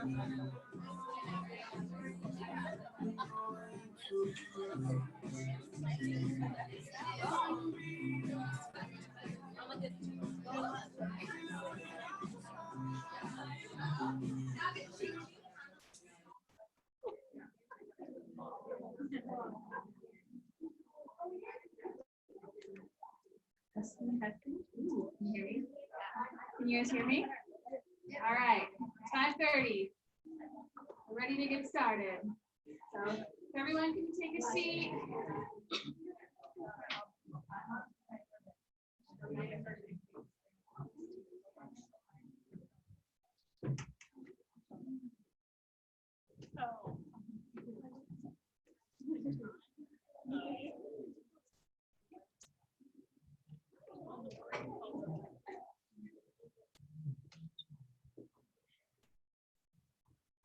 Testing, testing. Ooh, can you hear me? Can you guys hear me? All right, 5:30. We're ready to get started. So if everyone can take a seat.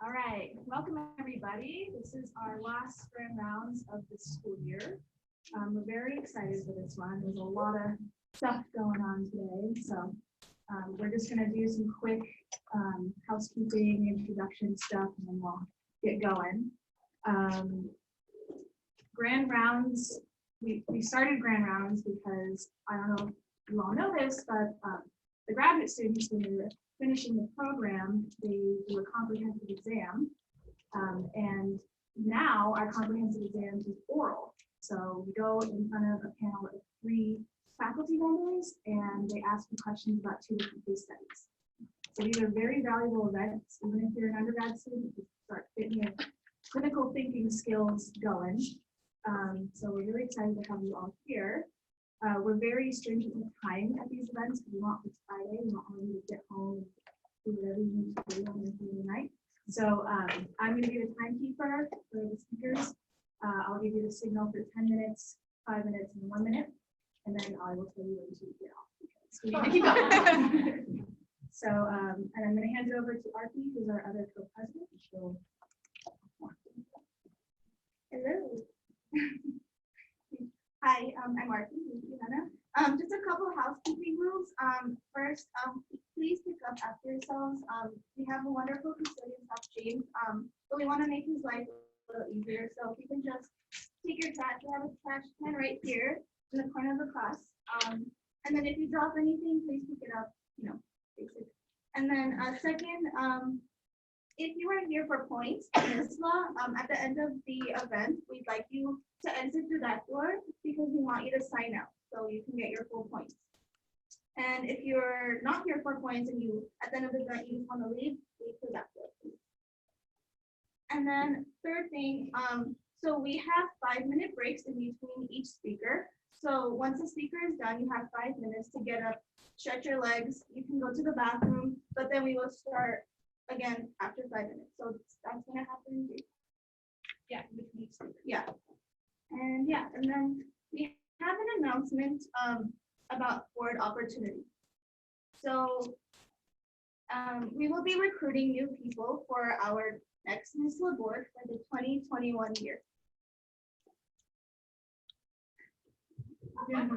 All right, welcome everybody. This is our last grand rounds of the school year. We're very excited for this one. There's a lot of stuff going on today, so we're just going to do some quick housekeeping, introduction stuff, and then we'll get going. Grand rounds, we started grand rounds because I don't know if you all know this, but the graduate students, when they're finishing the program, they do a comprehensive exam, and now our comprehensive exam is oral. So we go in front of a panel of 3 faculty members, and they ask you questions about 2 different case studies. So these are very valuable events. Even if you're an undergrad student, you start getting your critical thinking skills going. So we're really excited to have you all here. We're very stringent with time at these events because we want this Friday. We want all of you to get home and do whatever you need to do on the night. So I'm going to be the timekeeper for the speakers. I'll give you the signal for 10 minutes, 5 minutes, and 1 minute, and then I will tell you when to get off because we need to keep going. So, and I'm going to hand it over to Artie, who's our other co-president. Hello. Hi, I'm Artie. Just a couple of housekeeping rules. First, please pick up after yourselves. We have a wonderful custodian, James, but we want to make his life a little easier. So if you can just take your trash, we have a trash can right here in the corner of the class. And then if you drop anything, please pick it up. Basic. And then second, if you are here for points in NSSLHA, at the end of the event, we'd like you to exit through that door because we want you to sign out so you can get your full points. And if you're not here for points and you, at the end of the event, you just want to leave through that door. And then third thing, so we have 5-minute breaks in between each speaker. So once the speaker is done, you have 5 minutes to get up, stretch your legs. You can go to the bathroom, but then we will start again after 5 minutes. So that's going to happen. Yeah, between each speaker. Yeah. And yeah, and then we have an announcement about board opportunity. So we will be recruiting new people for our next NSSLHA board for the 2021 year.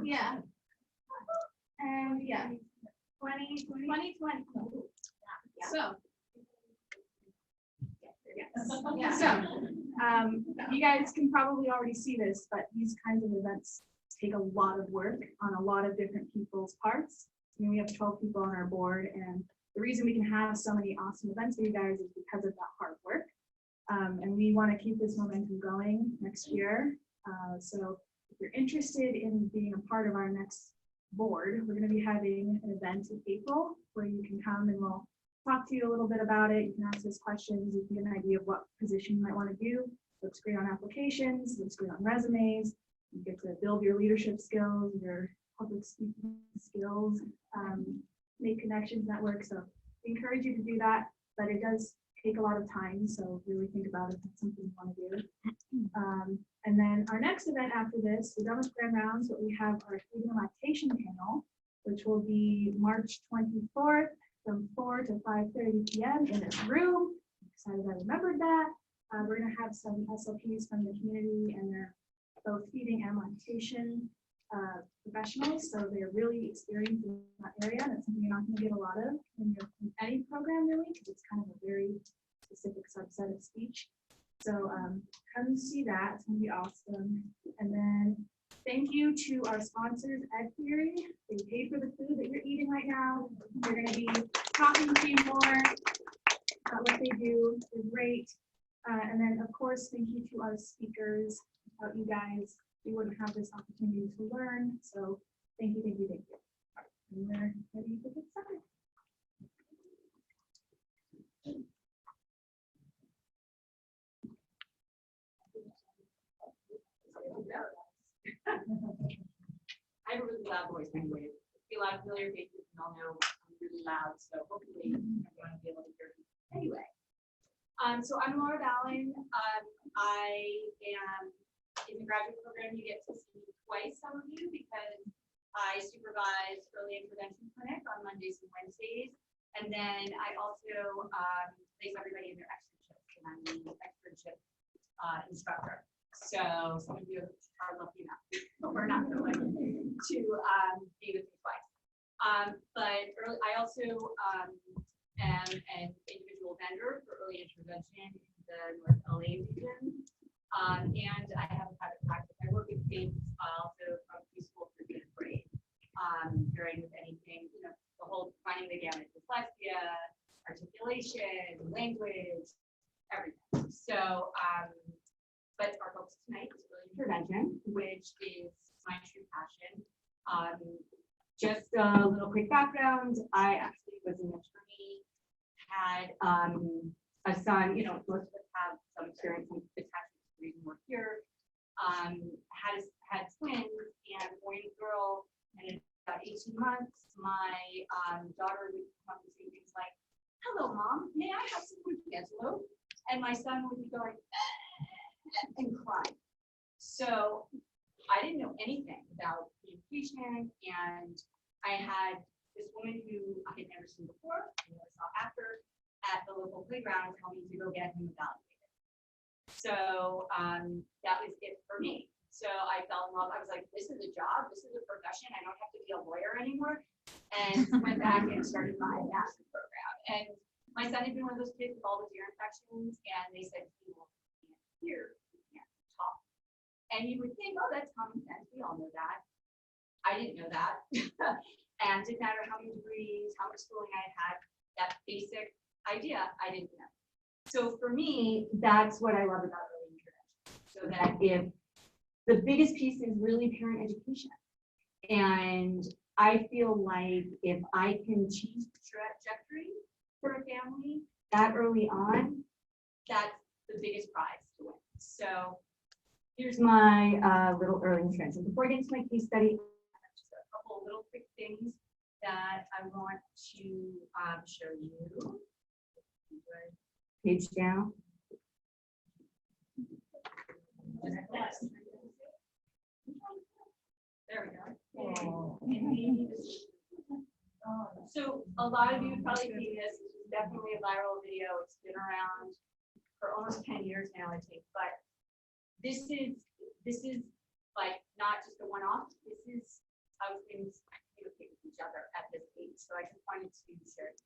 Yeah. And yeah, 2020. Yeah. So, you guys can probably already see this, but these kinds of events take a lot of work on a lot of different people's parts. We have 12 people on our board, and the reason we can have so many awesome events for you guys is because of that hard work. And we want to keep this momentum going next year. So if you're interested in being a part of our next board, we're going to be having an event in April where you can come and we'll talk to you a little bit about it. You can ask us questions. You can get an idea of what position you might want to do. Looks great on applications, looks great on resumes. You get to build your leadership skills, your public speaking skills, make connections, network. So we encourage you to do that, but it does take a lot of time. So really think about if it's something you want to do. And then our next event after this, we're done with grand rounds, but we have our Lactation Panel, which will be March 24th from 4 to 5:30 p.m. in this room. I'm excited I remembered that. We're going to have some SLPs from the community, and they're both feeding and lactation professionals, so they're really experienced in that area. That's something you're not going to get a lot of in any program, really, because it's kind of a very specific subset of speech. So come see that. It's going to be awesome. And then thank you to our sponsors, Ed Theory. They paid for the food that you're eating right now. They're going to be talking to you more about what they do. They're great. And then, of course, thank you to our speakers. Without you guys, we wouldn't have this opportunity to learn. So thank you, thank you, thank you. And we're ready to get started. I have a really loud voice anyway. A lot of familiar faces and all know I'm really loud, so hopefully everyone will be able to hear me. Anyway, so I'm Laura Ballin. I am in the graduate program. You get to see me twice, some of you, because I supervise early intervention clinic on Mondays and Wednesdays. And then I also place everybody in their externships, and I'm the externship instructor. So some of you are lucky enough, but we're not going to be with me twice. But I also am an individual vendor for early intervention in the North LA region. And I have a private practice. I work with kids also from preschool through 5th grade, during with anything, you know, the whole running the gamut, dyslexia, articulation, language, everything. So, but our focus tonight is early intervention, which is my true passion. Just a little quick background. I actually was an attorney, had a son, you know, most of us have some experience in attachment to the reason we're here. Had twins, and a boy and a girl, and in about 18 months, my daughter would come and say things like, "Hello, Mom, may I have some fruit cantaloupe?" And my son would be going, and crying. So I didn't know anything about communication, and I had this woman who I had never seen before, and I saw after at the local playground, tell me to go get him evaluated. So that was it for me. So I fell in love. I was like, this is a job, this is a profession. I don't have to be a lawyer anymore. And went back and started my master's program. And my son had been one of those kids with all those ear infections, and they said, he can't hear, he can't talk. And you would think, oh, that's common sense. We all know that. I didn't know that. And it didn't matter how many degrees, how much schooling I had, that basic idea, I didn't know. So for me, that's what I love about early intervention. So that if the biggest piece is really parent education. And I feel like if I can change the trajectory for a family that early on, that's the biggest prize to win. So here's my little early intervention. Before I get into my case study, just a couple little quick things that I want to show you. Page down. There we go. So a lot of you have probably seen this. This is definitely a viral video. It's been around for almost 10 years now, I think. But this is like not just a one-off. This is how things communicate with each other at this age. So I just wanted to share this.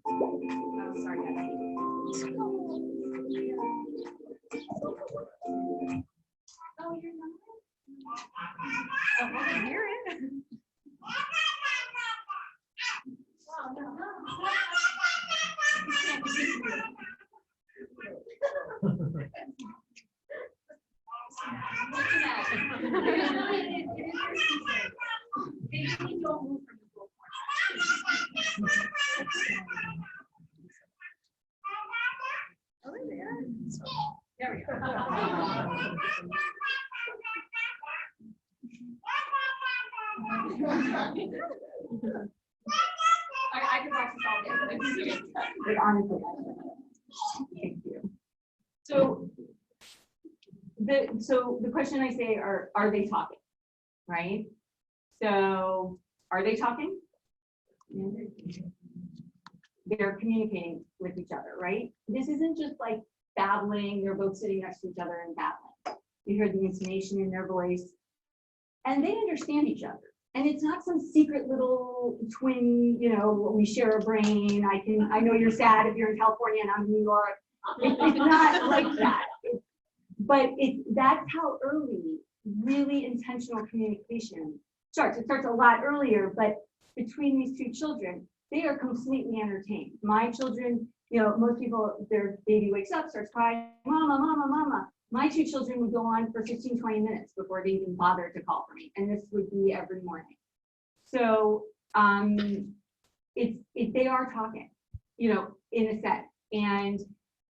Oh, sorry, guys. Oh, you're not? Oh, I can hear it. Oh, no, no. They really don't move from the floor. Oh, there we go. I could watch this all day. But honestly, thank you. So the question I say are they talking, right? So are they talking? They're communicating with each other, right? This isn't just like babbling. They're both sitting next to each other and babbling. You hear the intonation in their voice, and they understand each other. And it's not some secret little twin, you know, we share a brain. I know you're sad if you're in California and I'm in New York. It's not like that. But that's how early really intentional communication starts. It starts a lot earlier, but between these two children, they are completely entertained. My children, you know, most people, their baby wakes up, starts crying, mama, mama, mama. My two children would go on for 15, 20 minutes before they even bothered to call for me. And this would be every morning. So they are talking, you know, in a set. And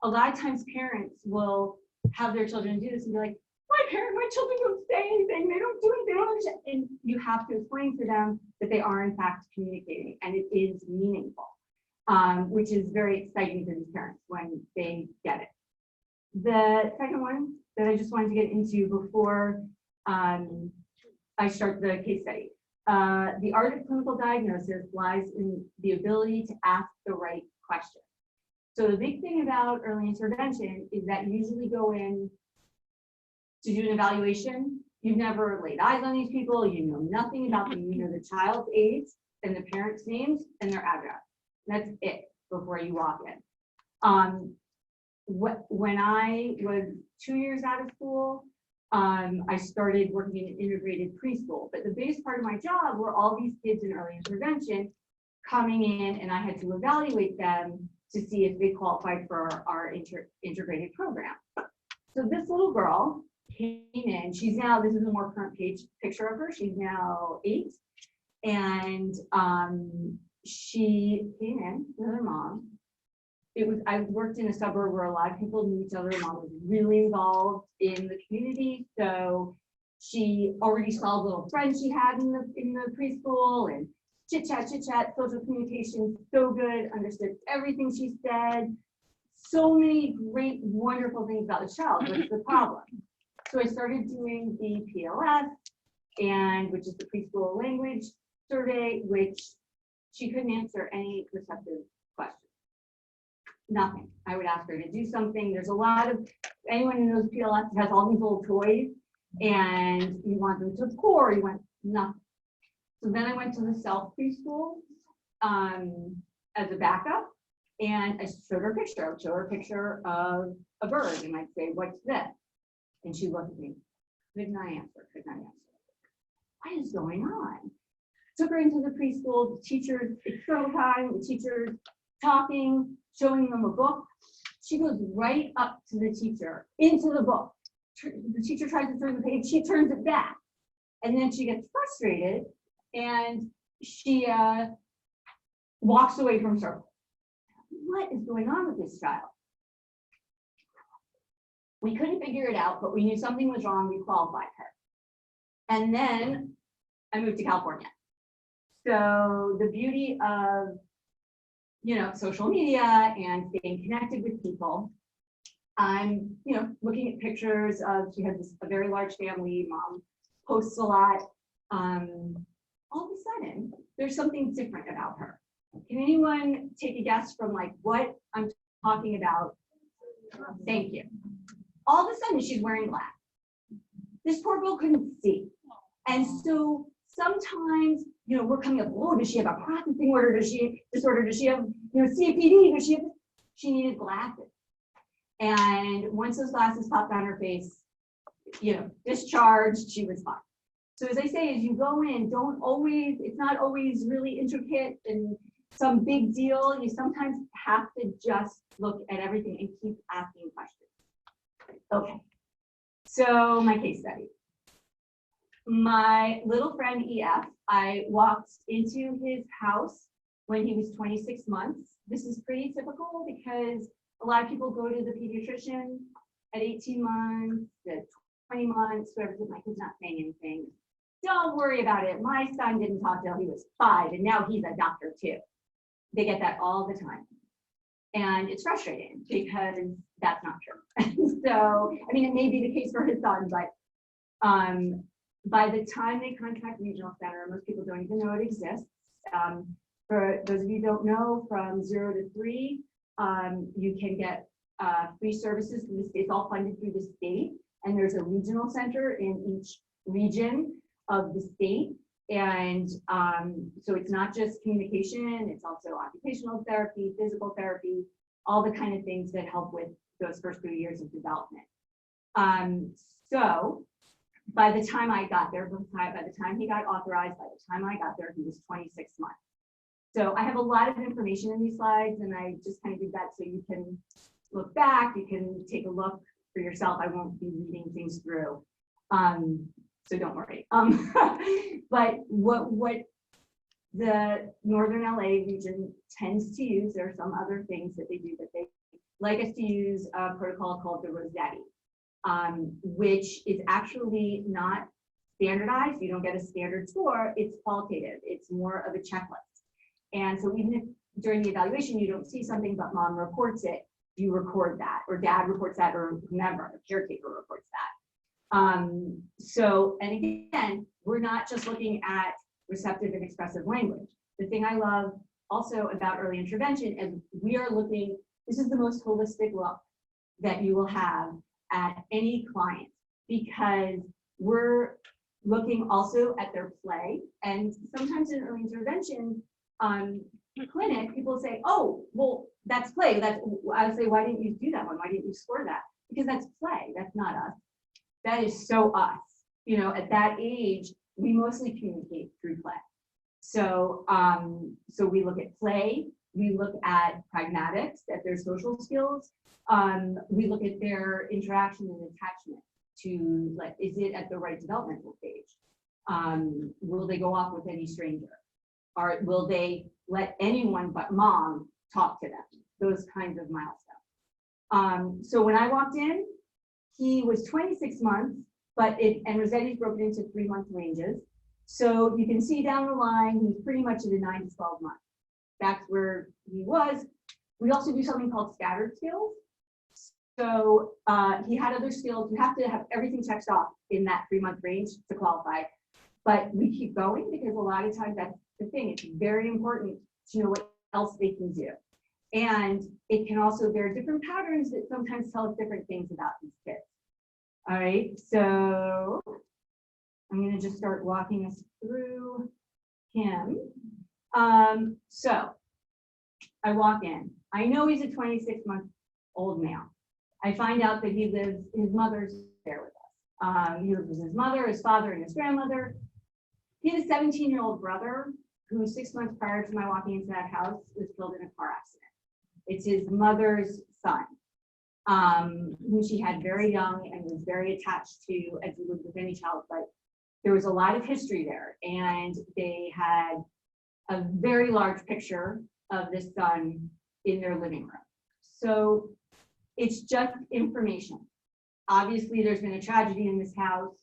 a lot of times parents will have their children do this and be like, my children don't say anything, they don't do it, they don't understand. And you have to explain to them that they are in fact communicating and it is meaningful, which is very exciting to these parents when they get it. The second one that I just wanted to get into before I start the case study. The art of clinical diagnosis lies in the ability to ask the right question. So the big thing about early intervention is that you usually go in to do an evaluation. You've never laid eyes on these people. You know nothing about them. You know the child's age and the parents' names and their address. That's it before you walk in. When I was 2 years out of school, I started working in an integrated preschool. But the biggest part of my job were all these kids in early intervention coming in, and I had to evaluate them to see if they qualified for our integrated program. So this little girl came in. She's now, this is a more current picture of her. She's now 8. And she came in with her mom. I worked in a suburb where a lot of people knew each other. Mom was really involved in the community. So she already saw little friends she had in the preschool, and chit chat, social communication, so good, understood everything she said. So many great, wonderful things about the child. What's the problem? So I started doing the PLS, which is the preschool language survey, which she couldn't answer any receptive questions. Nothing. I would ask her to do something. There's a lot of, anyone who knows PLS has all these little toys, and you want them to score, you want nothing. So then I went to the self preschool as a backup, and I showed her a picture. I would show her a picture of a bird, and I'd say, "What's this?" And she looked at me. Could not answer. What is going on? Took her into the preschool. The teacher's external time. The teacher's talking, showing them a book. She goes right up to the teacher, into the book. The teacher tries to turn the page. She turns it back, and then she gets frustrated. And she walks away from circle. What is going on with this child? We couldn't figure it out, but we knew something was wrong. We qualified her. And then I moved to California. So the beauty of, you know, social media and staying connected with people, I'm, you know, looking at pictures of, she has a very large family. Mom posts a lot. All of a sudden, there's something different about her. Can anyone take a guess from like what I'm talking about? Thank you. All of a sudden, she's wearing black. This poor girl couldn't see. And so sometimes, you know, we're coming up, oh, does she have a processing order? Does she disorder? Does she have, you know, CPD? Does she have, she needed glasses. And once those glasses popped on her face, you know, discharged, she was fine. So as I say, as you go in, don't always, it's not always really intricate and some big deal. You sometimes have to just look at everything and keep asking questions. Okay, so my case study. My little friend Iep, I walked into his house when he was 26 months. This is pretty typical because a lot of people go to the pediatrician at 18 months, at 20 months, whoever said my kid's not saying anything. Don't worry about it. My son didn't talk till he was 5, and now he's a doctor too. They get that all the time. And it's frustrating because that's not true. So, I mean, it may be the case for his son, but by the time they contact regional center, most people don't even know it exists. For those of you who don't know, from 0 to 3, you can get free services from the state. It's all funded through the state, and there's a regional center in each region of the state. And so it's not just communication, it's also occupational therapy, physical therapy, all the kind of things that help with those first few years of development. So by the time I got there, by the time he got authorized, by the time I got there, he was 26 months. So I have a lot of information in these slides, and I just kind of did that so you can look back, you can take a look for yourself. I won't be reading things through. So don't worry. But what the Northern LA region tends to use, there are some other things that they do, but they like us to use a protocol called the Rossetti, which is actually not standardized. You don't get a standard score, it's qualitative. It's more of a checklist. And so even if during the evaluation you don't see something, but mom reports it, you record that, or dad reports that, or whomever, the caretaker reports that. So, and again, we're not just looking at receptive and expressive language. The thing I love also about early intervention is we are looking, this is the most holistic look that you will have at any client, because we're looking also at their play. And sometimes in early intervention clinic, people say, oh, well, that's play. I would say, why didn't you do that one? Why didn't you score that? Because that's play, that's not us. That is so us. You know, at that age, we mostly communicate through play. So, so we look at play, we look at pragmatics, at their social skills, we look at their interaction and attachment to, like, is it at the right developmental stage? Will they go off with any stranger? Or will they let anyone but mom talk to them? Those kinds of milestones. So when I walked in, he was 26 months, but and Rossetti's broken into 3-month ranges. So you can see down the line, he's pretty much at a 9 to 12 months. That's where he was. We also do something called scattered skills. So he had other skills. You have to have everything checked off in that 3-month range to qualify. But we keep going because a lot of times that's the thing. It's very important to know what else they can do. And it can also, there are different patterns that sometimes tell us different things about these kids. All right, so I'm going to just start walking us through him. So I walk in. I know he's a 26-month-old male. I find out that he lives, his mother's there with us. He lives with his mother, his father, and his grandmother. He had a 17-year-old brother who 6 months prior to my walking into that house was killed in a car accident. It's his mother's son, who she had very young and was very attached to, as you would with any child, but there was a lot of history there, and they had a very large picture of this son in their living room. So it's just information. Obviously, there's been a tragedy in this house,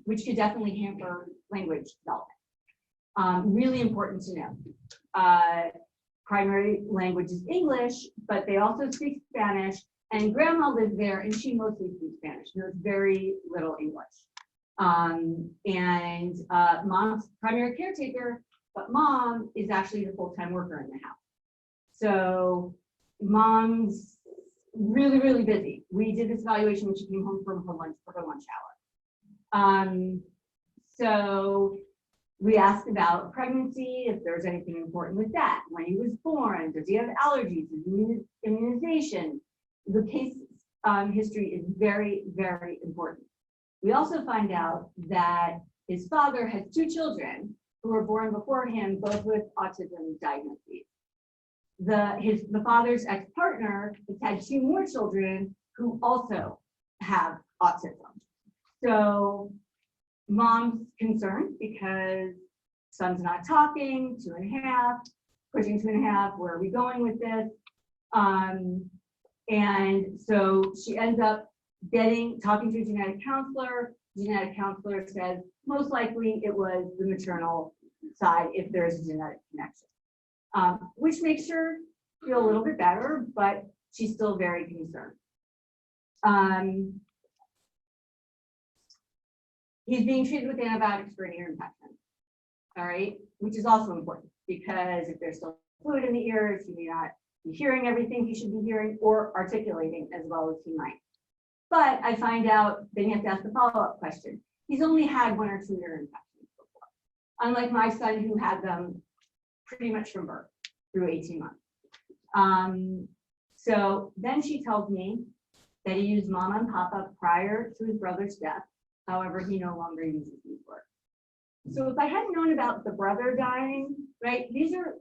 which could definitely hamper language development. Really important to know. Primary language is English, but they also speak Spanish, and grandma lives there and she mostly speaks Spanish, knows very little English. Mom's primary caretaker, but mom is actually the full-time worker in the house. So mom's really, really busy. We did this evaluation when she came home from her lunch hour. So we asked about pregnancy, if there's anything important with that, when he was born, does he have allergies, immunization. The case history is very, very important. We also find out that his father has 2 children who were born before him, both with autism diagnoses. The father's ex-partner has had 2 more children who also have autism. So mom's concerned because son's not talking, 2.5, pushing 2.5, where are we going with this? And so she ends up talking to a genetic counselor. The genetic counselor says, most likely it was the maternal side if there's a genetic connection, which makes her feel a little bit better, but she's still very concerned. He's being treated with antibiotics for an ear infection, all right, which is also important because if there's still fluid in the ears, he may not be hearing everything he should be hearing or articulating as well as he might. But I find out then you have to ask the follow-up question. He's only had 1 or 2 ear infections before. unlike my son who had them pretty much from birth through 18 months. So then she tells me that he used mama and papa prior to his brother's death. However, he no longer uses these words. So if I hadn't known about the brother dying, right,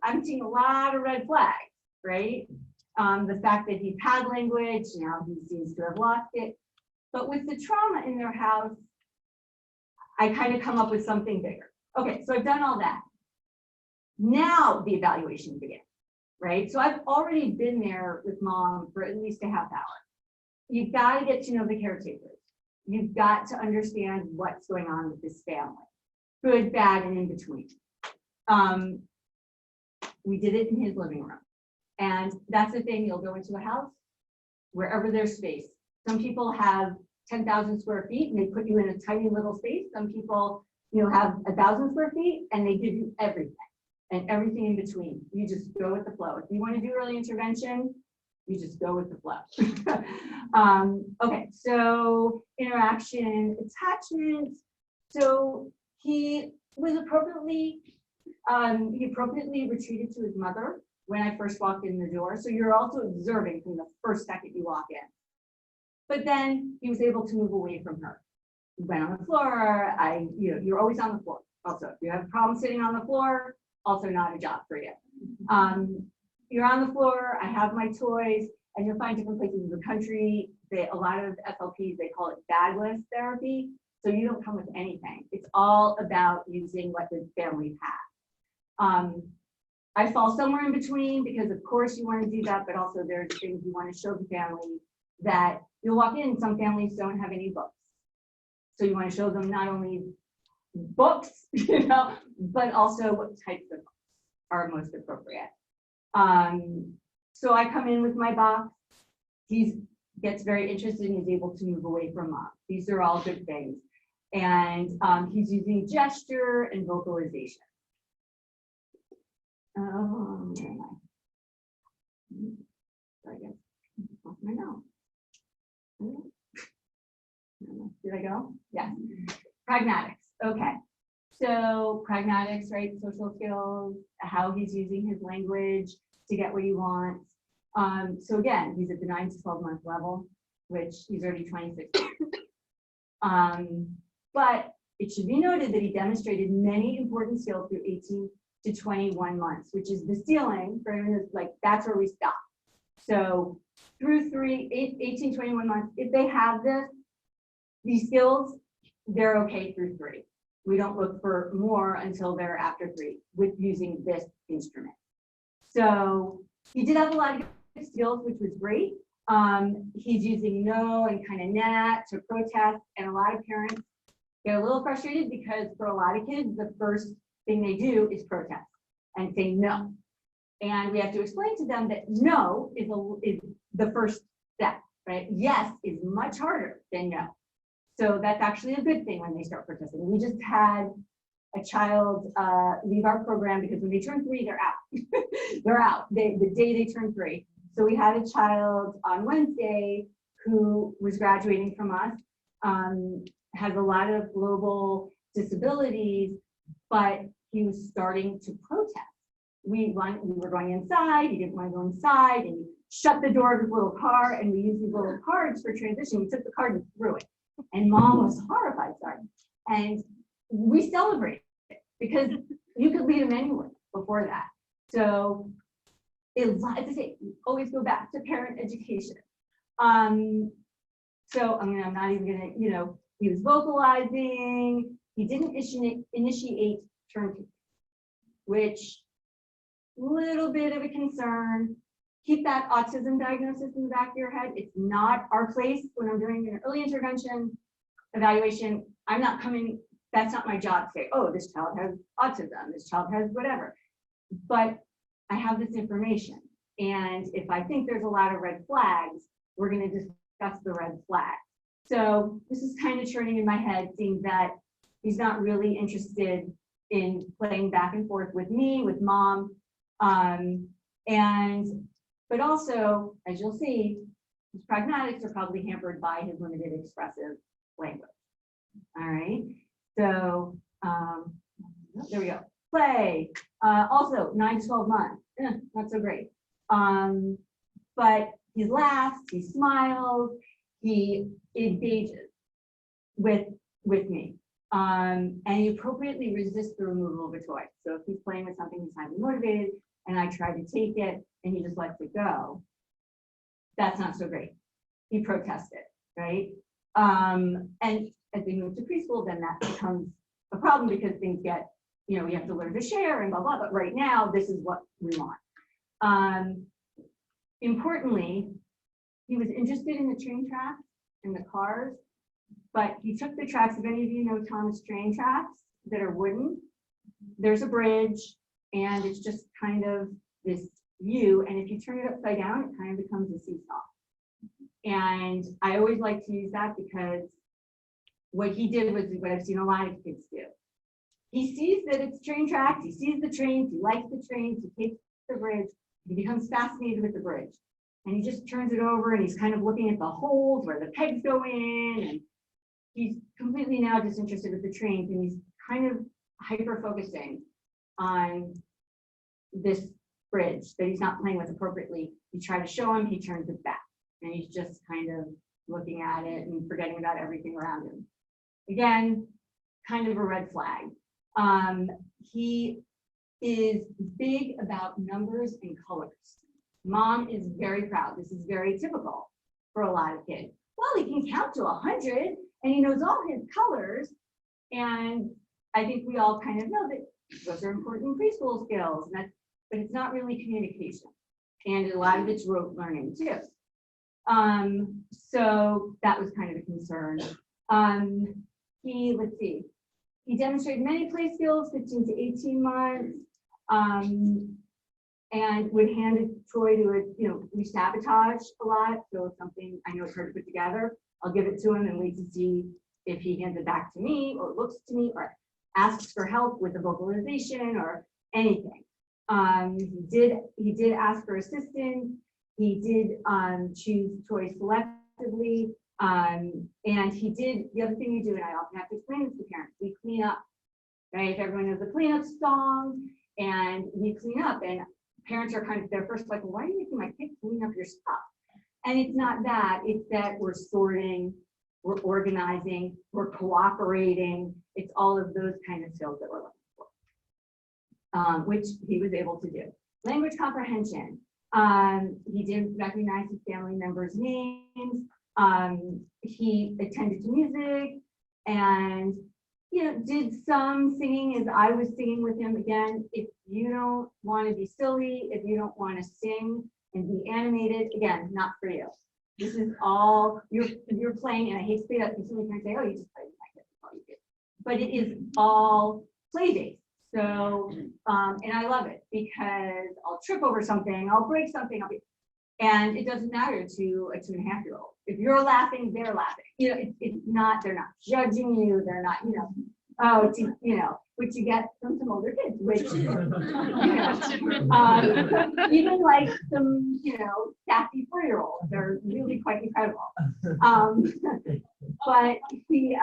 I'm seeing a lot of red flags, right? The fact that he's had language, now he seems to have lost it. But with the trauma in their house, I kind of come up with something bigger. Okay, so I've done all that. Now the evaluation begins, right? So I've already been there with mom for at least a half hour. You've got to get to know the caretakers. You've got to understand what's going on with this family, good, bad, and in between. We did it in his living room. And that's the thing, you'll go into a house, wherever there's space. Some people have 10,000 square feet and they put you in a tiny little space. Some people, have 1,000 square feet and they give you everything and everything in between. You just go with the flow. If you want to do early intervention, you just go with the flow. Okay, so interaction, attachment. So he appropriately retreated to his mother when I first walked in the door. So you're also observing from the first second you walk in. But then he was able to move away from her. He went on the floor. You're always on the floor. Also, if you have a problem sitting on the floor, also not a job for you. You're on the floor. I have my toys, and you'll find different places in the country. A lot of FLPs, they call it bagless therapy. So you don't come with anything. It's all about using what the family has. I fall somewhere in between because of course you want to do that, but also there's things you want to show the family that you'll walk in, some families don't have any books. So you want to show them not only books, but also what types of books are most appropriate. So I come in with my box. He gets very interested and is able to move away from mom. These are all good things. And he's using gesture and vocalization. Oh, where am I? So I guess off my nose. Did I go? Yes. Pragmatics. Okay. So pragmatics, right? Social skills, how he's using his language to get what he wants. So again, he's at the 9 to 12 month level, which he's already 26. But it should be noted that he demonstrated many important skills through 18 to 21 months, which is the ceiling for him. Is like, that's where we stop. So through 18, 21 months, if they have these skills, they're okay through 3. We don't look for more until they're after 3 with using this instrument. So he did have a lot of good skills, which was great. He's using no and kind of nah to protest, and a lot of parents get a little frustrated because for a lot of kids, the first thing they do is protest and say no. And we have to explain to them that no is the first step, right? Yes is much harder than no. So that's actually a good thing when they start protesting. We just had a child leave our program because when they turn 3, they're out. They're out the day they turn 3. So we had a child on Wednesday who was graduating from us, has a lot of global disabilities, but he was starting to protest. We were going inside, he didn't want to go inside, and he shut the door of his little car, and we used these little cards for transition. We took the card and threw it. And mom was horrified, sorry. And we celebrated it because you could lead him anywhere before that. So as I say, always go back to parent education. So I'm not even gonna, he was vocalizing, he didn't initiate turn taking, which little bit of a concern. Keep that autism diagnosis in the back of your head. It's not our place when I'm doing an early intervention evaluation. I'm not coming, that's not my job to say, oh, this child has autism, this child has whatever. But I have this information. And if I think there's a lot of red flags, we're going to discuss the red flags. So this is kind of turning in my head, seeing that he's not really interested in playing back and forth with me, with mom. But also, as you'll see, his pragmatics are probably hampered by his limited expressive language. All right. So There we go. Play, also 9 to 12 months, not so great. But he laughs, he smiles, he engages with me. And he appropriately resists the removal of a toy. So if he's playing with something, he's highly motivated, and I try to take it, and he just lets it go. That's not so great. He protested, right? And as we move to preschool, then that becomes a problem because things get, you know, we have to learn to share and blah, blah, but right now, this is what we want. Importantly, he was interested in the train tracks and the cars, but he took the tracks. If any of you know Thomas train tracks that are wooden, there's a bridge and it's just kind of this U, and if you turn it upside down, it kind of becomes a seesaw. And I always like to use that because what he did was what I've seen a lot of kids do. He sees that it's train tracks, he sees the trains, he likes the trains, he takes the bridge, he becomes fascinated with the bridge. And he just turns it over and he's kind of looking at the holes where the pegs go in, and he's completely now disinterested with the trains, and he's kind of hyper focusing on this bridge that he's not playing with appropriately. You try to show him, he turns it back, and he's just kind of looking at it and forgetting about everything around him. Again, kind of a red flag. He is big about numbers and colors. Mom is very proud. This is very typical for a lot of kids. Well, he can count to 100 and he knows all his colors. And I think we all kind of know that those are important preschool skills, and but it's not really communication. And a lot of it's rote learning too. So that was kind of a concern. Let's see, he demonstrated many play skills, 15 to 18 months, and would hand a toy to it, you know, we sabotage a lot. So if something I know it's hard to put together, I'll give it to him and wait to see if he hands it back to me or looks to me or asks for help with the vocalization or anything. He did ask for assistance. He did choose toys selectively. And he did, the other thing you do, and I often have to explain this to parents, we clean up, right? If everyone knows the cleanup song, and we clean up, and parents are kind of, they're first like, well, why are you making my kid clean up your stuff? And it's not that, it's that we're sorting, we're organizing, we're cooperating. It's all of those kind of skills that we're looking for, which he was able to do. Language comprehension. He did recognize his family members' names. He attended to music and, you know, did some singing as I was singing with him. Again, if you don't want to be silly, if you don't want to sing and be animated, again, not for you. This is all, you're playing, and I hate to say that because somebody can say, oh, you just played with my kid, that's all you did. But it is all play-based. So, and I love it because I'll trip over something, I'll break something, and it doesn't matter to a 2.5-year-old. If you're laughing, they're laughing. You know, it's not, they're not judging you, they're not, you know, oh, it's, you know, which you get from some older kids, which, you know, even like some, you know, sassy 4-year-olds, they're really quite incredible. But he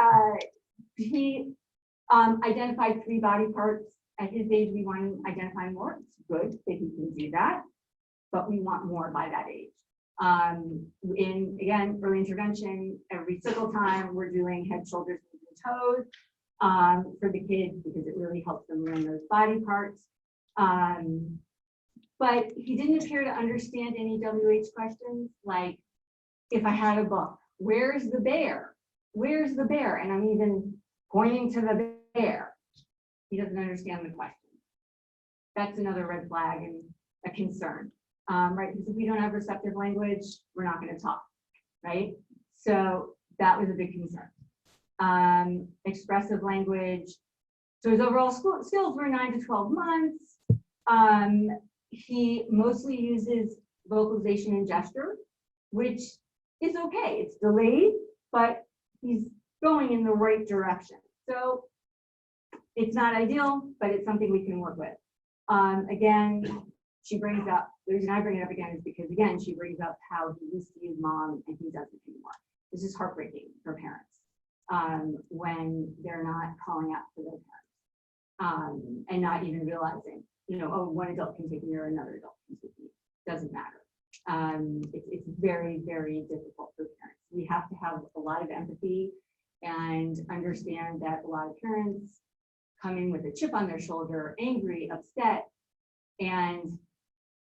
identified 3 body parts. At his age, we want to identify more. It's good that he can do that, but we want more by that age. In, again, early intervention, every single time we're doing head, shoulders, knees, and toes for the kids because it really helps them learn those body parts. But he didn't appear to understand any WH questions, like, if I had a book, where's the bear? Where's the bear? And I'm even pointing to the bear. He doesn't understand the question. That's another red flag and a concern, right? Because if we don't have receptive language, we're not going to talk, right? So that was a big concern. Expressive language. So his overall skills were 9 to 12 months. He mostly uses vocalization and gesture, which is okay. It's delayed, but he's going in the right direction. So it's not ideal, but it's something we can work with. Again, she brings up, the reason I bring it up again is because, again, she brings up how he used to use mom and he doesn't anymore. This is heartbreaking for parents when they're not calling out for their and not even realizing, you know, oh, one adult can take me or another adult can take me. Doesn't matter. It's very, very difficult for parents. We have to have a lot of empathy and understand that a lot of parents come in with a chip on their shoulder, angry, upset, and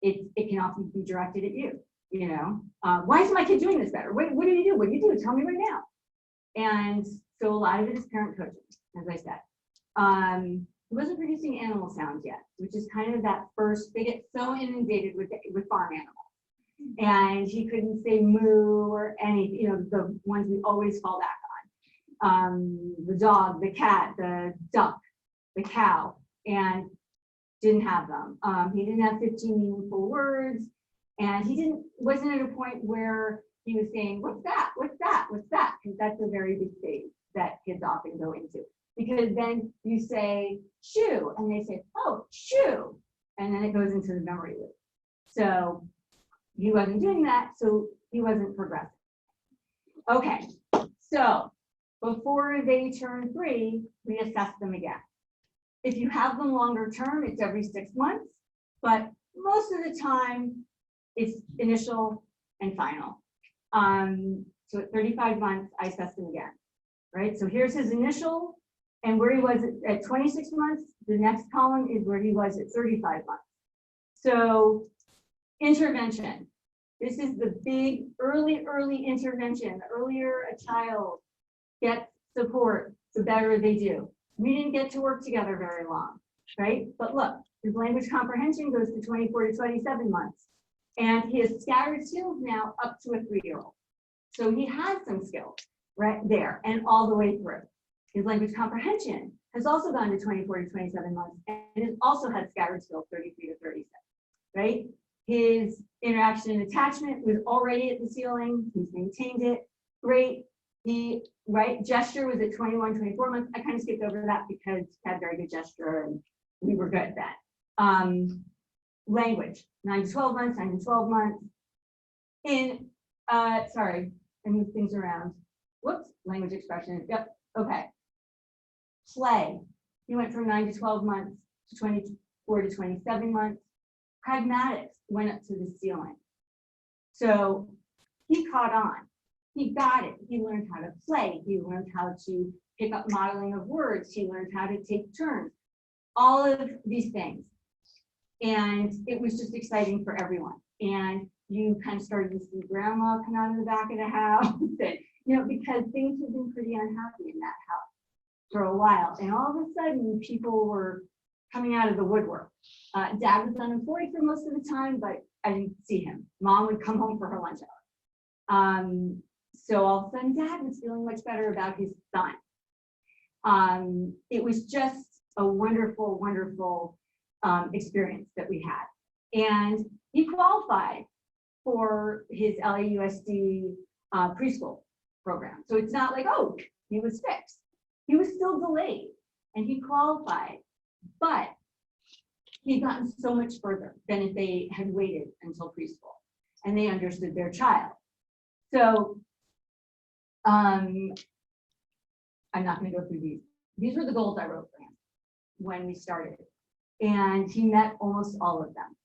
it can often be directed at you. You know, why is my kid doing this better? What do you do? What do you do? Tell me right now. And so a lot of it is parent coaching, as I said. He wasn't producing animal sounds yet, which is kind of that first, they get so inundated with farm animals. And he couldn't say moo or anything, you know, the ones we always fall back on. The dog, the cat, the duck, the cow, and didn't have them. He didn't have 15 meaningful words, and he wasn't at a point where he was saying, what's that? What's that? What's that? Because that's a very big stage that kids often go into. Because then you say shoe, and they say, oh, shoe, and then it goes into the memory loop. So he wasn't doing that, so he wasn't progressing. Okay, so before they turn 3, we assess them again. If you have them longer term, it's every 6 months, but most of the time it's initial and final. So at 35 months, I assess them again, right? So here's his initial, and where he was at 26 months, the next column is where he was at 35 months. So intervention. This is the big early intervention. The earlier a child gets support, the better they do. We didn't get to work together very long, right? But look, his language comprehension goes to 24 to 27 months. And he has scattered skills now up to a 3-year-old. So he has some skills right there and all the way through. His language comprehension has also gone to 24 to 27 months and it also has scattered skills 33 to 36, right? His interaction and attachment was already at the ceiling. He's maintained it. Great. Gesture was at 21, 24 months. I kind of skipped over that because he had very good gesture and we were good at that. Language, 9 to 12 months, 9 to 12 months. Sorry, I moved things around. Whoops, language expression. Yep, okay. Play, he went from 9 to 12 months to 24 to 27 months. Pragmatics went up to the ceiling. So he caught on. He got it. He learned how to play. He learned how to pick up modeling of words. He learned how to take turns. All of these things. And it was just exciting for everyone. And you kind of started to see grandma come out of the back of the house, and, you know, because things have been pretty unhappy in that house for a while. And all of a sudden, people were coming out of the woodwork. Dad was unemployed for most of the time, but I didn't see him. Mom would come home for her lunch hour. So all of a sudden, Dad was feeling much better about his son. It was just a wonderful, wonderful experience that we had. And he qualified for his LAUSD preschool program. So it's not like, oh, he was fixed. He was still delayed and he qualified, but he'd gotten so much further than if they had waited until preschool and they understood their child. So I'm not going to go through these. These were the goals I wrote for him when we started. And he met almost all of them,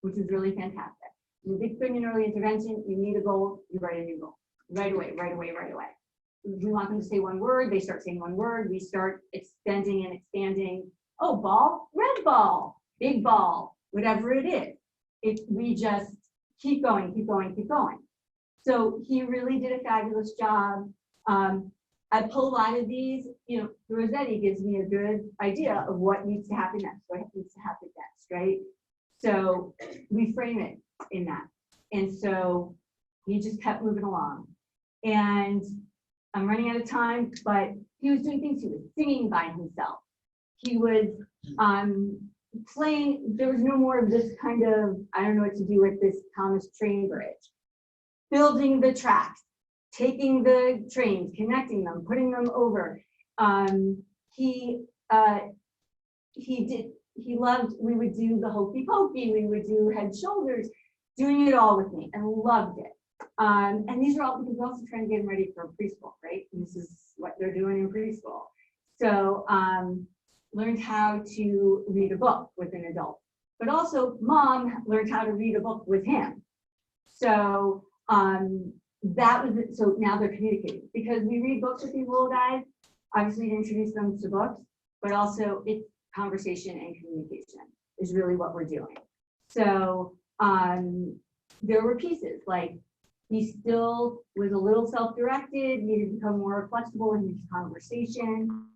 which is really fantastic. In a big thing in early intervention, you need a goal, you write a new goal. Right away. We want them to say one word, they start saying one word, we start extending and expanding. Oh, ball, red ball, big ball, whatever it is. We just keep going. So he really did a fabulous job. I pull a lot of these, you know, Rossetti gives me a good idea of what needs to happen next, what needs to happen next, right? So we frame it in that. And so he just kept moving along. And I'm running out of time, but he was doing things. He was singing by himself. He was playing. There was no more of this kind of, I don't know what to do with this Thomas train bridge. Building the tracks, taking the trains, connecting them, putting them over. He loved, we would do the hokey pokey, we would do head shoulders, doing it all with me and loved it. And these are all because we're also trying to get them ready for preschool, right? And this is what they're doing in preschool. So learned how to read a book with an adult, but also mom learned how to read a book with him. So that was it. So now they're communicating because we read books with these little guys, obviously to introduce them to books, but also it's conversation and communication is really what we're doing. So there were pieces like he still was a little self-directed, needed to become more flexible in his conversation.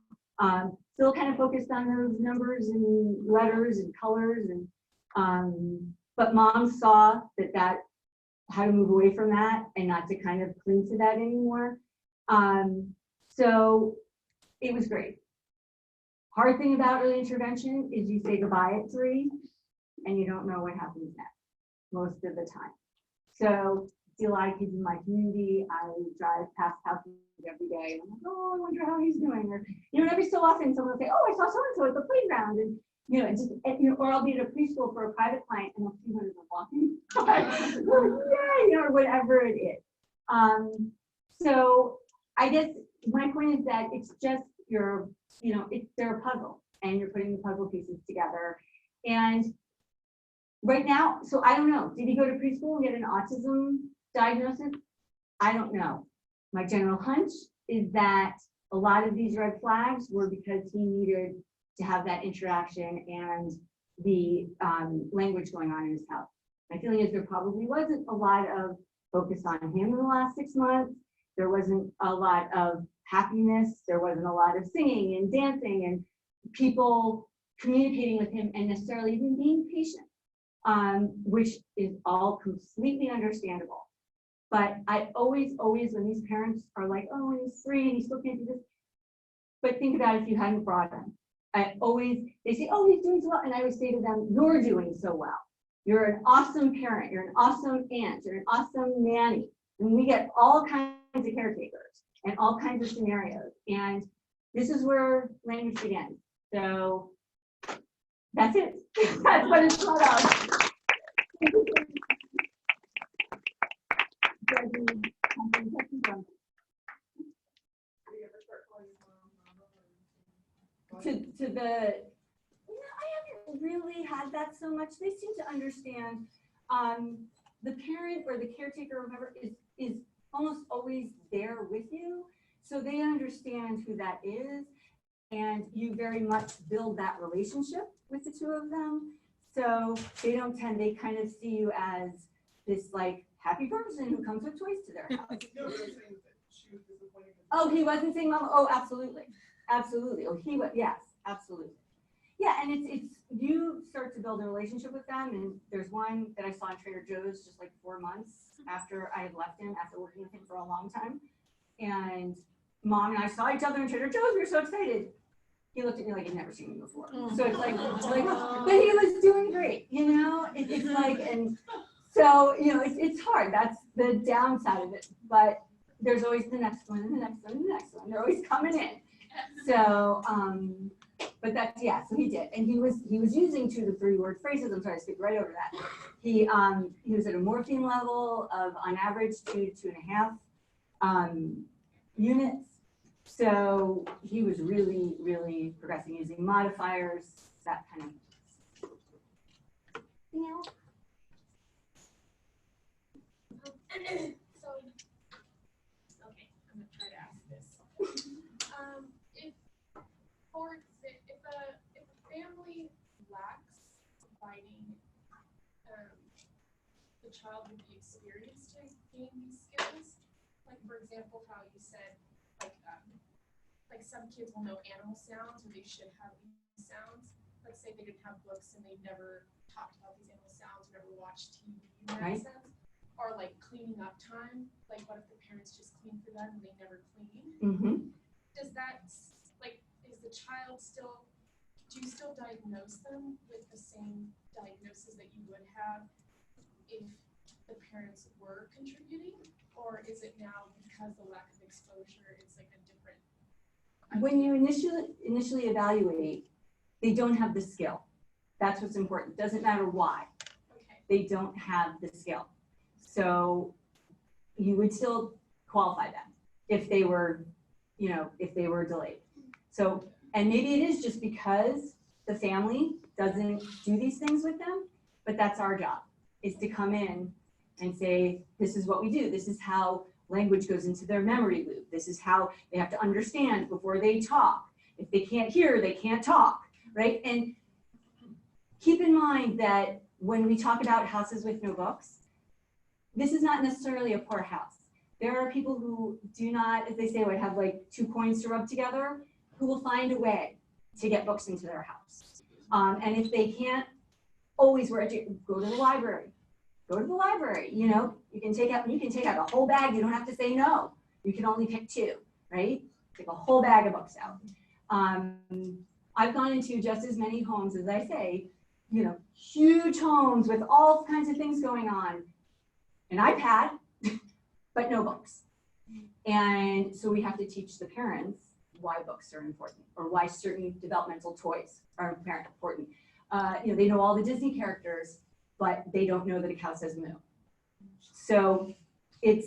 Still kind of focused on those numbers and letters and colors, and but mom saw that how to move away from that and not to kind of cling to that anymore. So it was great. Hard thing about early intervention is you say goodbye at 3 and you don't know what happens next most of the time. So I see a lot of kids in my community. I drive past houses every day and I'm like, oh, I wonder how he's doing. Or, you know, every so often someone will say, oh, I saw so-and-so at the playground. And, you know, just, you know, or I'll be at a preschool for a private client and I'll see one of them walking. Yeah, you know, or whatever it is. So I guess my point is that it's just your, you know, they're a puzzle and you're putting the puzzle pieces together. And right now, so I don't know, did he go to preschool and get an autism diagnosis? I don't know. My general hunch is that a lot of these red flags were because he needed to have that interaction and the language going on in his house. My feeling is there probably wasn't a lot of focus on him in the last 6 months. There wasn't a lot of happiness. There wasn't a lot of singing and dancing and people communicating with him and necessarily even being patient, which is all completely understandable. But I always, when these parents are like, oh, he's 3 and he still can't do this. But think about if you hadn't brought him. They say, oh, he's doing so well. And I always say to them, you're doing so well. You're an awesome parent. You're an awesome aunt. You're an awesome nanny. And we get all kinds of caretakers and all kinds of scenarios. And this is where language begins. So that's it. That's what it's called out. To the, you know, I haven't really had that so much. They seem to understand. The parent or the caretaker or whoever is almost always there with you. So they understand who that is. And you very much build that relationship with the two of them. So they don't tend, they kind of see you as this like happy person who comes with toys to their house. Oh, he wasn't saying mama. Oh, absolutely. Absolutely. Oh, he was, yes, absolutely. Yeah, and it's you start to build a relationship with them, and there's one that I saw in Trader Joe's just like 4 months after I had left him, after working with him for a long time. And mom and I saw each other in Trader Joe's, we were so excited. He looked at me like he'd never seen me before. So it's like but he was doing great, you know? It's like, and so, you know, it's hard. That's the downside of it. But there's always the next one and the next one and the next one. They're always coming in. So, but that's, yeah, so he did. And he was using 2 to 3 word phrases. I'm sorry, I skipped right over that. He was at a morphine level of, on average, 2 to 2.5 units. So he was really, really progressing using modifiers, that kind of, you know. So, okay, I'm gonna try to ask this. If a family lacks providing the child with the experience to gain these skills, like for example, how you said, like some kids will know animal sounds or they should have these sounds. Let's say they didn't have books and they never talked about these animal sounds, or never watched TV in that Right. sense. Or like cleaning up time, like what if the parents just clean for them and they never clean? Mm-hmm. Does that, like, is the child still, do you still diagnose them with the same diagnosis that you would have if the parents were contributing? Or is it now because the lack of exposure, it's like a different? When you initially evaluate, they don't have the skill. That's what's important. Doesn't matter why. Okay. They don't have the skill. So you would still qualify them if they were, you know, if they were delayed. So And maybe it is just because the family doesn't do these things with them, but that's our job, is to come in and say, this is what we do. This is how language goes into their memory loop. This is how they have to understand before they talk. If they can't hear, they can't talk, right? And keep in mind that when we talk about houses with no books, this is not necessarily a poor house. There are people who do not, as they say, would have like 2 coins to rub together, who will find a way to get books into their house. And if they can't always go to the library. Go to the library, you know, you can take out a whole bag, you don't have to say no. You can only pick 2, right? Take a whole bag of books out. I've gone into just as many homes, as I say, you know, huge homes with all kinds of things going on. An iPad, but no books. And so we have to teach the parents why books are important, or why certain developmental toys are important. You know, they know all the Disney characters, but they don't know that a cow says moo. So it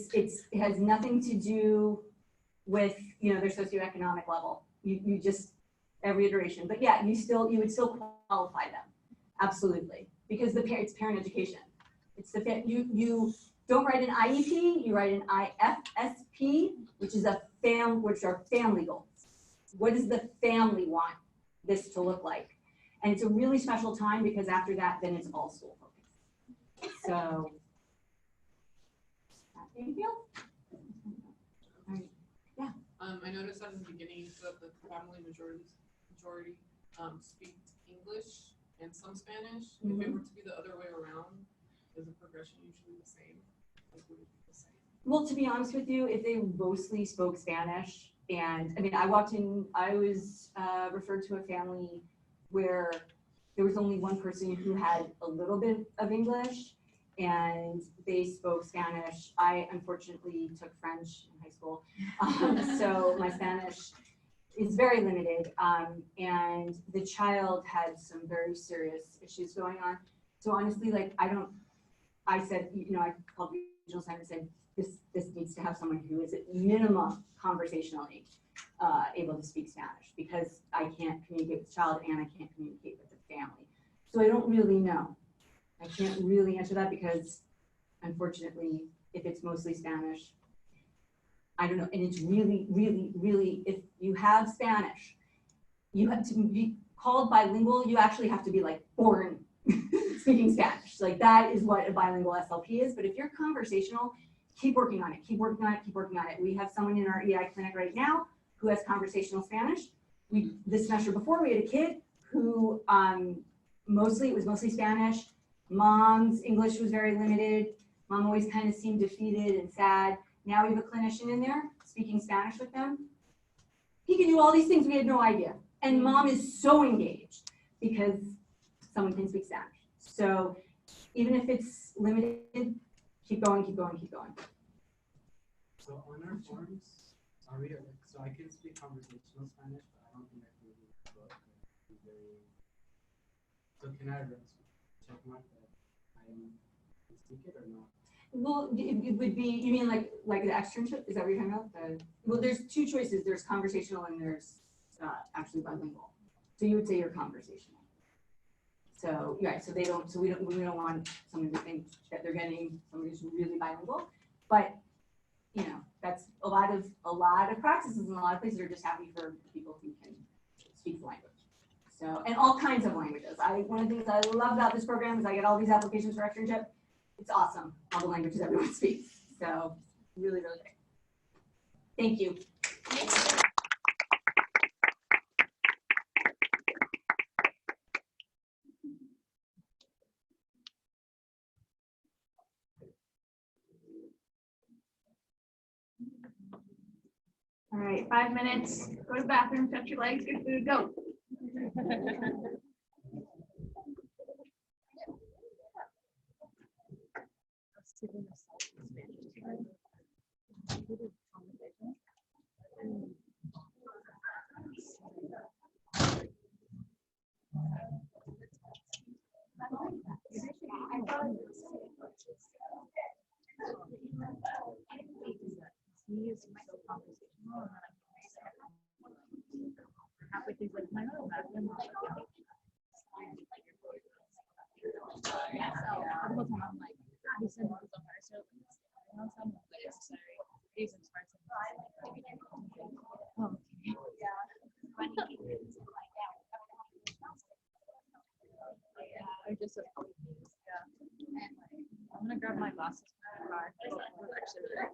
has nothing to do with, you know, their socioeconomic level. You just, every iteration. But yeah, you would still qualify them, absolutely, because it's parent education. It's you don't write an IEP, you write an IFSP, which are family goals. What does the family want this to look like? And it's a really special time, because after that, then it's all school focused. So, thank you. All right. Yeah. I noticed at the beginning that the family majority speak English and some Spanish. If it were to be the other way around, is the progression usually the same? Like, would it be the same? Well, to be honest with you, if they mostly spoke Spanish, and I mean, I was referred to a family where there was only one person who had a little bit of English, and they spoke Spanish. I unfortunately took French in high school, so my Spanish is very limited, and the child had some very serious issues going on. So honestly, like, I said, you know, I called regional center and said, this needs to have someone who is at minimum conversationally able to speak Spanish, because I can't communicate with the child and I can't communicate with the family. So I don't really know. I can't really answer that, because unfortunately, if it's mostly Spanish, I don't know. And it's really, really, really, if you have Spanish, you have to be called bilingual. You actually have to be like born speaking Spanish. Like, that is what a bilingual SLP is. But if you're conversational, keep working on it, keep working on it, keep working on it. We have someone in our EI clinic right now who has conversational Spanish. This semester before, we had a kid who it was mostly Spanish. Mom's English was very limited. Mom always kind of seemed defeated and sad. Now we have a clinician in there speaking Spanish with them. He can do all these things we had no idea. And mom is so engaged because someone can speak Spanish. So even if it's limited, keep going, keep going, keep going. So on our forms, are we, so I can speak conversational Spanish, but I don't think I can read the book. So can I check mark that I can speak it or not? Well, it would be, you mean like the externship? Is that what you're talking about? Well, there's 2 choices. There's conversational and there's actually bilingual. So you would say you're conversational. So yeah, so we don't want someone to think that they're getting someone who's really bilingual. But you know, that's a lot of practices and a lot of places are just happy for people who can speak the language. So, and all kinds of languages. One of the things I love about this program is I get all these applications for externship. It's awesome, all the languages everyone speaks. So really, really great. Thank you. All right, 5 minutes. Go to the bathroom, stretch your legs, get food, go. Halfway through, like, whole time I'm like, this is so hard. So now some of like necessary. These are parts of oh, yeah. I just yeah. I'm gonna grab my glasses from my car. It was actually really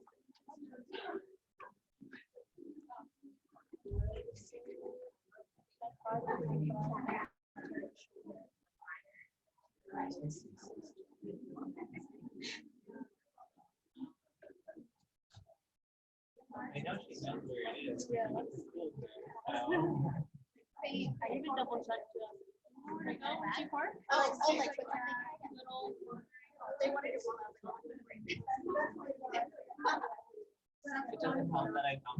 I know she knows where it is. I even double checked. Where to go? Too far? Little. They wanted to It doesn't help that I don't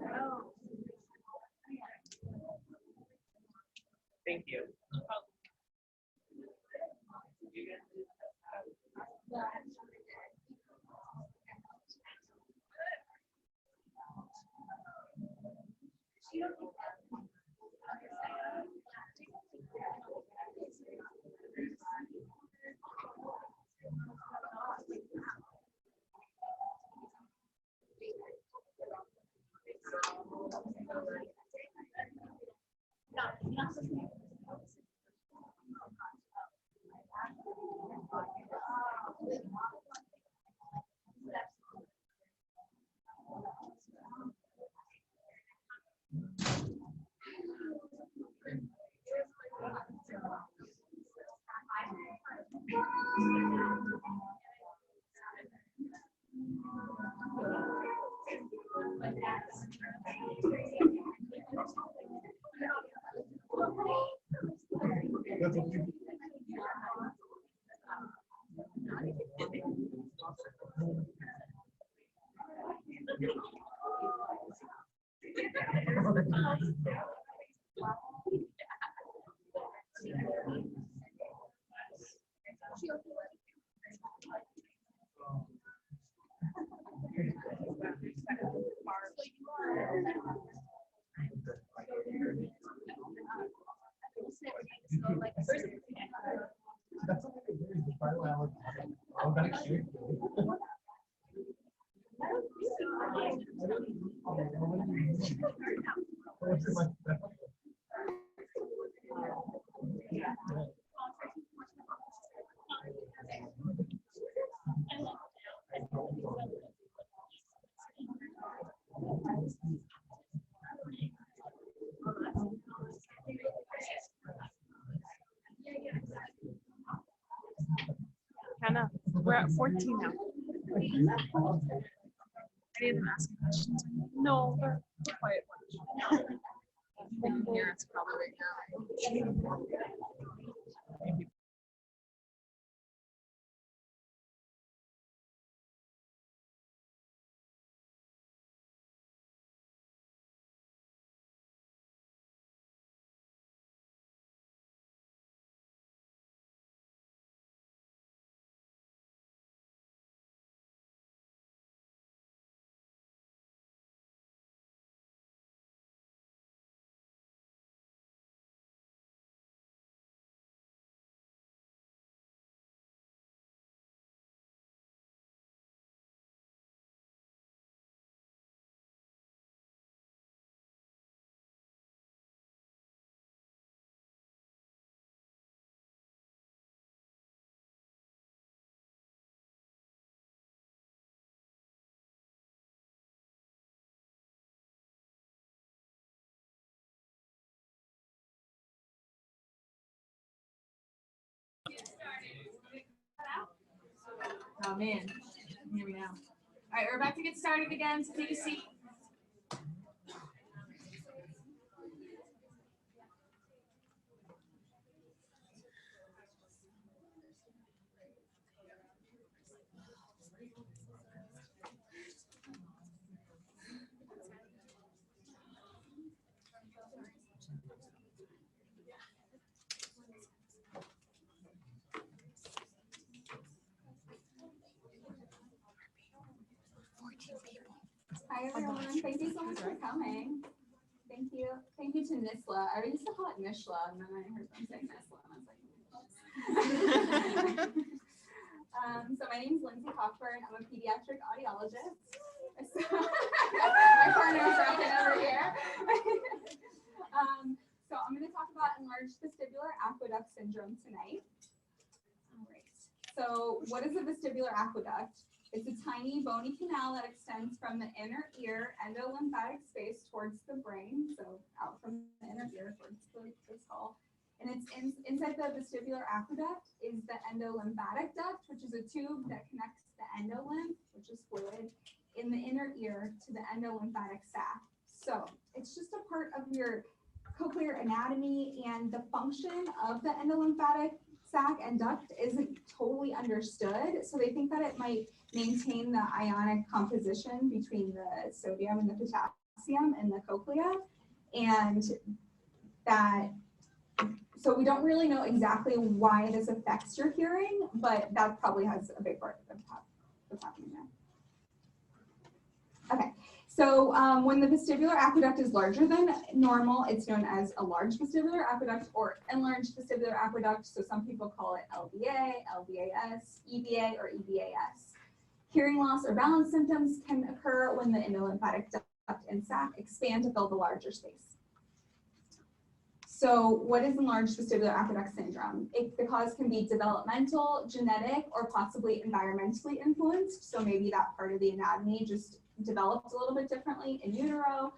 know. Thank you. Hannah, we're at 14 now. Any of them asking questions? No, they're quiet ones. They can hear us probably right now. Oh man, hear me now. All right, we're about to get started again, so take a seat. Hi everyone, thank you so much for coming. Thank you. Thank you to NSSLHA. I used to call it NSSLHA, and then I heard them say NSSLHA, and I was like, so my name is Lindsay Cockburn. I'm a pediatric audiologist. My partner's rocking over here. So I'm going to talk about enlarged vestibular aqueduct syndrome tonight. All right. So what is a vestibular aqueduct? It's a tiny bony canal that extends from the inner ear endolymphatic space towards the brain, so out from the inner ear towards the skull. And it's inside the vestibular aqueduct is the endolymphatic duct, which is a tube that connects the endolymph, which is fluid, in the inner ear to the endolymphatic sac. So it's just a part of your cochlear anatomy, and the function of the endolymphatic sac and duct isn't totally understood. So they think that it might maintain the ionic composition between the sodium and the potassium in the cochlea, and that, so we don't really know exactly why this affects your hearing, but that probably has a big part of what's happening there. Okay, so when the vestibular aqueduct is larger than normal, it's known as a large vestibular aqueduct or enlarged vestibular aqueduct. So some people call it LVA, LVAS, EVA, or EVAS. Hearing loss or balance symptoms can occur when the endolymphatic duct and sac expand to fill the larger space. So what is enlarged vestibular aqueduct syndrome? The cause can be developmental, genetic, or possibly environmentally influenced. So maybe that part of the anatomy just developed a little bit differently in utero.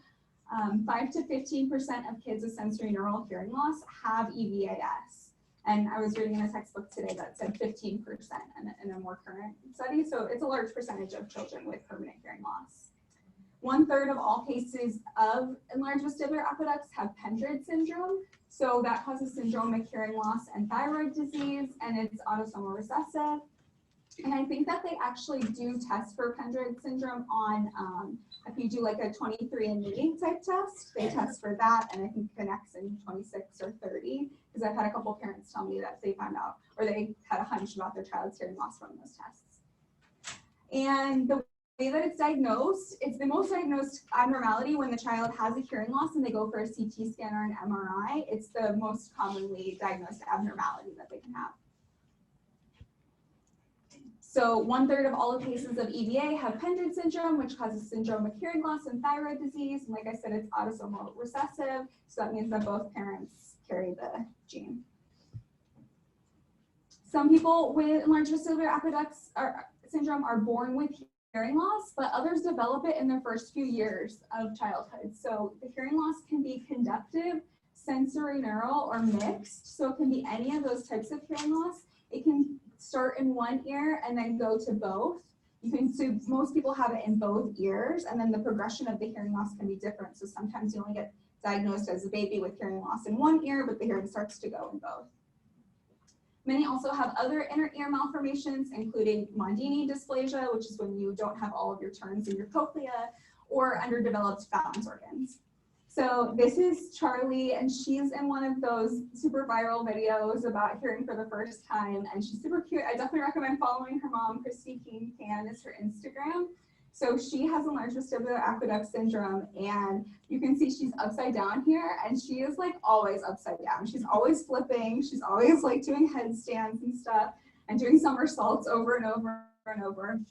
5 to 15% of kids with sensory neural hearing loss have EVAS. And I was reading in a textbook today that said 15% in a more current study. So it's a large percentage of children with permanent hearing loss. 1/3 of all cases of enlarged vestibular aqueducts have Pendred syndrome. So that causes syndromic hearing loss and thyroid disease, and it's autosomal recessive. And I think that they actually do test for Pendred syndrome on, if you do like a 23andMe type test, they test for that, and I think it connects in 26 or 30, because I've had a couple parents tell me that they found out, or they had a hunch about their child's hearing loss from those tests. And the way that it's diagnosed, it's the most diagnosed abnormality when the child has a hearing loss and they go for a CT scan or an MRI. It's the most commonly diagnosed abnormality that they can have. So 1/3 of all the cases of EVA have Pendred syndrome, which causes syndromic hearing loss and thyroid disease. And like I said, it's autosomal recessive. So that means that both parents carry the gene. Some people with enlarged vestibular aqueduct syndrome are born with hearing loss, but others develop it in their first few years of childhood. So the hearing loss can be conductive, sensory neural, or mixed. So it can be any of those types of hearing loss. It can start in one ear and then go to both. So most people have it in both ears, and then the progression of the hearing loss can be different. So sometimes you only get diagnosed as a baby with hearing loss in one ear, but the hearing starts to go in both. Many also have other inner ear malformations, including Mondini dysplasia, which is when you don't have all of your turns in your cochlea, or underdeveloped balance organs. So this is Charlie, and she's in one of those super viral videos about hearing for the first time, and she's super cute. I definitely recommend following her mom. Christy King Can is her Instagram. So she has enlarged vestibular aqueduct syndrome, and you can see she's upside down here, and she is like always upside down. She's always flipping. She's always like doing headstands and stuff, and doing somersaults over and over and over.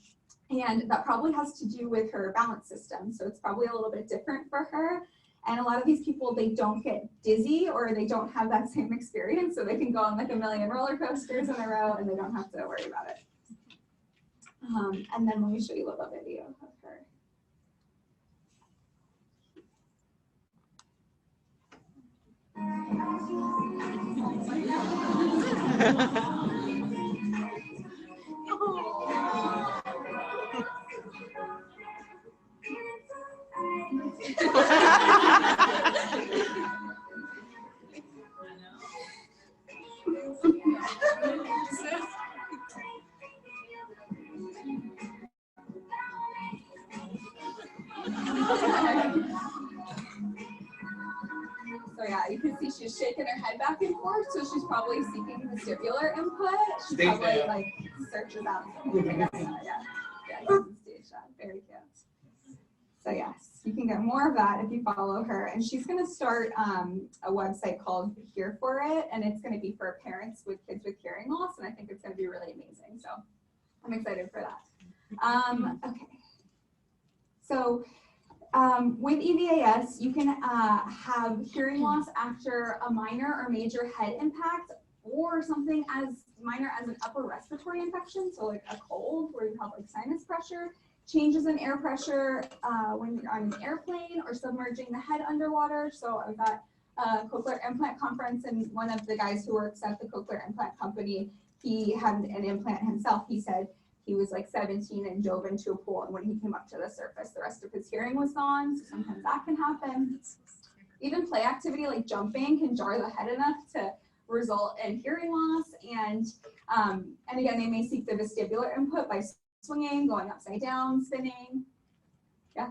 And that probably has to do with her balance system. So it's probably a little bit different for her. And a lot of these people, they don't get dizzy, or they don't have that same experience. So they can go on like a million roller coasters in a row and they don't have to worry about it. And then let me show you a little video of her. So yeah, you can see she's shaking her head back and forth, so she's probably seeking vestibular input. She probably like searches out something. Yeah, you can see Very cute. So yes. you can get more of that if you follow her. And she's going to start a website called Here For It, and it's going to be for parents with kids with hearing loss. And I think it's going to be really amazing. So I'm excited for that. Okay. So with EVAS, you can have hearing loss after a minor or major head impact, or something as minor as an upper respiratory infection, so like a cold where you have like sinus pressure, changes in air pressure when you're on an airplane, or submerging the head underwater. So I was at a cochlear implant conference, and one of the guys who works at the cochlear implant company, he had an implant himself. He said he was like 17 and dove into a pool, and when he came up to the surface, the rest of his hearing was gone. So sometimes that can happen. Even play activity like jumping can jar the head enough to result in hearing loss. And again, they may seek the vestibular input by swinging, going upside down, spinning. Yeah.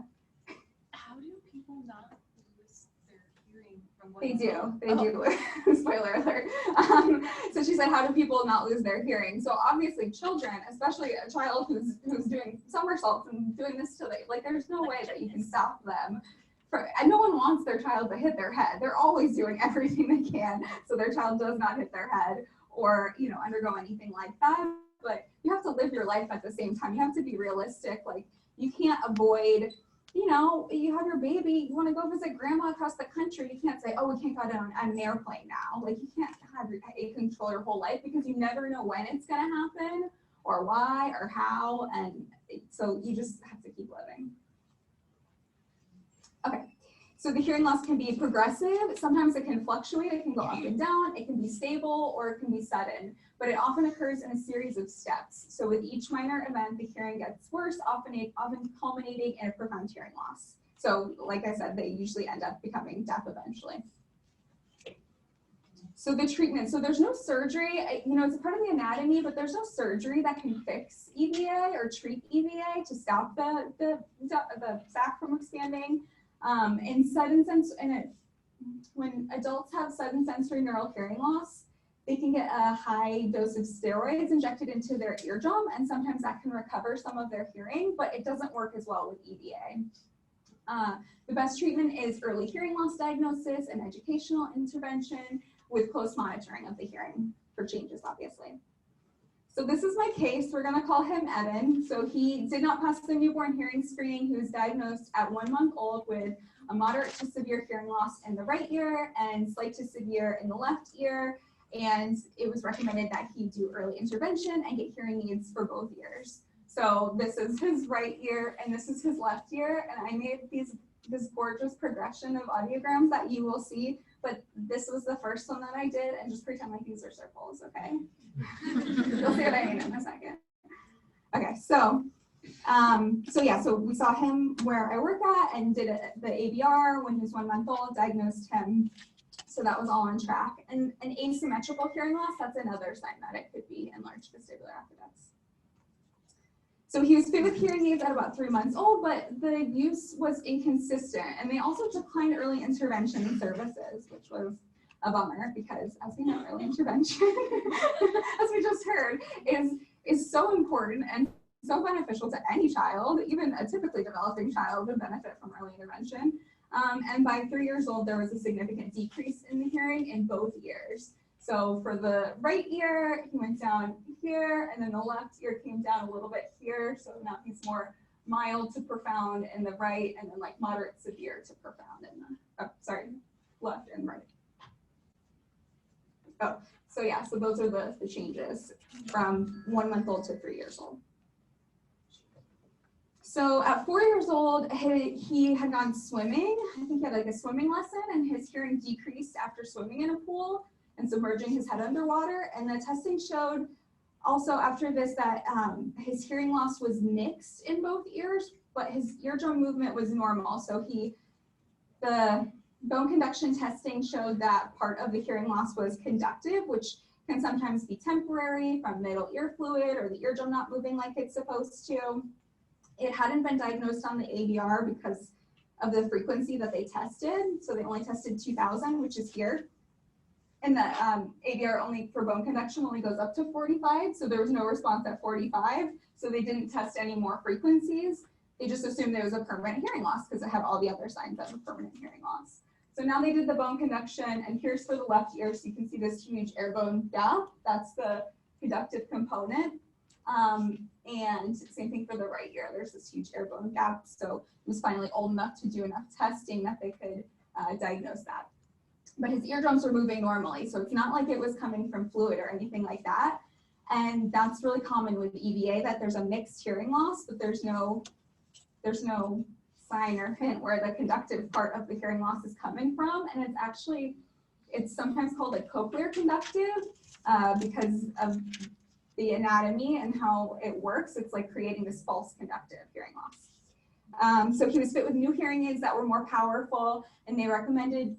How do people not lose their hearing from what? They do. Spoiler alert. So she said, how do people not lose their hearing? So obviously children, especially a child who's doing somersaults and doing this to like, there's no way that you can stop them. And no one wants their child to hit their head. They're always doing everything they can so their child does not hit their head or, you know, undergo anything like that. But you have to live your life at the same time. You have to be realistic. Like, you can't avoid, you know, you have your baby, you want to go visit grandma across the country. You can't say, oh, we can't go down on an airplane now. Like, you can't have it control your whole life because you never know when it's going to happen or why or how. And so you just have to keep living. Okay, so the hearing loss can be progressive. Sometimes it can fluctuate. It can go up and down. It can be stable, or it can be sudden, but it often occurs in a series of steps. So with each minor event, the hearing gets worse, often culminating in a profound hearing loss. So like I said, they usually end up becoming deaf eventually. So the treatment, so there's no surgery, you know, it's a part of the anatomy, but there's no surgery that can fix EVA or treat EVA to stop the sac from expanding. When adults have sudden sensory neural hearing loss, they can get a high dose of steroids injected into their eardrum, and sometimes that can recover some of their hearing, but it doesn't work as well with EVA. The best treatment is early hearing loss diagnosis and educational intervention with close monitoring of the hearing for changes, obviously. So this is my case. We're going to call him Evan. So he did not pass the newborn hearing screening. He was diagnosed at 1 month old with a moderate to severe hearing loss in the right ear and slight to severe in the left ear. And it was recommended that he do early intervention and get hearing aids for both ears. So this is his right ear and this is his left ear. And I made this gorgeous progression of audiograms that you will see, but this was the first one that I did, and just pretend like these are circles, okay? You'll see what I mean in a second. Okay, so we saw him where I work at and did the ABR when he was 1 month old, diagnosed him. So that was all on track. And an asymmetrical hearing loss, that's another sign that it could be enlarged vestibular aqueducts. So he was fit with hearing aids at about 3 months old, but the use was inconsistent. And they also declined early intervention services, which was a bummer because, as we know, early intervention, as we just heard, is so important and so beneficial to any child. Even a typically developing child would benefit from early intervention. And by 3 years old, there was a significant decrease in the hearing in both ears. So for the right ear, he went down here, and then the left ear came down a little bit here. So now he's more mild to profound in the right, and then like moderate severe to profound in the, left and right. Oh, so yeah, so those are the changes from 1 month old to 3 years old. So at 4 years old, he had gone swimming. I think he had like a swimming lesson, and his hearing decreased after swimming in a pool and submerging his head underwater. And the testing showed also after this that his hearing loss was mixed in both ears, but his eardrum movement was normal. So the bone conduction testing showed that part of the hearing loss was conductive, which can sometimes be temporary from middle ear fluid or the eardrum not moving like it's supposed to. It hadn't been diagnosed on the ABR because of the frequency that they tested. So they only tested 2000, which is here. And the ABR only for bone conduction only goes up to 45. So there was no response at 45. So they didn't test any more frequencies. They just assumed it was a permanent hearing loss because it had all the other signs of a permanent hearing loss. So now they did the bone conduction, and here's for the left ear. So you can see this huge air bone gap. That's the conductive component. And same thing for the right ear. There's this huge air bone gap. So it was finally old enough to do enough testing that they could diagnose that. But his eardrums were moving normally. So it's not like it was coming from fluid or anything like that. And that's really common with EVA, that there's a mixed hearing loss, but there's no sign or hint where the conductive part of the hearing loss is coming from. And it's sometimes called like cochlear conductive because of the anatomy and how it works. It's like creating this false conductive hearing loss. So he was fit with new hearing aids that were more powerful, and they recommended,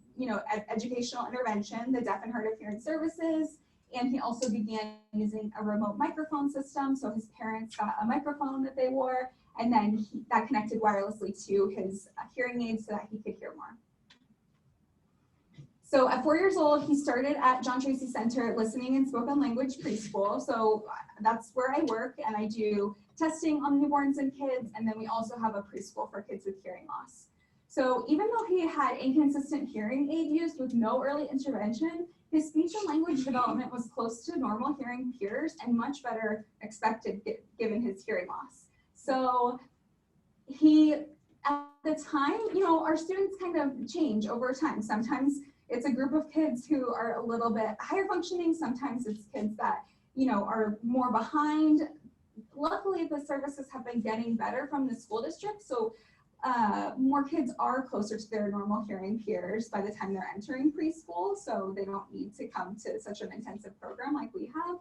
educational intervention, the deaf and hard of hearing services. And he also began using a remote microphone system. So his parents got a microphone that they wore, and then that connected wirelessly to his hearing aids so that he could hear more. So at 4 years old, he started at John Tracy Center Listening and Spoken Language Preschool. So that's where I work, and I do testing on newborns and kids, and then we also have a preschool for kids with hearing loss. So even though he had inconsistent hearing aid use with no early intervention, his speech and language development was close to normal hearing peers and much better expected given his hearing loss. So at the time, our students kind of change over time. Sometimes it's a group of kids who are a little bit higher functioning. Sometimes it's kids that, are more behind. Luckily, the services have been getting better from the school district. So more kids are closer to their normal hearing peers by the time they're entering preschool. So they don't need to come to such an intensive program like we have.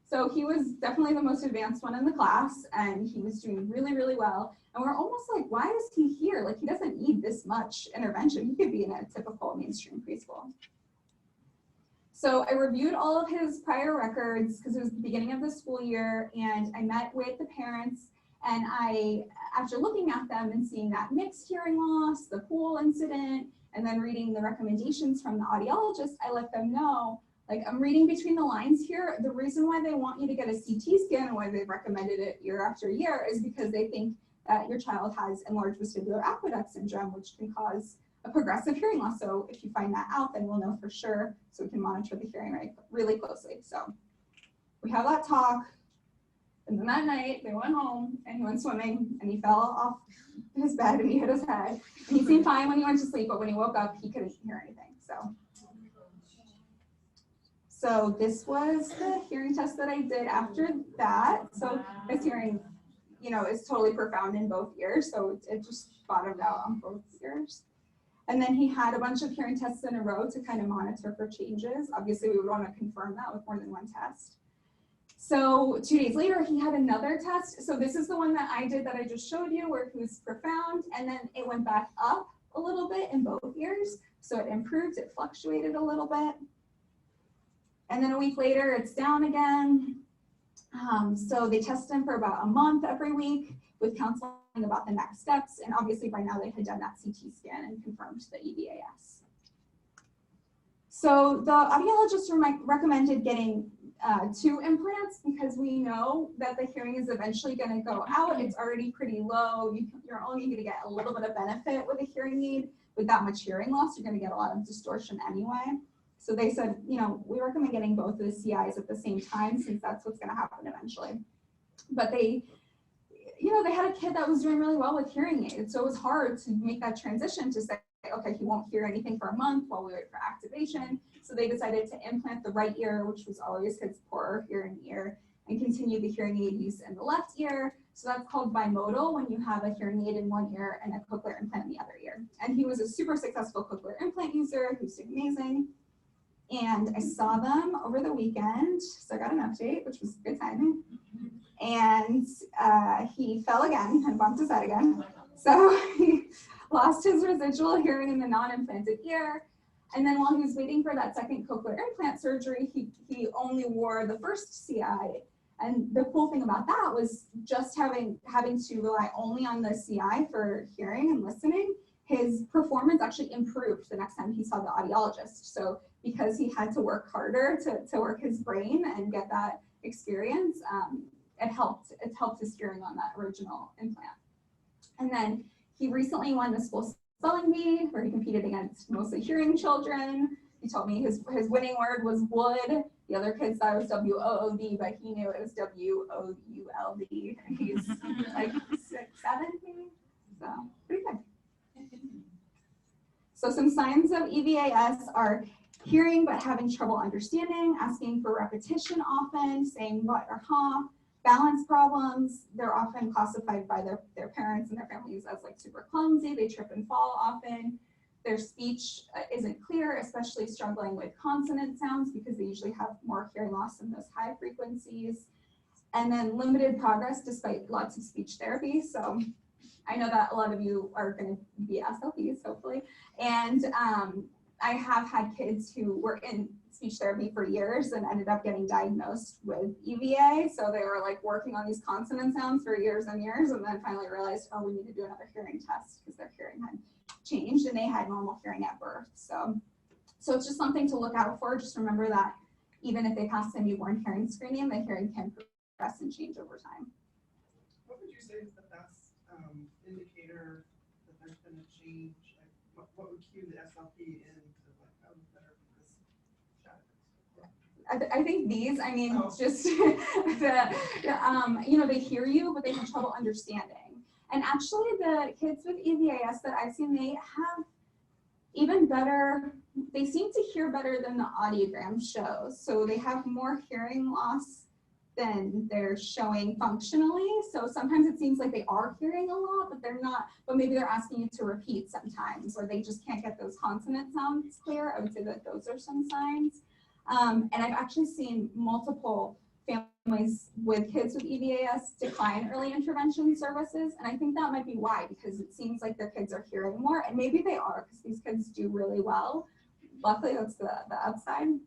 So he was definitely the most advanced one in the class, and he was doing really, really well. And we're almost like, why is he here? Like, he doesn't need this much intervention. He could be in a typical mainstream preschool. So I reviewed all of his prior records because it was the beginning of the school year, and I met with the parents, and after looking at them and seeing that mixed hearing loss, the pool incident, and then reading the recommendations from the audiologist, I let them know, like, I'm reading between the lines here. The reason why they want you to get a CT scan and why they've recommended it year after year is because they think that your child has enlarged vestibular aqueduct syndrome, which can cause a progressive hearing loss. So if you find that out, then we'll know for sure, so we can monitor the hearing really closely. So we have that talk, and then that night they went home and he went swimming and he fell off his bed and he hit his head. And he seemed fine when he went to sleep, but when he woke up, he couldn't hear anything. So this was the hearing test that I did after that. So his hearing, is totally profound in both ears. So it just bottomed out on both ears. And then he had a bunch of hearing tests in a row to kind of monitor for changes. Obviously, we would want to confirm that with more than one test. So 2 days later, he had another test. So this is the one that I did that I just showed you, where he was profound, and then it went back up a little bit in both ears. So it improved, it fluctuated a little bit. And then a week later, it's down again. So they test him for about a month every week with counseling about the next steps. And obviously by now they had done that CT scan and confirmed the EVAS. So the audiologist recommended getting 2 implants because we know that the hearing is eventually going to go out. It's already pretty low. You're only going to get a little bit of benefit with a hearing aid. With that much hearing loss, you're going to get a lot of distortion anyway. So they said, we recommend getting both of the CIs at the same time since that's what's going to happen eventually. But they had a kid that was doing really well with hearing aids. So it was hard to make that transition to say, okay, he won't hear anything for a month while we wait for activation. So they decided to implant the right ear, which was always his poorer hearing ear, and continue the hearing aid use in the left ear. So that's called bimodal, when you have a hearing aid in one ear and a cochlear implant in the other ear. And he was a super successful cochlear implant user who's doing amazing. And I saw them over the weekend, so I got an update, which was good timing. And he fell again and bumped his head again. So he lost his residual hearing in the non-implanted ear. And then while he was waiting for that second cochlear implant surgery, he only wore the first CI. And the cool thing about that was just having to rely only on the CI for hearing and listening, his performance actually improved the next time he saw the audiologist. So because he had to work harder to work his brain and get that experience, it helped his hearing on that original implant. And then he recently won the school spelling bee where he competed against mostly hearing children. He told me his winning word was wood. The other kids thought it was W-O-O-D, but he knew it was W-O-U-L-D. And he's like 6, 7 maybe, so pretty good. So some signs of EVAS are hearing but having trouble understanding, asking for repetition often, saying what or huh, balance problems. They're often classified by their parents and their families as like super clumsy. They trip and fall often. Their speech isn't clear, especially struggling with consonant sounds because they usually have more hearing loss in those high frequencies. And then limited progress despite lots of speech therapy. So I know that a lot of you are going to be SLPs, hopefully. And I have had kids who were in speech therapy for years and ended up getting diagnosed with EVA. So they were like working on these consonant sounds for years and years, and then finally realized, oh, we need to do another hearing test because their hearing had changed and they had normal hearing at birth. So it's just something to look out for. Just remember that even if they pass a newborn hearing screening, the hearing can progress and change over time. What would you say is the best indicator that there's been a change? Like, what would cue the SLP in to like, oh, better because I think these, I mean, just you know, they hear you, but they have trouble understanding. And actually the kids with EVAS that I've seen, they have even better, they seem to hear better than the audiogram shows. So they have more hearing loss than they're showing functionally. So sometimes it seems like they are hearing a lot, but they're not, but maybe they're asking you to repeat sometimes, or they just can't get those consonant sounds clear. I would say that those are some signs. And I've actually seen multiple families with kids with EVAS decline early intervention services. And I think that might be why, because it seems like their kids are hearing more, and maybe they are, because these kids do really well. Luckily, that's the upside.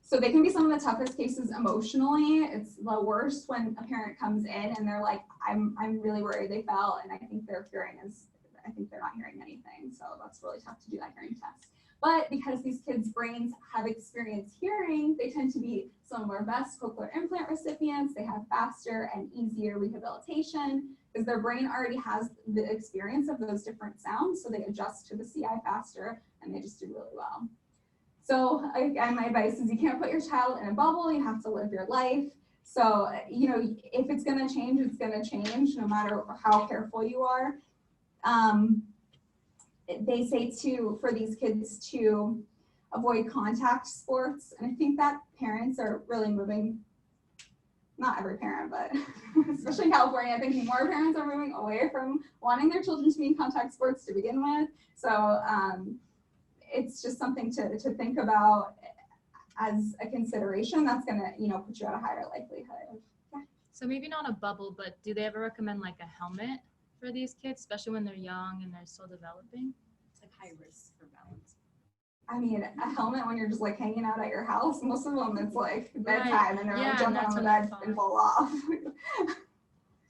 So they can be some of the toughest cases emotionally. It's the worst when a parent comes in and they're like, I'm really worried they fell, and I think their hearing is, I think they're not hearing anything. So that's really tough to do that hearing test. But because these kids' brains have experienced hearing, they tend to be some of our best cochlear implant recipients. They have faster and easier rehabilitation because their brain already has the experience of those different sounds. So they adjust to the CI faster and they just do really well. So again, my advice is you can't put your child in a bubble. You have to live your life. So, you know, if it's going to change, it's going to change no matter how careful you are. They say for these kids to avoid contact sports. And I think that parents are really moving, not every parent, but especially in California, I think more parents are moving away from wanting their children to be in contact sports to begin with. So it's just something to think about as a consideration that's gonna, you know, put you at a higher likelihood. Yeah. So maybe not a bubble, but do they ever recommend like a helmet for these kids, especially when they're young and they're still developing? It's like high risk for balance. I mean, a helmet when you're just like hanging out at your house, most of them it's like bedtime and they're like jumping on the bed and fall off.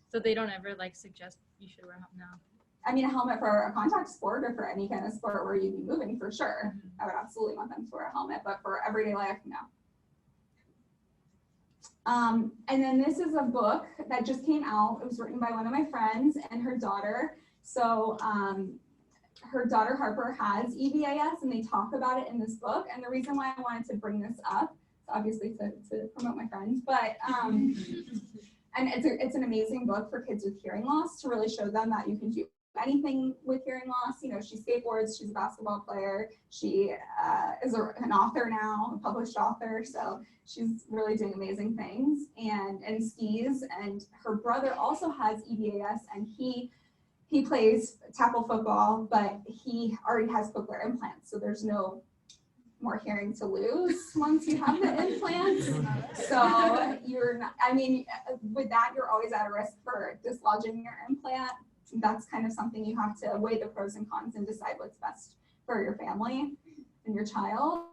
So they don't ever like suggest you should wear a helmet now? I mean, a helmet for a contact sport or for any kind of sport where you'd be moving for sure. I would absolutely want them to wear a helmet, but for everyday life, no. And then this is a book that just came out. It was written by one of my friends and her daughter. So her daughter Harper has EVAS and they talk about it in this book. And the reason why I wanted to bring this up, obviously to promote my friends, but and it's an amazing book for kids with hearing loss to really show them that you can do anything with hearing loss. You know, she skateboards, she's a basketball player, she is an author now, a published author, so she's really doing amazing things and skis. And her brother also has EVAS and he plays tackle football, but he already has cochlear implants, so there's no more hearing to lose once you have the implants. So you're not, I mean, with that, you're always at a risk for dislodging your implant. That's kind of something you have to weigh the pros and cons and decide what's best for your family and your child.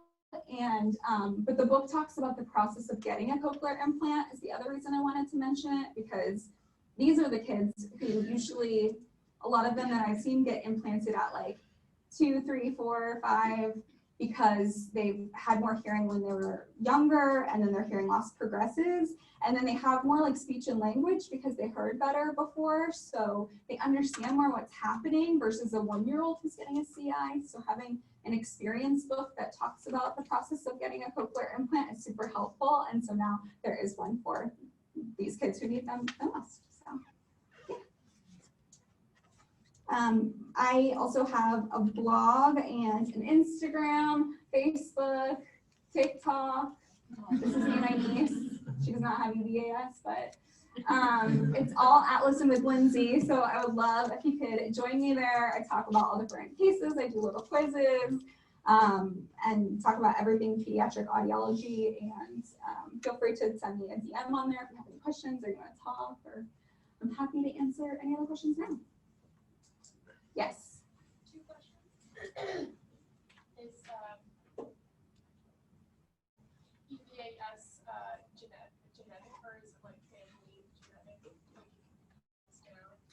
And but the book talks about the process of getting a cochlear implant is the other reason I wanted to mention it, because these are the kids who usually, a lot of them that I've seen get implanted at like 2, 3, 4, 5, because they've had more hearing when they were younger, and then their hearing loss progresses. And then they have more like speech and language because they heard better before. So they understand more what's happening versus a 1-year-old who's getting a CI. So having an experience book that talks about the process of getting a cochlear implant is super helpful. And so now there is one for these kids who need them the most. So, yeah. I also have a blog and an Instagram, Facebook, TikTok. This is me and my niece. She does not have EVAS, but it's all at Listen with Lindsay. So I would love if you could join me there. I talk about all different cases. I do little quizzes and talk about everything pediatric audiology. And feel free to send me a DM on there if you have any questions or you want to talk. Or I'm happy to answer any other questions now. Yes. 2 questions. Is EVAS genetic or is it like family genetic?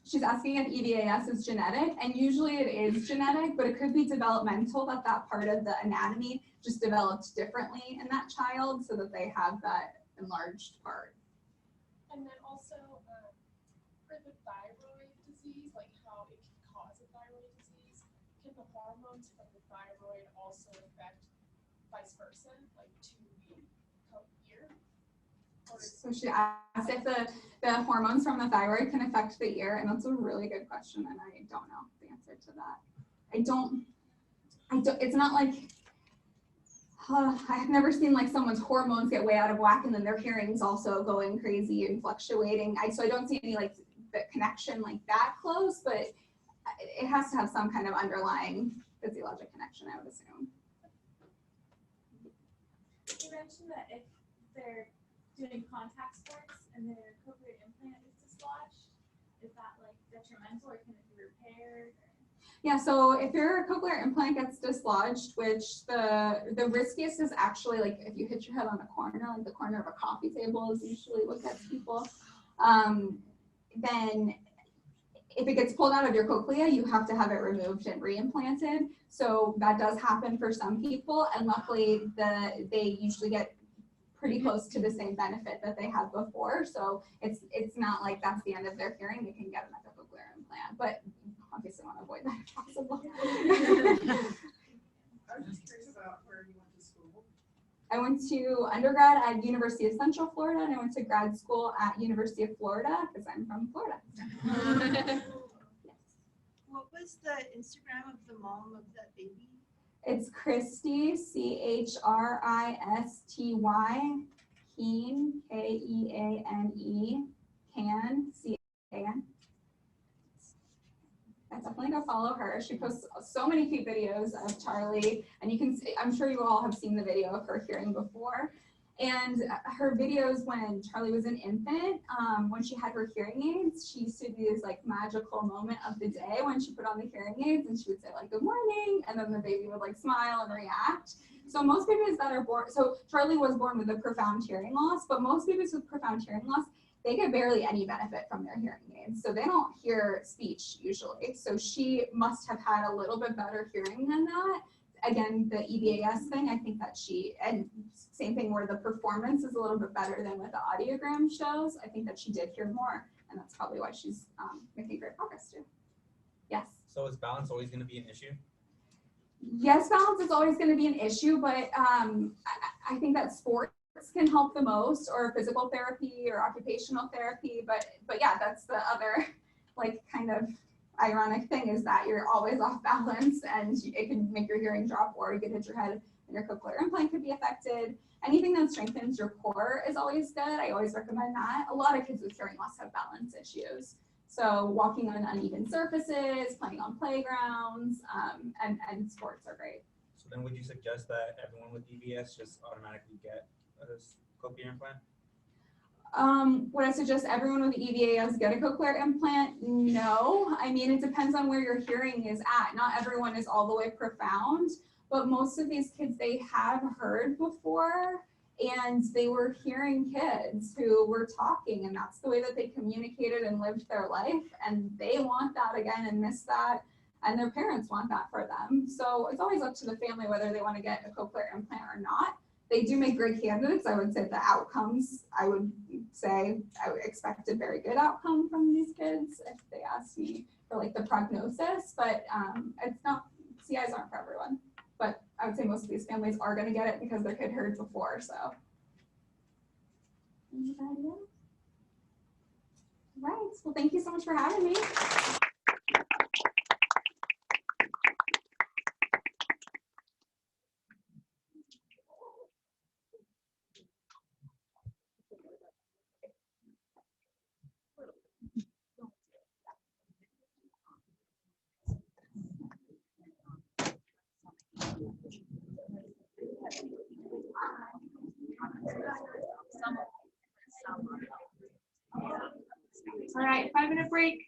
She's asking if EVAS is genetic, and usually it is genetic, but it could be developmental, that part of the anatomy just developed differently in that child so that they have that enlarged part. And then also for the thyroid disease, like how it can cause a thyroid disease, can the hormones from the thyroid also affect vice versa, like to the ear? So she asked if the hormones from the thyroid can affect the ear, and that's a really good question, and I don't know the answer to that. I don't, it's not like, I've never seen like someone's hormones get way out of whack and then their hearing's also going crazy and fluctuating. So I don't see any like the connection like that close, but it has to have some kind of underlying physiologic connection, I would assume. You mentioned that if they're doing contact sports and their cochlear implant is dislodged, is that like detrimental or can it be repaired? Yeah, so if your cochlear implant gets dislodged, which the riskiest is actually like if you hit your head on a corner, like the corner of a coffee table is usually what gets people, then if it gets pulled out of your cochlea, you have to have it removed and reimplanted. So that does happen for some people, and luckily they usually get pretty close to the same benefit that they had before. So it's not like that's the end of their hearing. They can get another cochlear implant, but obviously want to avoid that if possible. I was just curious about where you went to school. I went to undergrad at University of Central Florida, and I went to grad school at University of Florida because I'm from Florida. Yes. What was the Instagram of the mom of that baby? It's Christy, Christy, Keane, Keane, Can, C-A-N. I definitely go follow her. She posts so many cute videos of Charlie, and you can see, I'm sure you all have seen the video of her hearing before. And her videos when Charlie was an infant, when she had her hearing aids, she used to do this like magical moment of the day when she put on the hearing aids, and she would say like, good morning, and then the baby would like smile and react. So most babies that are born, so Charlie was born with a profound hearing loss, but most babies with profound hearing loss, they get barely any benefit from their hearing aids. So they don't hear speech usually. So she must have had a little bit better hearing than that. Again, the EVAS thing, I think that and same thing where the performance is a little bit better than what the audiogram shows. I think that she did hear more, and that's probably why she's making great progress too. Yes? So is balance always going to be an issue? Yes, balance is always going to be an issue, but I think that sports can help the most, or physical therapy or occupational therapy, but yeah, that's the other like kind of ironic thing is that you're always off balance and it can make your hearing drop, or you could hit your head and your cochlear implant could be affected. Anything that strengthens your core is always good. I always recommend that. A lot of kids with hearing loss have balance issues. So walking on uneven surfaces, playing on playgrounds, and sports are great. So then would you suggest that everyone with EVS just automatically get a cochlear implant? Would I suggest everyone with EVAS get a cochlear implant? No. I mean, it depends on where your hearing is at. Not everyone is all the way profound, but most of these kids, they have heard before, and they were hearing kids who were talking, and that's the way that they communicated and lived their life, and they want that again and miss that. and their parents want that for them. So it's always up to the family whether they want to get a cochlear implant or not. They do make great candidates. I would say the outcomes, I would expect a very good outcome from these kids if they ask me for like the prognosis, but it's not, CIs aren't for everyone. But I would say most of these families are going to get it because their kid heard before, so. Right, well, thank you so much for having me. All right, 5-minute break.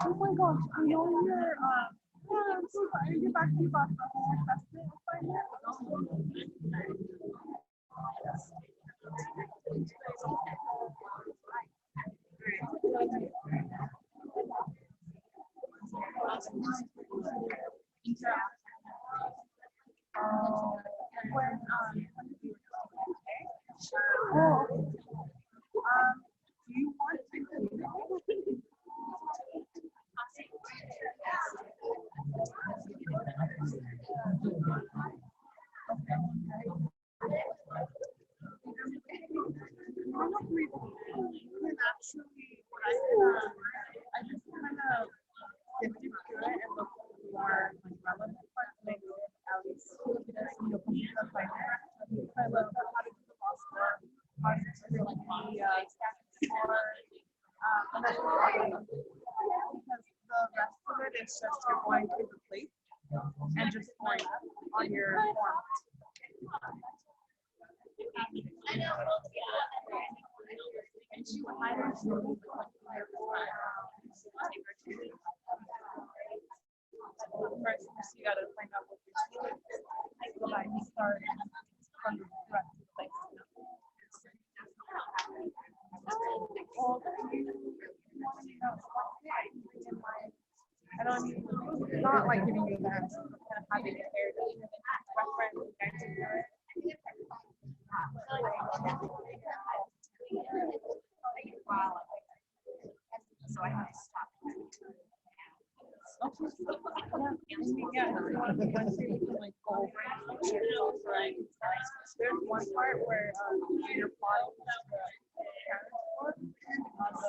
Oh my gosh, I know you're, yeah, I'm so sorry. Get back to you, boss. Do you want to? I just kind of sifted through it and looked for relevant parts and I did at least stuff like I love how to do the boss work, how to do like the and that's because the rest of it is just you're going through the plate and just going on your form. First, you gotta find out what you're doing. So like start from the rest of the place. I don't need, not like giving you that, kind of having it there. Reference, you guys do it. So I have to stop. There's one part where you're plotting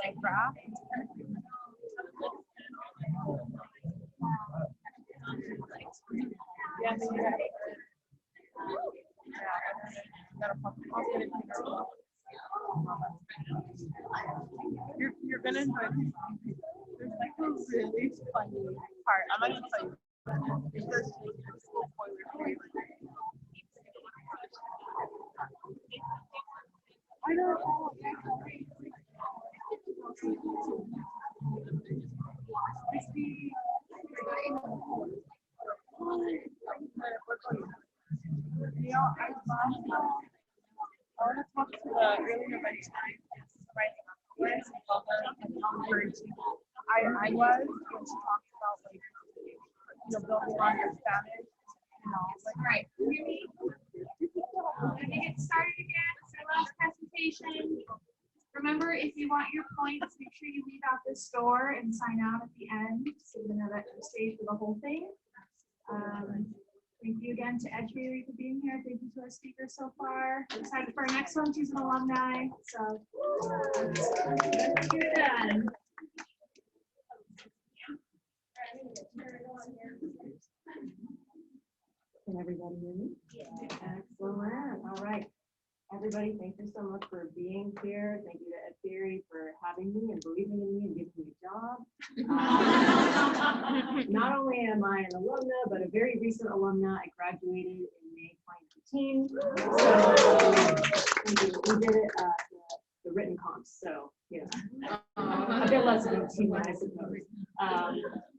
the graph. Yeah, then you you're gonna enjoy it. There's like a really funny part. I'm not gonna tell you. It's just a spoiler for you. I don't know. I want to talk to the early intervention. I was when she talked about like building on your Spanish and all. Like, right. We're gonna get started again. It's our last presentation. Remember, if you want your points, make sure you leave out this door and sign out at the end, so you know that you stay for the whole thing. Thank you again to Edgebury for being here. Thank you to our speakers so far. We're excited for our next one. She's an alumni. So let's do it done. Can everybody hear me? Yeah. Excellent. All right. Everybody, thank you so much for being here. Thank you to Ed Theory for having me and believing in me and giving me a job. Not only am I an alumna, but a very recent alumna. I graduated in May 2019. So we did it the written comps. So, a bit less than 2 months, I suppose.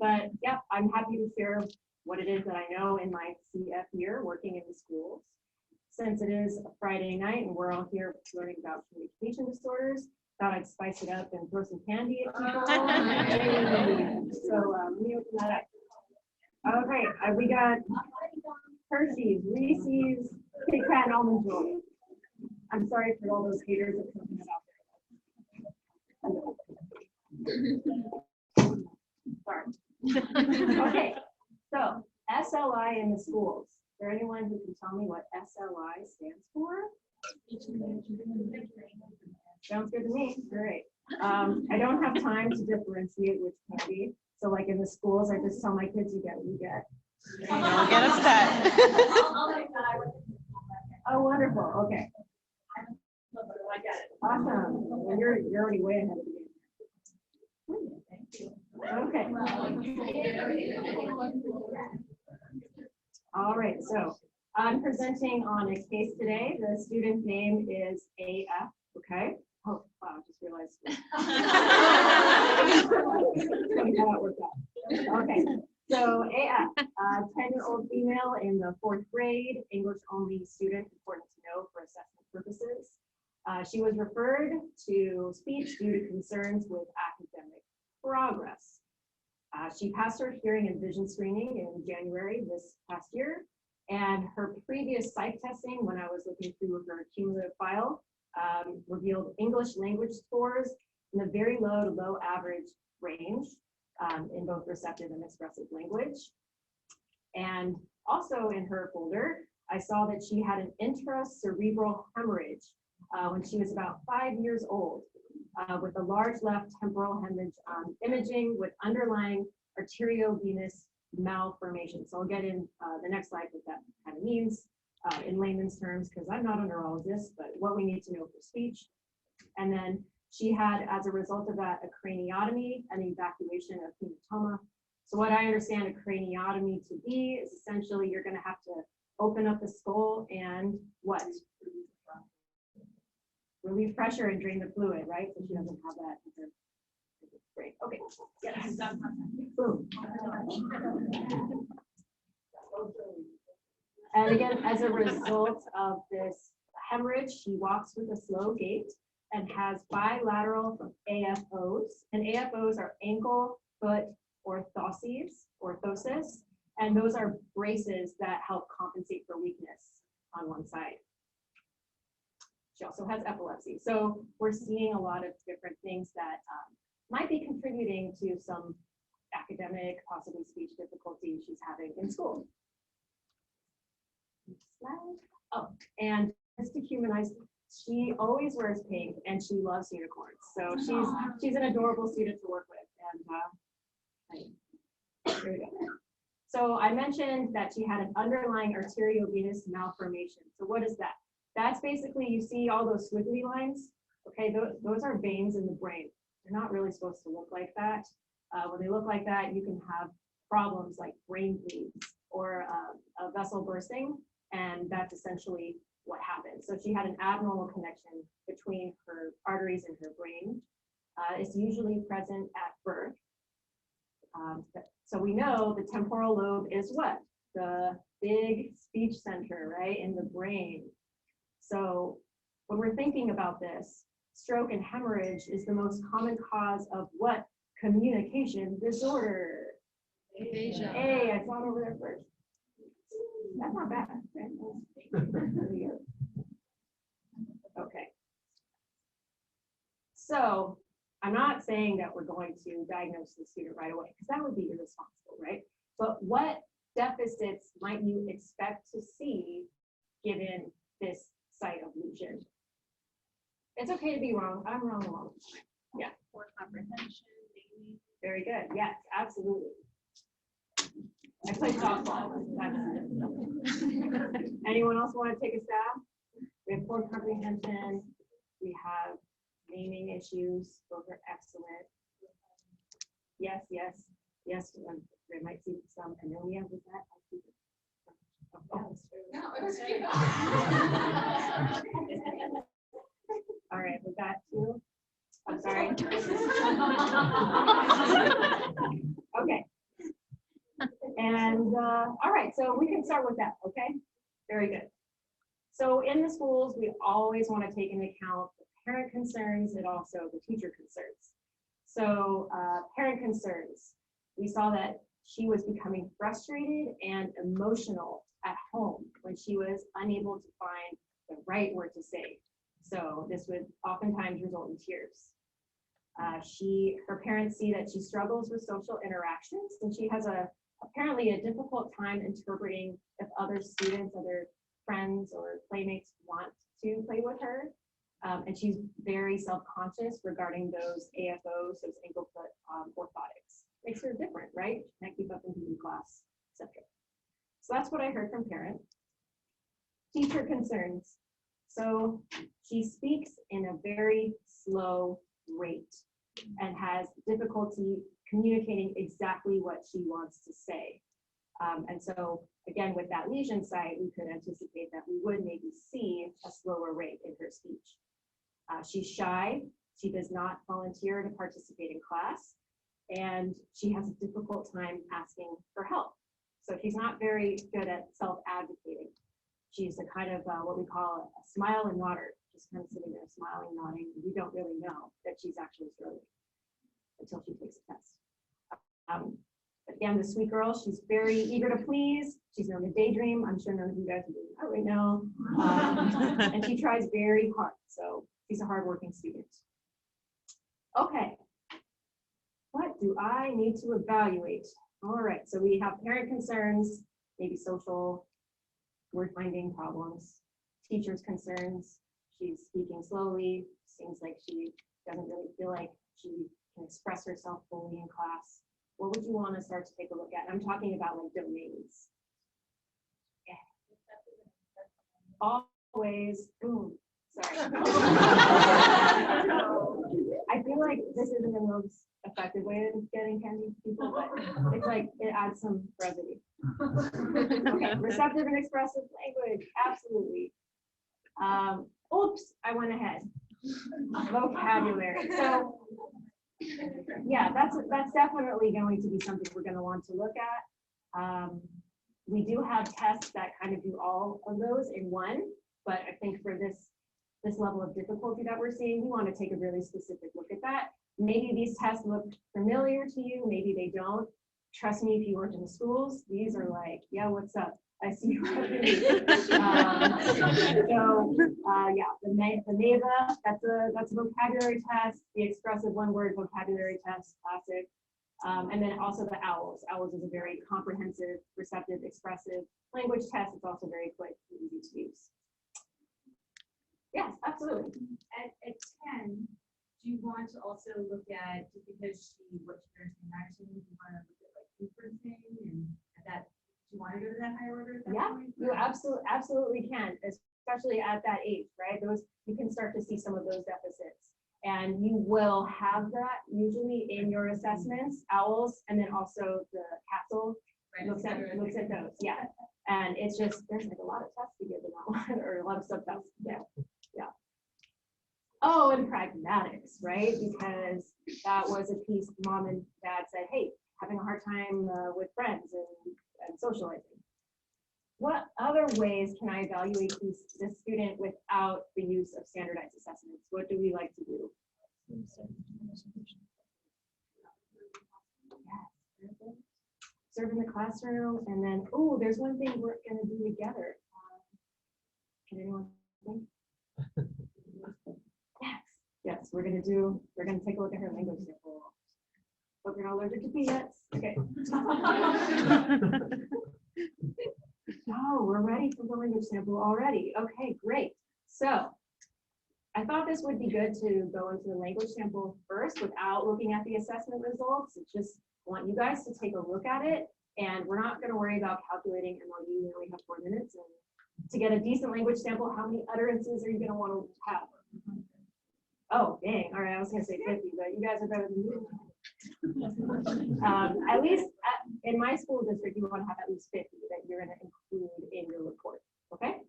But yeah, I'm happy to share what it is that I know in my CF year working in the schools. Since it is a Friday night and we're all here learning about communication disorders, thought I'd spice it up and throw some candy at people. So let me open that up. Okay, we got Hershey's, Reese's, Kit Kat, and Almond Joy. I'm sorry for all those haters that put that out there. Sorry. Okay, so SLI in the schools. Is there anyone who can tell me what SLI stands for? Sounds good to me. Great. I don't have time to differentiate which candy. So like in the schools, I just tell my kids, you get what you get. Don't get upset. Oh, wonderful. Okay. Awesome. Well, you're already way ahead of the game. Okay. All right, so I'm presenting on a case today. The student's name is AF, okay? Oh, wow, I just realized. How it worked out. Okay, so AF, 10-year-old female in the 4th grade, English only student, important to know for assessment purposes. She was referred to speech due to concerns with academic progress. She passed her hearing and vision screening in January this past year, and her previous psych testing, when I was looking through her cumulative file, revealed English language scores in the very low to low average range in both receptive and expressive language. And also in her folder, I saw that she had an intracerebral hemorrhage when she was about 5 years old, with a large left temporal hemorrhage imaging with underlying arteriovenous malformation. So I'll get in the next slide what that kind of means in layman's terms, because I'm not a neurologist, but what we need to know for speech. And then she had, as a result of that, a craniotomy and evacuation of hematoma. So what I understand a craniotomy to be is essentially you're going to have to open up the skull and what? Relieve pressure and drain the fluid, right? So she doesn't have that in her brain. Okay. Yes. Boom. And again, as a result of this hemorrhage, she walks with a slow gait and has bilateral AFOs. And AFOs are ankle foot orthosis, and those are braces that help compensate for weakness on one side. She also has epilepsy. So we're seeing a lot of different things that might be contributing to some academic, possibly speech difficulties she's having in school. Next slide. Oh, and just to humanize, she always wears pink and she loves unicorns. So she's an adorable student to work with. And here we go. So I mentioned that she had an underlying arteriovenous malformation. So what is that? That's basically, you see all those squiggly lines. Okay, those are veins in the brain. They're not really supposed to look like that. When they look like that, you can have problems like brain bleeds or a vessel bursting, and that's essentially what happened. So she had an abnormal connection between her arteries and her brain. It's usually present at birth. So we know the temporal lobe is what? The big speech center, right, in the brain. So when we're thinking about this, stroke and hemorrhage is the most common cause of what? Communication disorder. Aphasia. Hey, I saw it over there first. That's not bad. Right? Okay. So I'm not saying that we're going to diagnose the student right away, because that would be irresponsible, right? But what deficits might you expect to see given this site of lesion? It's okay to be wrong. I'm wrong a lot of the time. Yeah. Poor comprehension, maybe. Very good. Yes, absolutely. I play softball. Anyone else want to take a stab? We have poor comprehension. We have naming issues. Those are excellent. Yes, yes, yes. There might be some anemia with that. All right, with that too. I'm sorry. Okay. And all right, so we can start with that, okay? Very good. So in the schools, we always want to take into account the parent concerns and also the teacher concerns. So parent concerns, we saw that she was becoming frustrated and emotional at home when she was unable to find the right word to say. So this would oftentimes result in tears. Her parents see that she struggles with social interactions, and she has apparently a difficult time interpreting if other students, other friends or playmates want to play with her. And she's very self-conscious regarding those AFOs, those ankle foot orthotics. Makes her different, right? She can't keep up in PE class, etc. So that's what I heard from parents. Teacher concerns. So she speaks in a very slow rate and has difficulty communicating exactly what she wants to say. And so again, with that lesion site, we could anticipate that we would maybe see a slower rate in her speech. She's shy. She does not volunteer to participate in class, and she has a difficult time asking for help. So she's not very good at self-advocating. She's a kind of what we call a smile and nodder, just kind of sitting there smiling, nodding. We don't really know that she's actually struggling until she takes a test. But again, the sweet girl, she's very eager to please. She's known to daydream. I'm sure none of you guys are doing that right now. And she tries very hard. So she's a hardworking student. Okay. What do I need to evaluate? All right, so we have parent concerns, maybe social, word finding problems, teacher's concerns. She's speaking slowly. Seems like she doesn't really feel like she can express herself fully in class. What would you want to start to take a look at? I'm talking about like domains. Yeah. Always, boom, sorry. I feel like this isn't the most effective way of getting candy to people, but it's like it adds some brevity. Okay, receptive and expressive language, absolutely. Oops, I went ahead. Vocabulary. So yeah, that's definitely going to be something we're going to want to look at. We do have tests that kind of do all of those in one, but I think for this level of difficulty that we're seeing, we want to take a really specific look at that. Maybe these tests look familiar to you, maybe they don't. Trust me, if you work in the schools, these are like, yeah, what's up? I see you. Yeah, the NAVA, that's a vocabulary test. The expressive one-word vocabulary test, classic. And then also the OWLS. OWLS is a very comprehensive, receptive, expressive language test. It's also very quick and easy to use. Yes, absolutely. At 10, do you want to also look at, just because what she learns in action, do you want to look at like inferencing and that, do you want to go to that higher order at that point? You absolutely can, especially at that age, right? You can start to see some of those deficits. And you will have that usually in your assessments, OWLS, and then also the CASEL looks at those, yeah. And it's just, there's like a lot of tests to give in that one, or a lot of sub-tests, yeah. Oh, and pragmatics, right? Because that was a piece mom and dad said, hey, having a hard time with friends and socializing. What other ways can I evaluate this student without the use of standardized assessments? What do we like to do? Serve in the classroom, and then, oh, there's one thing we're going to do together. Can anyone think? Yes, we're going to take a look at her language sample. Hope you're not allergic to peanuts. Okay. Oh, we're ready for the language sample already. Okay, great. So I thought this would be good to go into the language sample first without looking at the assessment results. It's just want you guys to take a look at it, and we're not going to worry about calculating MLU. We only have 4 minutes. And to get a decent language sample, how many utterances are you going to want to have? Oh, dang. All right, I was going to say 50, but you guys are better than me. At least in my school district, you want to have at least 50 that you're going to include in your report. Okay.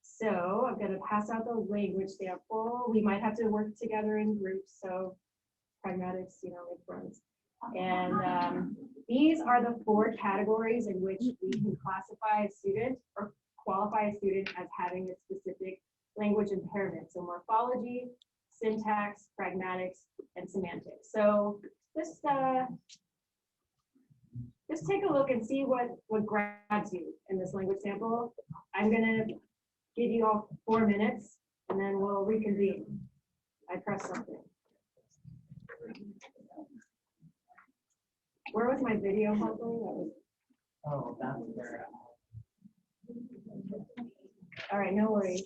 So I'm going to pass out the language sample. We might have to work together in groups. So pragmatics, make friends. And these are the 4 categories in which we can classify a student or qualify a student as having a specific language impairment. So morphology, syntax, pragmatics, and semantics. So just take a look and see what grabs you in this language sample. I'm gonna give you all 4 minutes, and then we'll reconvene. I pressed something. Where was my video hopefully? Oh, that's where. All right, no worries.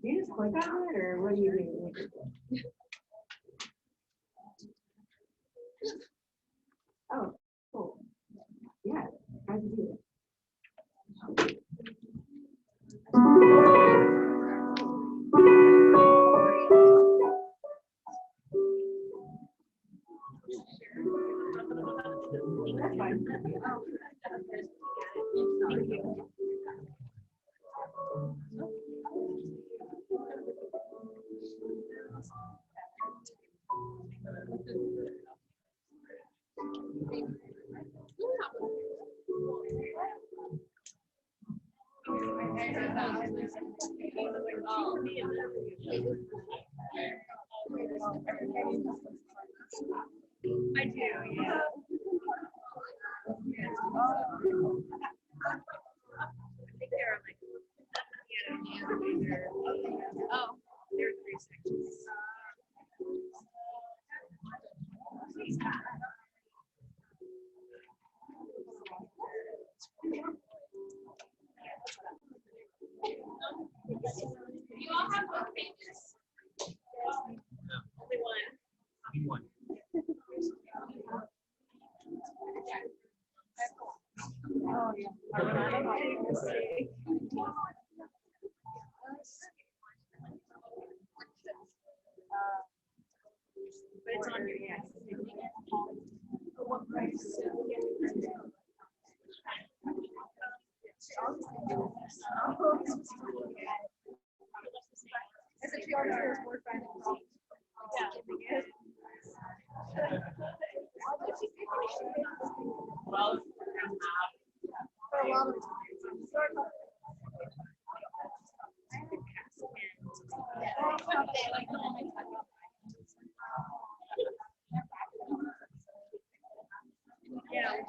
Do you just click on it, or what do you do? Oh, cool. Yeah, how'd you do it? That's fine. Thank you. I do, yeah. I think there are like, oh, there are 3 sections. You all have both pages. Only one. Oh, yeah. But it's on your, yes. What price? Well, For a lot of yeah.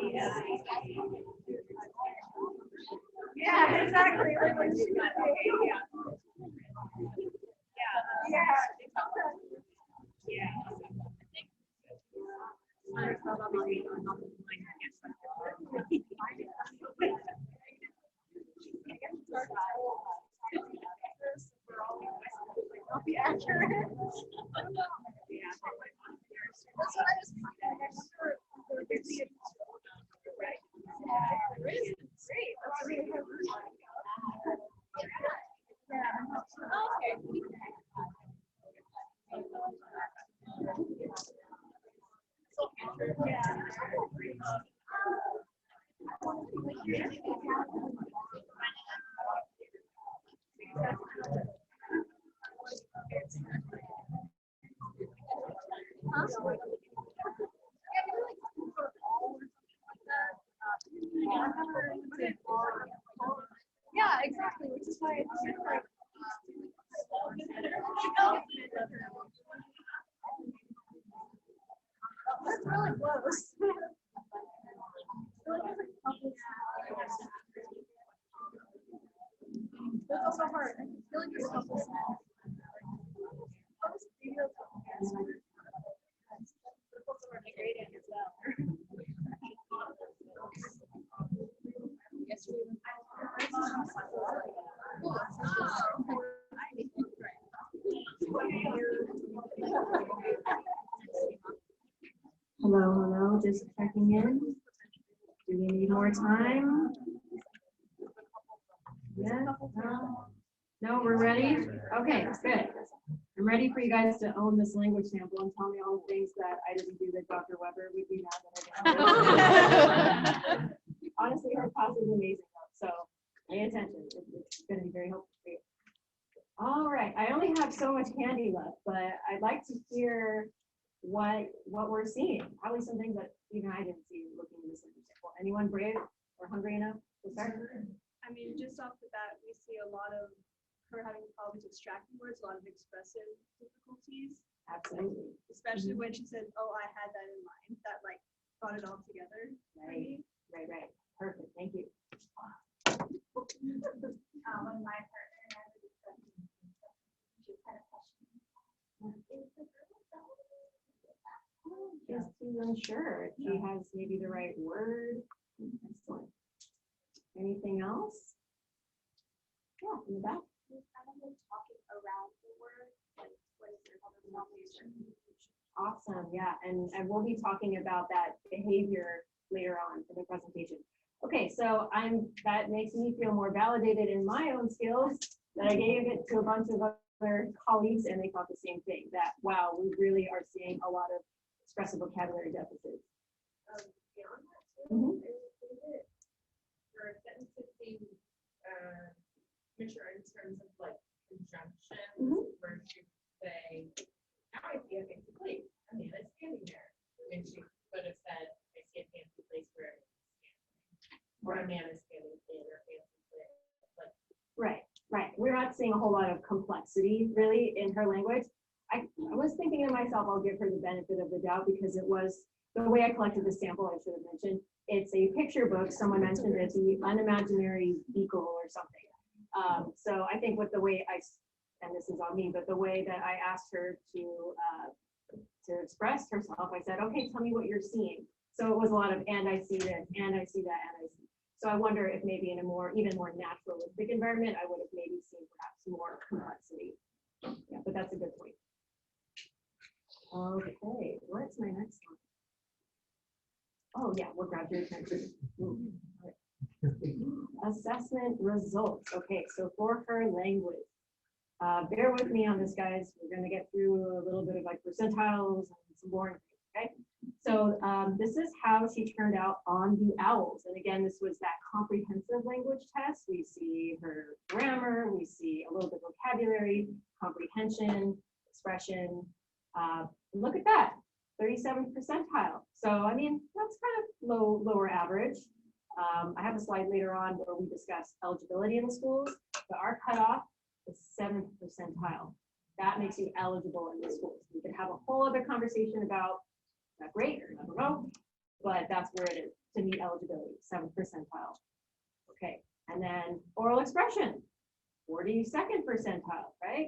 Yeah, exactly. Yeah, exactly, which is why it's like that's really close. That's also hard. I feel like there's a couple small. Hello, just checking in. Do we need more time? Yeah, no, we're ready? Okay, good. I'm ready for you guys to own this language sample and tell me all the things that I didn't do that Dr. Weber would be mad that I didn't do. Honestly, her class is amazing, so pay attention. It's going to be very helpful for you. All right, I only have so much candy left, but I'd like to hear what we're seeing. Probably some things that even I didn't see looking at this language sample. Anyone brave or hungry enough to start? I mean, just off the bat, we see a lot of her having problems extracting words, a lot of expressive difficulties. Absolutely. Especially when she said, "Oh, I had that in mind." That like brought it all together. Right. Perfect. Thank you. When my partner and I were discussing, she had a question. Is the Just she's unsure if she has maybe the right word. Excellent. Anything else? Yeah, in the back. Awesome, yeah, and we'll be talking about that behavior later on in the presentation. Okay, so that makes me feel more validated in my own skills that I gave it to a bunch of other colleagues and they thought the same thing, that wow, we really are seeing a lot of expressive vocabulary deficits. Beyond that too, Mhm. I would say that for sentences being mature in terms of like conjunctions, where she could say, now I see a fancy place, a man is standing there. And she could have said, I see a fancy place where it's standing. Or a man is standing in a fancy place. Like, Right. We're not seeing a whole lot of complexity really in her language. I was thinking to myself, I'll give her the benefit of the doubt because it was the way I collected the sample, I should have mentioned. It's a picture book. Someone mentioned it's the unimaginary vehicle or something. So I think with the way and this is on me, but the way that I asked her to express herself, I said, okay, tell me what you're seeing. So it was a lot of, and I see this, and I see that, and I see. So I wonder if maybe in a even more naturalistic environment, I would have maybe seen perhaps more complexity. Yeah, but that's a good point. Okay, what's my next one? Oh yeah, what grabbed your attention? Assessment results. Okay, so for her language, bear with me on this, guys. We're going to get through a little bit of like percentiles and some boring things, okay? So this is how she turned out on the OWLs. And again, this was that comprehensive language test. We see her grammar, we see a little bit of vocabulary, comprehension, expression. Look at that, 37th percentile. So, I mean, that's kind of lower average. I have a slide later on where we discuss eligibility in the schools, but our cutoff is 7th percentile. That makes you eligible in the schools. We could have a whole other conversation about not great or I don't know, but that's where it is to meet eligibility, 7th percentile. Okay, and then oral expression, 42nd percentile, right?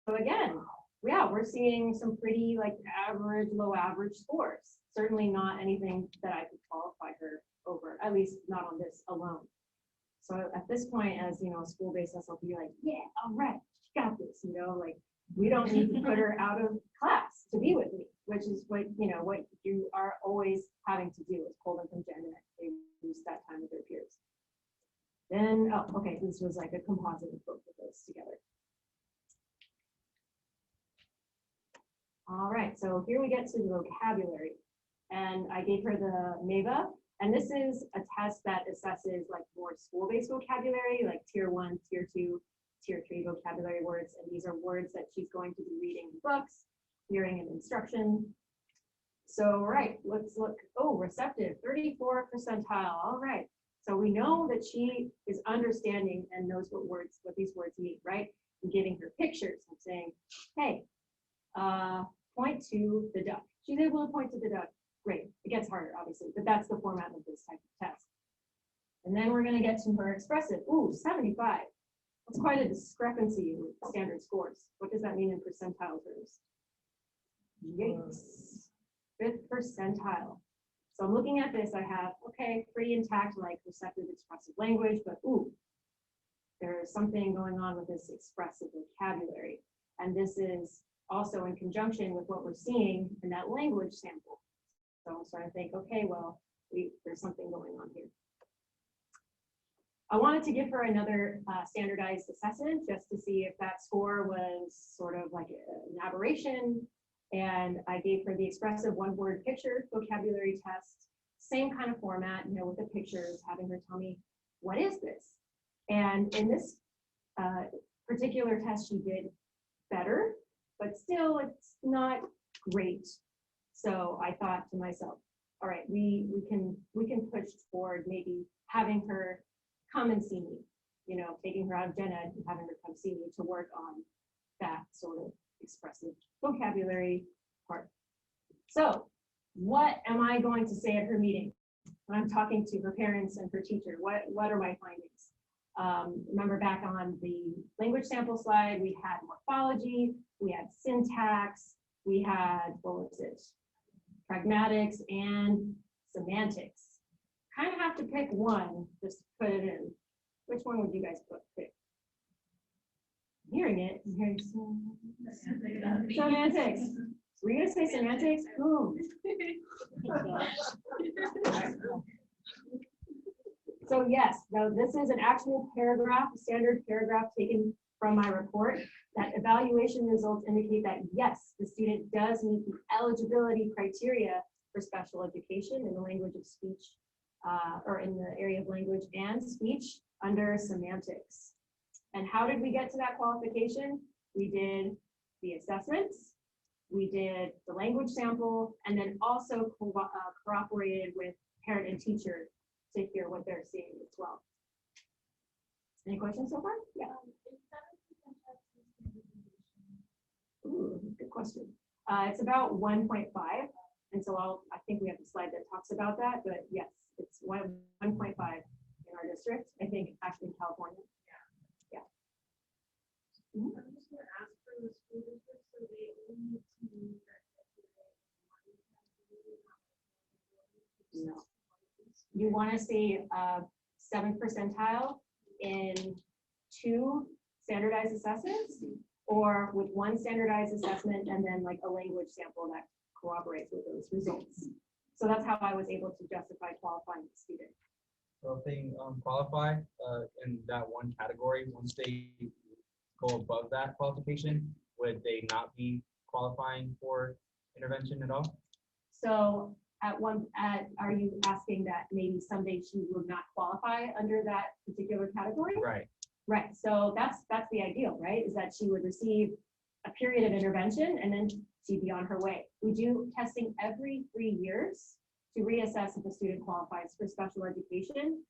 So again, yeah, we're seeing some pretty like average, low average scores. Certainly not anything that I could qualify her over, at least not on this alone. So at this point, as you know, school-based SLP, like, yeah, all right, she got this, you know, like we don't need to put her out of class to be with me, which is what, you know, what you are always having to do is pull them from gen ed. They lose that time with their peers. Then, oh, okay, this was like a composite of both of those together. All right, so here we get to the vocabulary. And I gave her the MAVA, and this is a test that assesses like more school-based vocabulary, like tier 1, tier 2, tier 3 vocabulary words. And these are words that she's going to be reading in books, hearing and instruction. So, right, let's look. Oh, receptive, 34th percentile. All right. So we know that she is understanding and knows what these words mean, right? I'm giving her pictures. I'm saying, hey, point to the duck. She's able to point to the duck. Great. It gets harder, obviously, but that's the format of this type of test. And then we're going to get to her expressive. Ooh, 75. That's quite a discrepancy with standard scores. What does that mean in percentile terms? Yikes. 5th percentile. So I'm looking at this. I have, okay, pretty intact, like receptive expressive language, but ooh, there's something going on with this expressive vocabulary. And this is also in conjunction with what we're seeing in that language sample. So I'm starting to think, okay, well, there's something going on here. I wanted to give her another standardized assessment just to see if that score was sort of like an aberration. And I gave her the expressive one-word picture vocabulary test, same kind of format, you know, with the pictures, having her tell me, what is this? And in this particular test, she did better, but still it's not great. So I thought to myself, all right, we can push toward maybe having her come and see me, you know, taking her out of gen ed and having her come see me to work on that sort of expressive vocabulary part. So what am I going to say at her meeting when I'm talking to her parents and her teacher? What are my findings? Remember back on the language sample slide, we had morphology, we had syntax, we had, what was it? Pragmatics and semantics. kind of have to pick one, just to put it in. Which one would you guys pick? I'm hearing it. I'm hearing semantics. Were you gonna say semantics? Boom. So yes, now this is an actual paragraph, a standard paragraph taken from my report. That evaluation results indicate that yes, the student does meet the eligibility criteria for special education in the language of speech, or in the area of language and speech under semantics. And how did we get to that qualification? We did the assessments, we did the language sample, and then also cooperated with parent and teacher to hear what they're seeing as well. Any questions so far? Yeah. Ooh, good question. It's about 1.5. And so I think we have a slide that talks about that, but yes, it's 1.5 in our district. I think actually in California. Yeah. Mhm. I'm just gonna ask for the school district, so they only need to meet that criteria. No. You want to see 7th percentile in 2 standardized assessments, or with 1 standardized assessment and then like a language sample that corroborates with those results. So that's how I was able to justify qualifying the student. So if they qualify in that one category, once they go above that qualification, would they not be qualifying for intervention at all? So are you asking that maybe someday she would not qualify under that particular category? Right. Right. So that's the ideal, right? Is that she would receive a period of intervention and then she'd be on her way. We do testing every 3 years to reassess if a student qualifies for special education.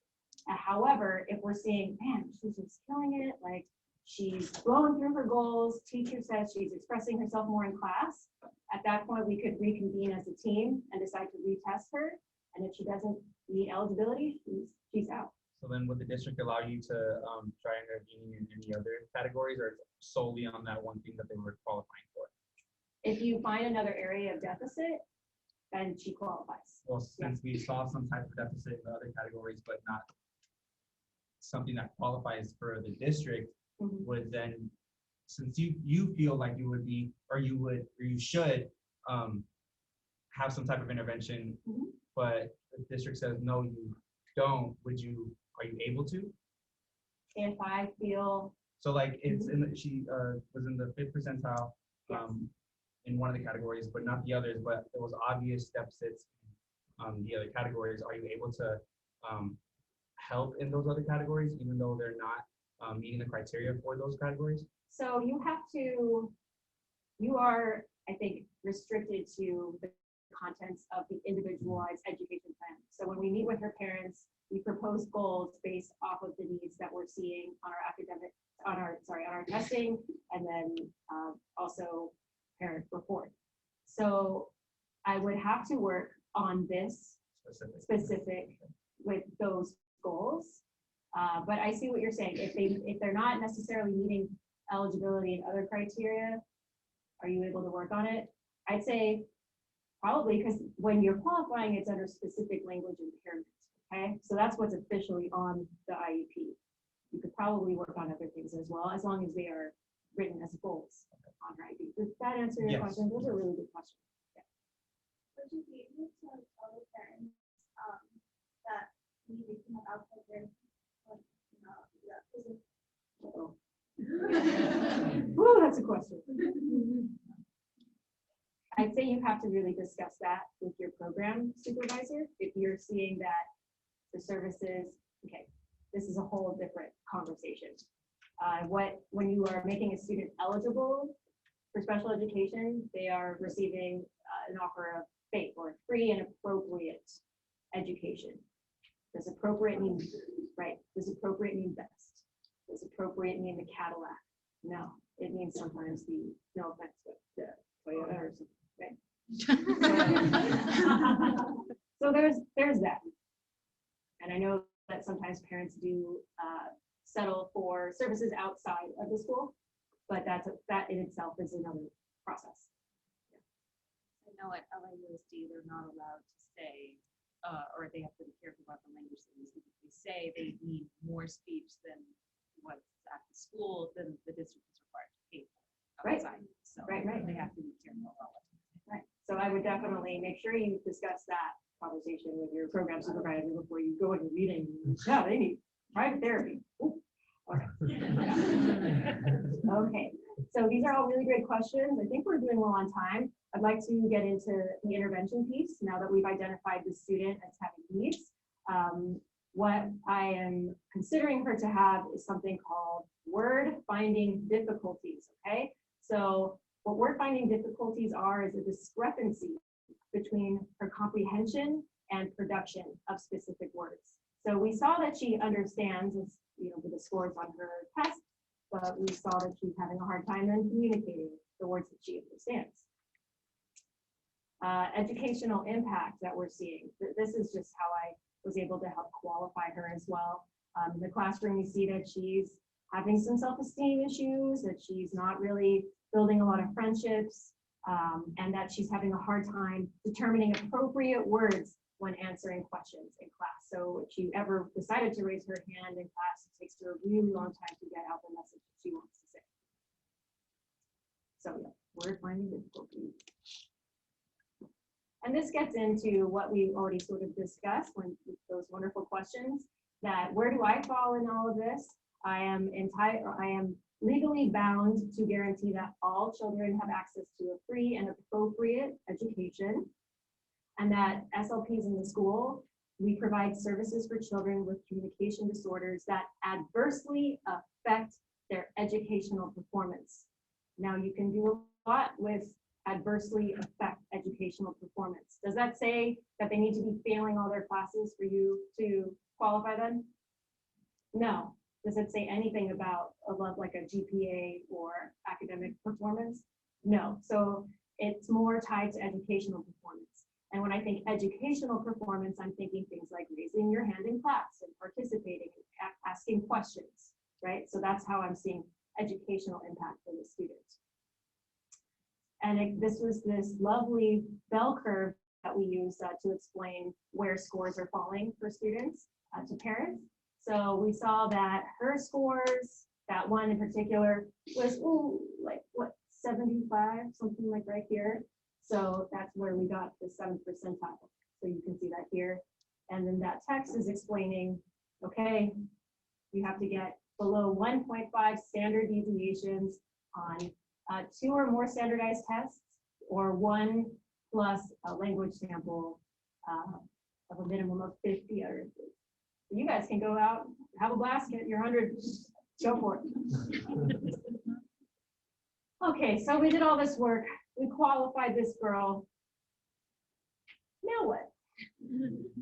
However, if we're seeing, man, she's just killing it, like she's blowing through her goals, teacher says she's expressing herself more in class, at that point we could reconvene as a team and decide to retest her. And if she doesn't meet eligibility, she's out. So then would the district allow you to try intervening in any other categories, or solely on that one thing that they were qualifying for? If you find another area of deficit, then she qualifies. Well, since we saw some type of deficit in the other categories, but not something that qualifies for the district, Mhm. would then, since you feel like you would be, or you should have some type of intervention, Mhm. but the district says, no, you don't, are you able to? If I feel, So like it's she was in the 5th percentile in one of the categories, but not the others, but there was obvious deficits in the other categories. Are you able to help in those other categories, even though they're not meeting the criteria for those categories? so you are, I think, restricted to the contents of the individualized education plan. So when we meet with her parents, we propose goals based off of the needs that we're seeing on our testing, and then also parent report. So I would have to work on this specific with those goals. But I see what you're saying. If they're not necessarily meeting eligibility and other criteria, are you able to work on it? I'd say probably, because when you're qualifying, it's under specific language impairment. Okay, so that's what's officially on the IEP. You could probably work on other things as well, as long as they are written as goals on her IEP. Does that answer your Yes. question? Those are really good questions. Would you be able to tell the parents that maybe they can have outside their, Ooh, that's a question. I'd say you have to really discuss that with your program supervisor. If you're seeing that the services, okay, this is a whole different conversation. When you are making a student eligible for special education, they are receiving an offer of FAPE, or free and appropriate education. Does appropriate mean, right? Does appropriate mean best? Does appropriate mean the Cadillac? No, it means sometimes no offense, but the Toyota or something, right? So there's that. And I know that sometimes parents do settle for services outside of the school, but that in itself is another process. I know at LAUSD, they're not allowed to say or they have to be careful about the language that they say. They need more speech than what's at the school, than the district is required to pay for Right. outside. So Right. they have to be careful about what. Right. So I would definitely make sure you discuss that conversation with your program supervisor before you go into reading. Yeah, they need private therapy. Ooh. Okay. Okay. So these are all really great questions. I think we're doing well on time. I'd like to get into the intervention piece now that we've identified the student as having needs. What I am considering her to have is something called word finding difficulties. Okay. So what word finding difficulties are is a discrepancy between her comprehension and production of specific words. So we saw that she understands, with the scores on her test, but we saw that she's having a hard time in communicating the words that she understands. Educational impact that we're seeing. This is just how I was able to help qualify her as well. In the classroom, we see that she's having some self-esteem issues, that she's not really building a lot of friendships, and that she's having a hard time determining appropriate words when answering questions in class. So if she ever decided to raise her hand in class, it takes her a really long time to get out the message that she wants to say. So yeah, word finding difficulties. And this gets into what we already sort of discussed when those wonderful questions, that where do I fall in all of this? I am legally bound to guarantee that all children have access to a free and appropriate education, and that SLPs in the school, we provide services for children with communication disorders that adversely affect their educational performance. Now, you can do a lot with adversely affect educational performance. Does that say that they need to be failing all their classes for you to qualify them? No. Does it say anything about like a GPA or academic performance? No. So it's more tied to educational performance. And when I think educational performance, I'm thinking things like raising your hand in class and participating and asking questions, right? So that's how I'm seeing educational impact for the student. And this was this lovely bell curve that we use to explain where scores are falling for students to parents. So we saw that her scores, that one in particular, was like what, 75, something like right here. So that's where we got the 7th percentile. So you can see that here. And then that text is explaining, okay, you have to get below 1.5 standard deviations on 2 or more standardized tests, or 1 plus a language sample of a minimum of 50 utterances. So you guys can go out, have a blast, get your 100, go for it. Okay, so we did all this work. We qualified this girl. Now what?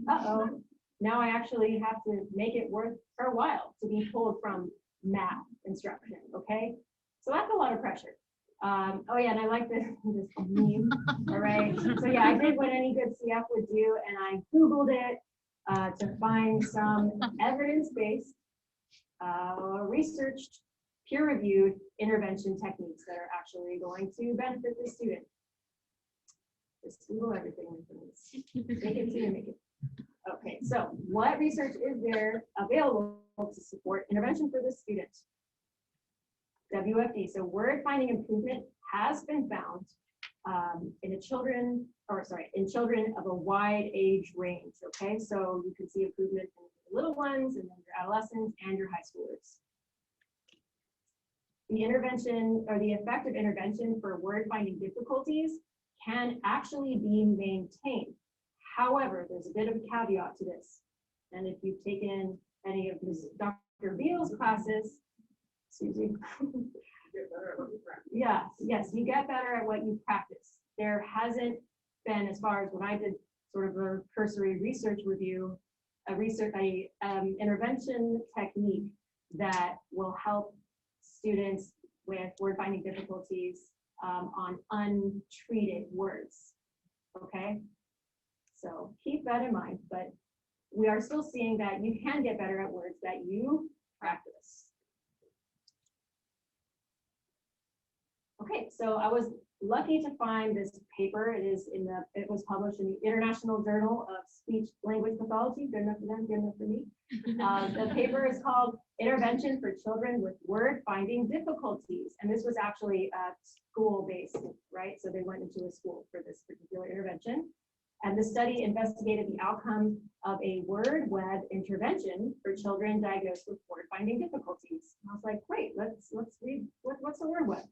Uh-oh. Now I actually have to make it worth her while to be pulled from math instruction, okay? So that's a lot of pressure. Oh yeah, and I like this meme, all right? So yeah, I did what any good CF would do, and I Googled it to find some evidence-based, researched, peer-reviewed intervention techniques that are actually going to benefit the student. Just Google everything for this. Make it to you, make it. Okay, so what research is there available to support intervention for the student? WFD, so word finding improvement has been found in children of a wide age range, okay? So you can see improvement in the little ones, and then your adolescents and your high schoolers. The intervention or the effective intervention for word finding difficulties can actually be maintained. However, there's a bit of a caveat to this. And if you've taken any of Ms. Dr. Beal's classes, excuse me. Yes, you get better at what you practice. There hasn't been, as far as when I did sort of a cursory research review, intervention technique that will help students with word finding difficulties on untreated words. Okay, so keep that in mind, but we are still seeing that you can get better at words that you practice. Okay, so I was lucky to find this paper. It was published in the International Journal of Speech Language Pathology. Good enough for them, good enough for me. The paper is called Intervention for Children with Word Finding Difficulties. And this was actually school-based, right? So they went into a school for this particular intervention. And the study investigated the outcome of a word web intervention for children diagnosed with word finding difficulties. And I was like, great, let's read what's the word web.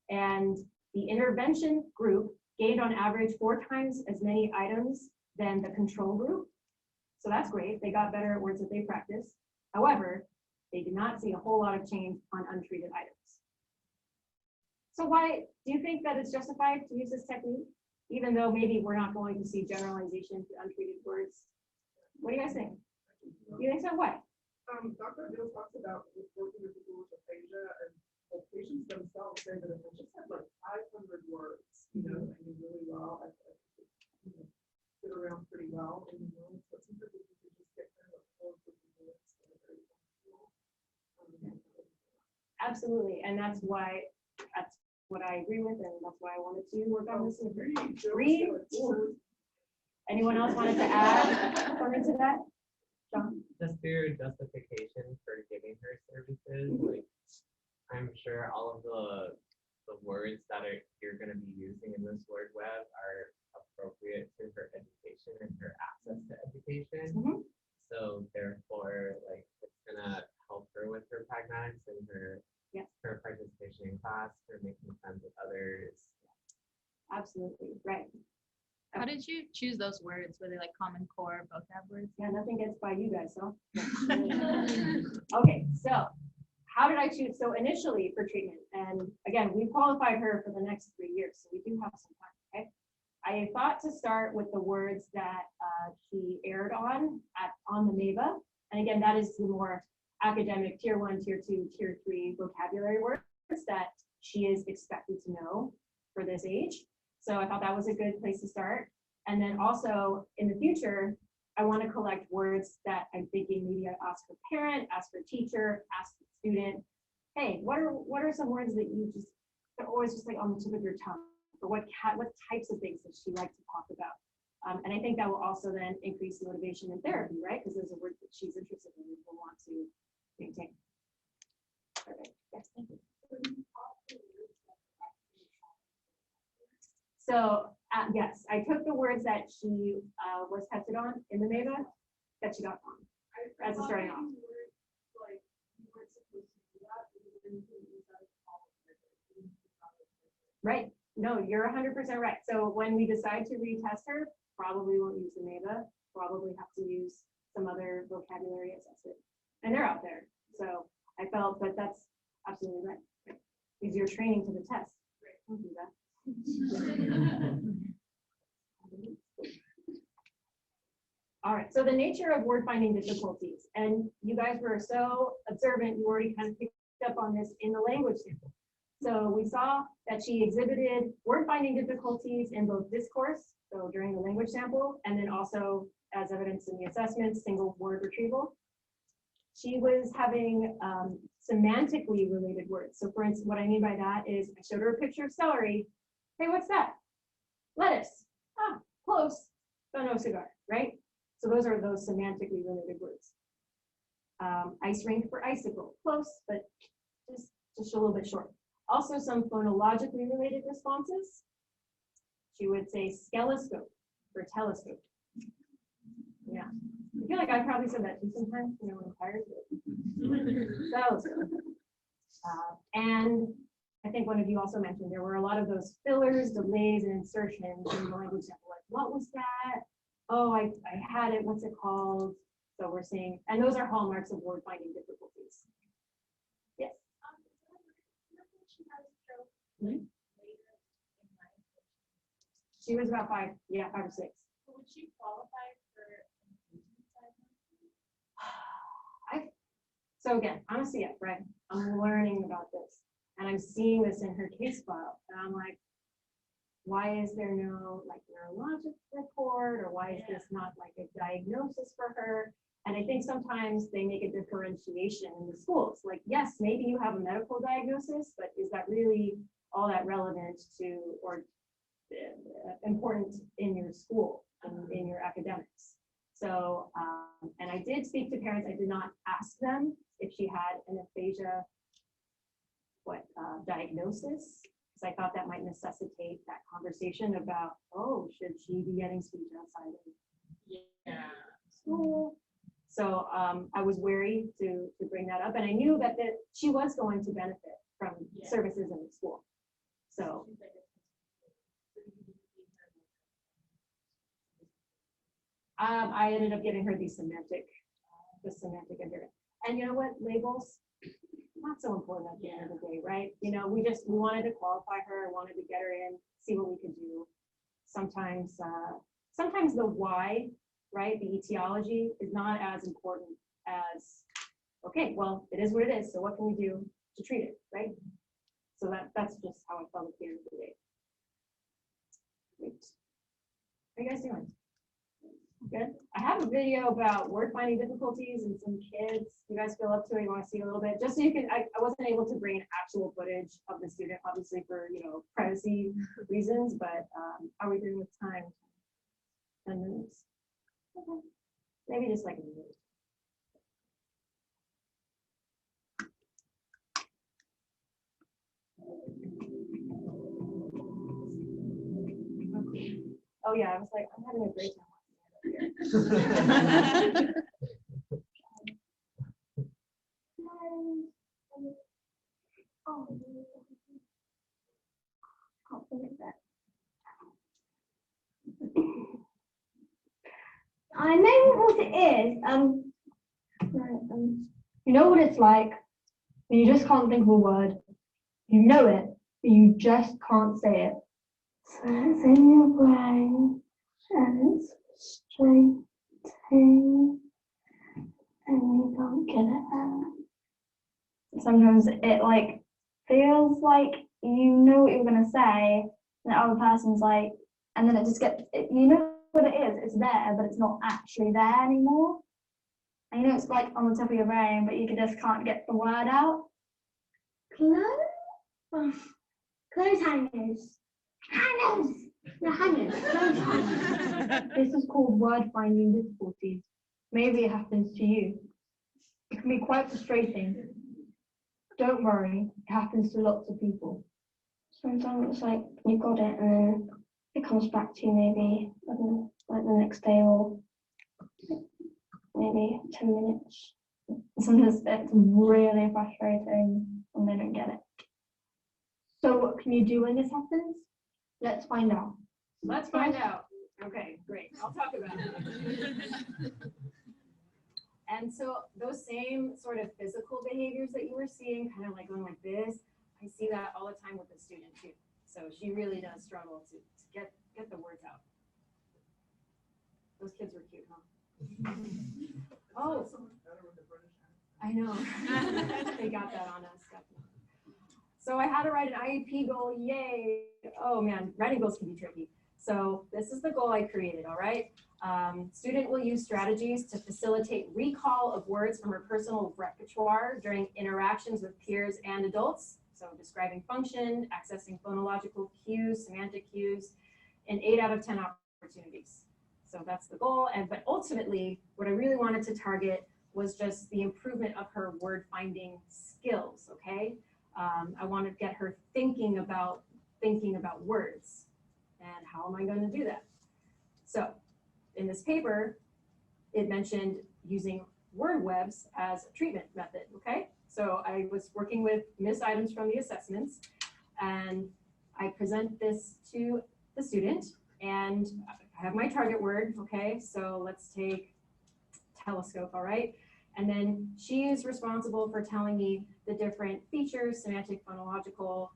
And the intervention group gained on average 4 times as many items than the control group. So that's great. They got better at words that they practiced. However, they did not see a whole lot of change on untreated items. So why do you think that it's justified to use this technique, even though maybe we're not going to see generalization to untreated words? What do you guys think? You think so? Why? Dr. Bill talks about working with people with aphasia, and the patients themselves say that if they just have like 500 words, you know, I mean, really well, I fit around pretty well in the room. So it's something that you can just get kind of full of words that are very functional. Absolutely, and that's what I agree with, and that's why I wanted to work on this. Read. Anyone else wanted to add something to that? John? Just their justification for giving her services, like I'm sure all of the words that you're going to be using in this word web are appropriate to her education and her access to education. So therefore, like it's gonna help her with her pragmatics and her participation in class, her making friends with others. Absolutely, right. How did you choose those words? Were they like Common Core vocab words? Yeah, nothing gets by you guys, so. Okay, so how did I choose? So initially for treatment, and again, we qualified her for the next 3 years, so we do have some time, okay? I thought to start with the words that she erred on the MAVA. And again, that is the more academic tier 1, tier 2, tier 3 vocabulary words that she is expected to know for this age. So I thought that was a good place to start. And then also in the future, I want to collect words that I'm thinking maybe I ask her parent, ask her teacher, ask the student, hey, what are some words that you just, they're always just like on the tip of your tongue? Or what types of things does she like to talk about? And I think that will also then increase motivation in therapy, right? Because there's a word that she's interested in and will want to maintain. Perfect. Yes, thank you. So yes, I took the words that she was tested on in the MAVA that she got on as a starting off. Right. No, you're 100% right. So when we decide to retest her, probably won't use the MAVA, probably have to use some other vocabulary assessment. And they're out there. So I felt that that's absolutely right. Is your training to the test. Don't do that. All right, so the nature of word finding difficulties, and you guys were so observant, you already kind of picked up on this in the language sample. So we saw that she exhibited word finding difficulties in both discourse, so during the language sample, and then also as evidence in the assessment, single word retrieval. She was having semantically related words. So for instance, what I mean by that is I showed her a picture of celery. Hey, what's that? Lettuce. Ah, close, but no cigar, right? So those are those semantically related words. Ice rink for icicle, close, but just a little bit short. Also some phonologically related responses. She would say skeloscope for telescope. Yeah, I feel like I probably said that too sometimes, you know, when I'm tired. Skeloscope. And I think one of you also mentioned there were a lot of those fillers, delays, and insertions in the language sample. Like, what was that? Oh, I had it. What's it called? So we're seeing, and those are hallmarks of word finding difficulties. Yes. She was about 5 or 6. Would she qualify for So again, I'm a CF, right? I'm learning about this, and I'm seeing this in her case file, and I'm like, why is there no like neurologic report, or why is this not like a diagnosis for her? And I think sometimes they make a differentiation in the schools. Like, yes, maybe you have a medical diagnosis, but is that really all that relevant to or important in your school, in your academics. So, and I did speak to parents. I did not ask them if she had an aphasia diagnosis, because I thought that might necessitate that conversation about, oh, should she be getting speech outside of school? So I was wary to bring that up, and I knew that she was going to benefit from services in the school. So. I ended up giving her the semantic endurance. And you know what, labels, not so important at the end of the day, right? You know, we wanted to qualify her, wanted to get her in, see what we could do. Sometimes the why, right, the etiology is not as important as, okay, well, it is what it is, so what can we do to treat it, right? So that's just how I felt at the end of the day. Great. How are you guys doing? Good. I have a video about word finding difficulties and some kids. You guys feel up to it? You want to see a little bit? Just so you can, I wasn't able to bring actual footage of the student, obviously for, privacy reasons, but how are we doing with time? 10 minutes? Okay. Maybe just like a minute. Okay. Oh yeah, I was like, I'm having a great time. I know what it is. You know what it's like when you just can't think of a word. You know it, but you just can't say it. So it's in your brain and it's frustrating and you don't get it out. Sometimes it like feels like you know what you're gonna say, and the other person's like, and then it just gets, you know what it is, it's there, but it's not actually there anymore. And you know it's like on the top of your brain, but you just can't get the word out. Close hangers. Hangers! No, hangers. Close hangers. This is called word finding difficulties. Maybe it happens to you. It can be quite frustrating. Don't worry, it happens to lots of people. Sometimes it's like you got it and then it comes back to you maybe like the next day or maybe 10 minutes. Sometimes it's really frustrating when they don't get it. So what can you do when this happens? Let's find out. Let's find out. Okay, great. I'll talk about it. And so those same sort of physical behaviors that you were seeing, kind of like going like this, I see that all the time with the student too. So she really does struggle to get the words out. Those kids were cute, huh? Oh, I know. They got that on us, definitely. So I had to write an Iep goal, yay. Oh man, writing goals can be tricky. So this is the goal I created, all right? Student will use strategies to facilitate recall of words from her personal repertoire during interactions with peers and adults. So describing function, accessing phonological cues, semantic cues, in 8 out of 10 opportunities. So that's the goal. But ultimately, what I really wanted to target was just the improvement of her word finding skills, okay? I want to get her thinking about words. And how am I going to do that? So in this paper, it mentioned using word webs as a treatment method, okay? So I was working with missed items from the assessments, and I present this to the student, and I have my target word, okay? So let's take telescope, all right? And then she is responsible for telling me the different features, semantic, phonological,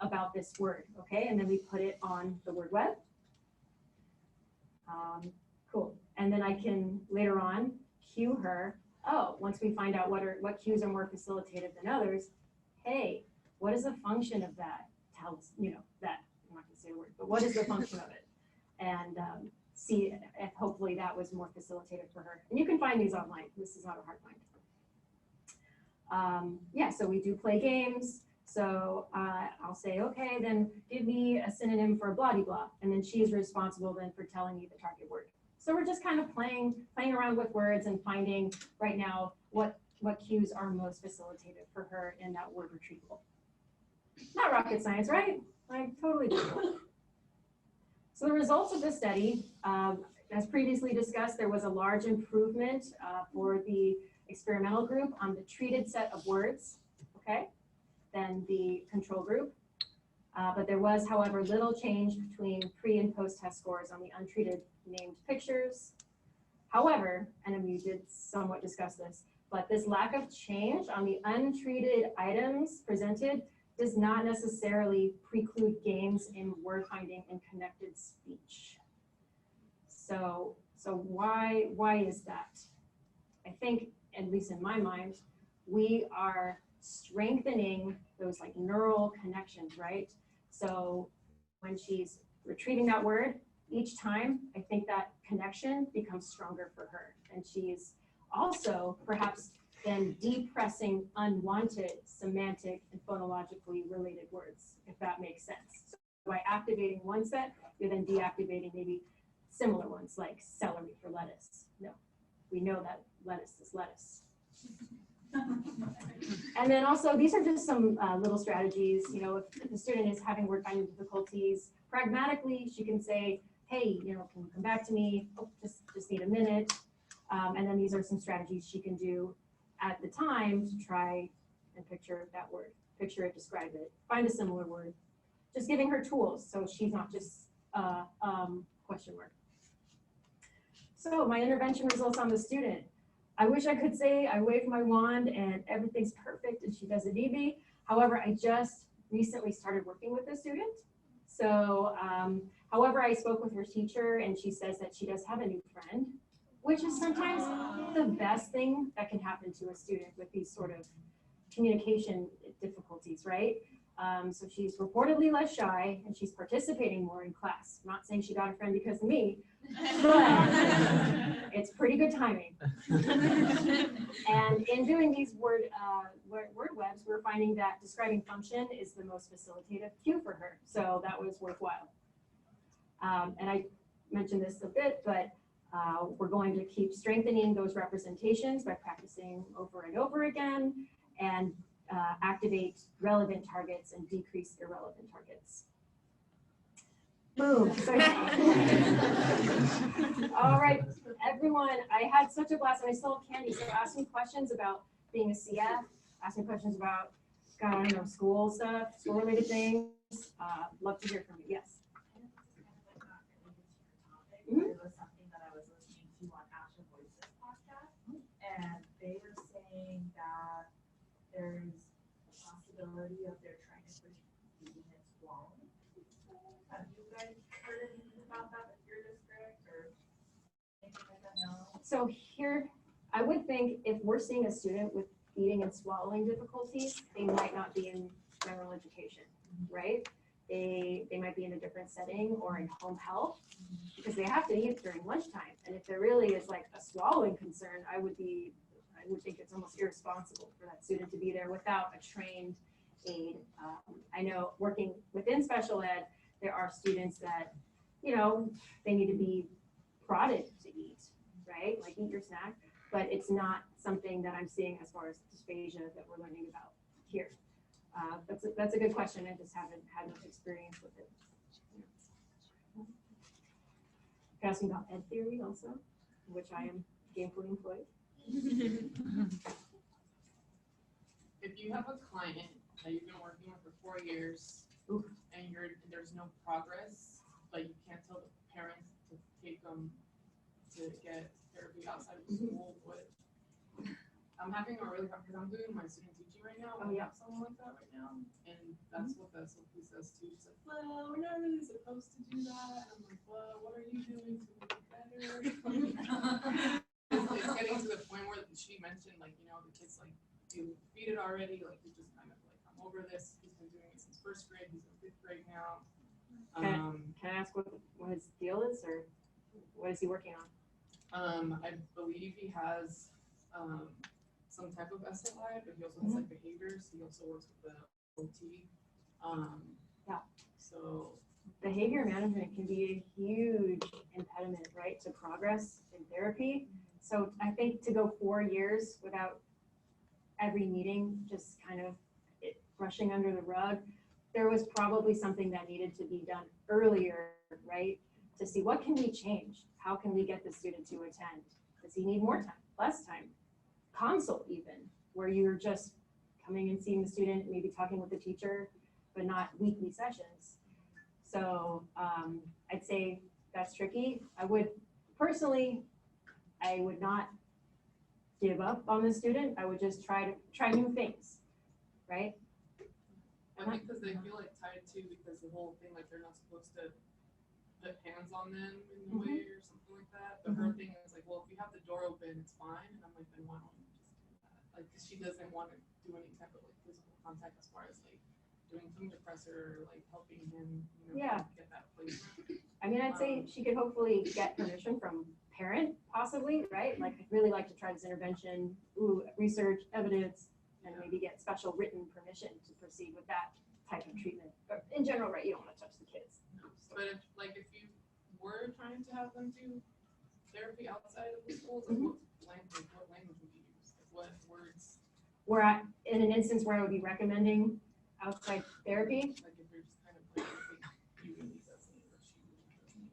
about this word, okay? And then we put it on the word web. Cool. And then I can later on cue her, oh, once we find out what cues are more facilitated than others, hey, what is the function of that? Tell us, that, I'm not gonna say a word, but what is the function of it? And see if hopefully that was more facilitated for her. And you can find these online. This is not a hard find. Yeah, so we do play games So I'll say, okay, then give me a synonym for blah de blah, and then she's responsible then for telling me the target word. So we're just kind of playing around with words and finding right now what cues are most facilitated for her in that word retrieval. Not rocket science, right? Like totally doable. So the results of this study, as previously discussed, there was a large improvement for the experimental group on the treated set of words, okay, than the control group. But there was, however, little change between pre and post-test scores on the untreated named pictures. However, and we did somewhat discuss this, but this lack of change on the untreated items presented does not necessarily preclude gains in word finding and connected speech. So why is that? I think, at least in my mind, we are strengthening those like neural connections, right? So when she's retrieving that word each time, I think that connection becomes stronger for her. And she's also perhaps then depressing unwanted semantic and phonologically related words, if that makes sense. So by activating one set, you're then deactivating maybe similar ones like celery for lettuce. No, we know that lettuce is lettuce. And then also, these are just some little strategies. You know, if the student is having word finding difficulties, pragmatically, she can say, hey, you know, can you come back to me? Oh, just need a minute. And then these are some strategies she can do at the time to try and picture that word, picture it, describe it, find a similar word. Just giving her tools so she's not just question mark. So my intervention results on the student. I wish I could say I waved my wand and everything's perfect and she doesn't need me. However, I just recently started working with this student. So, however, I spoke with her teacher and she says that she does have a new friend, which is sometimes the best thing that can happen to a student with these sort of communication difficulties, right? So she's reportedly less shy and she's participating more in class. I'm not saying she got a friend because of me, but it's pretty good timing. And in doing these word webs, we're finding that describing function is the most facilitative cue for her. So that was worthwhile. And I mentioned this a bit, but we're going to keep strengthening those representations by practicing over and over again and activate relevant targets and decrease irrelevant targets. Boom. All right, everyone, I had such a blast and I still have candy. So ask me questions about being a CF, ask me questions about, God, I don't know, school stuff, school related things. Love to hear from you. Yes. It was something that I was listening to on Action Voices podcast, and they were saying that there's a possibility of they're trying to push feeding and swallowing. Have you guys heard anything about that with your district or anything like that? No. So here, I would think if we're seeing a student with eating and swallowing difficulties, they might not be in general education, right? They might be in a different setting or in home health because they have to eat during lunchtime. And if there really is like a swallowing concern, I would think it's almost irresponsible for that student to be there without a trained aid. I know working within special ed, there are students that, you know, they need to be prodded to eat, right? Like eat your snack, but it's not something that I'm seeing as far as dysphagia that we're learning about here. That's a good question. I just haven't had much experience with it. You're asking about ed theory also, which I am gainfully employed. If you have a client that you've been working with for 4 years and there's no progress, but you can't tell the parents to take them to get therapy outside of school, what? I'm having a really hard, because I'm doing my student teaching right now. We have someone like that right now, and that's what the SOP says too. She's like, well, we're not really supposed to do that. And I'm like, well, what are you doing to make it better? It's getting to the point where she mentioned, like, you know, the kid's like, you feed it already, like, you just kind of like, I'm over this. He's been doing it since 1st grade. He's in 5th grade now. Can I ask what his deal is, or what is he working on? I believe he has some type of SLI, but he also has like behaviors. He also works with the OT. Yeah. So Behavior management can be a huge impediment, right, to progress in therapy. So I think to go 4 years without every meeting just kind of brushing under the rug, there was probably something that needed to be done earlier, right? To see what can we change? How can we get the student to attend? Does he need more time, less time? Consult even, where you're just coming and seeing the student, maybe talking with the teacher, but not weekly sessions. So I'd say that's tricky. I would personally, I would not give up on the student. I would just try new things, right? I think because they feel like tied to, because the whole thing, like they're not supposed to put hands on them in the way or something like that. But her thing is like, well, if you have the door open, it's fine. And I'm like, then why don't you just do that? Like, 'cause she doesn't want to do any type of like physical contact as far as like doing some depressor, or like helping him, you know, Yeah. get that placement. I mean, I'd say she could hopefully get permission from parent, possibly, right? Like, I'd really like to try this intervention, research, evidence, and maybe get special written permission to proceed with that type of treatment. But in general, right, you don't want to touch the kids. But if you were trying to have them do therapy outside of the schools, like what language would you use? Like what words? Where I, in an instance where I would be recommending outside therapy, Like if you're just kind of like, you really doesn't, or she really doesn't.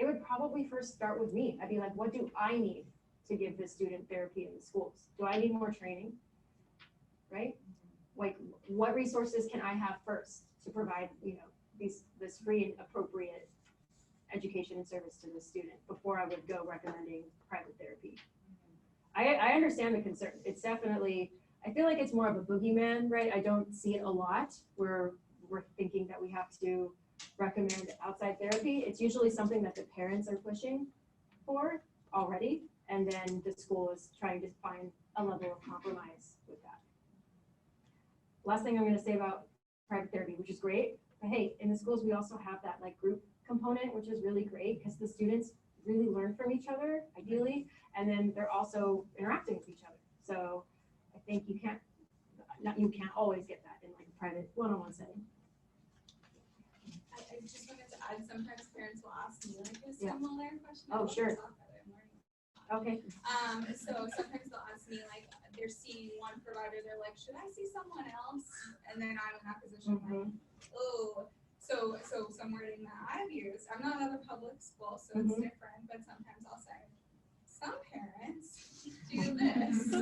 it would probably first start with me. I'd be like, what do I need to give this student therapy in the schools? Do I need more training? Right? Like, what resources can I have first to provide, you know, this free and appropriate education and service to the student before I would go recommending private therapy? I understand the concern. It's definitely, I feel like it's more of a boogeyman, right? I don't see it a lot where we're thinking that we have to recommend outside therapy. It's usually something that the parents are pushing for already, and then the school is trying to find a level of compromise with that. Last thing I'm going to say about private therapy, which is great, but hey, in the schools we also have that like group component, which is really great because the students really learn from each other, ideally, and then they're also interacting with each other. So I think you can't always get that in like a private one-on-one setting. I just wanted to add, sometimes parents will ask me like a Yeah. similar question. Oh, sure. Okay. So sometimes they'll ask me like, they're seeing one provider, they're like, should I see someone else? And then I'm in that position like, oh, so some wording that I've used, I'm not another public school, so it's different, but sometimes I'll say, some parents do this.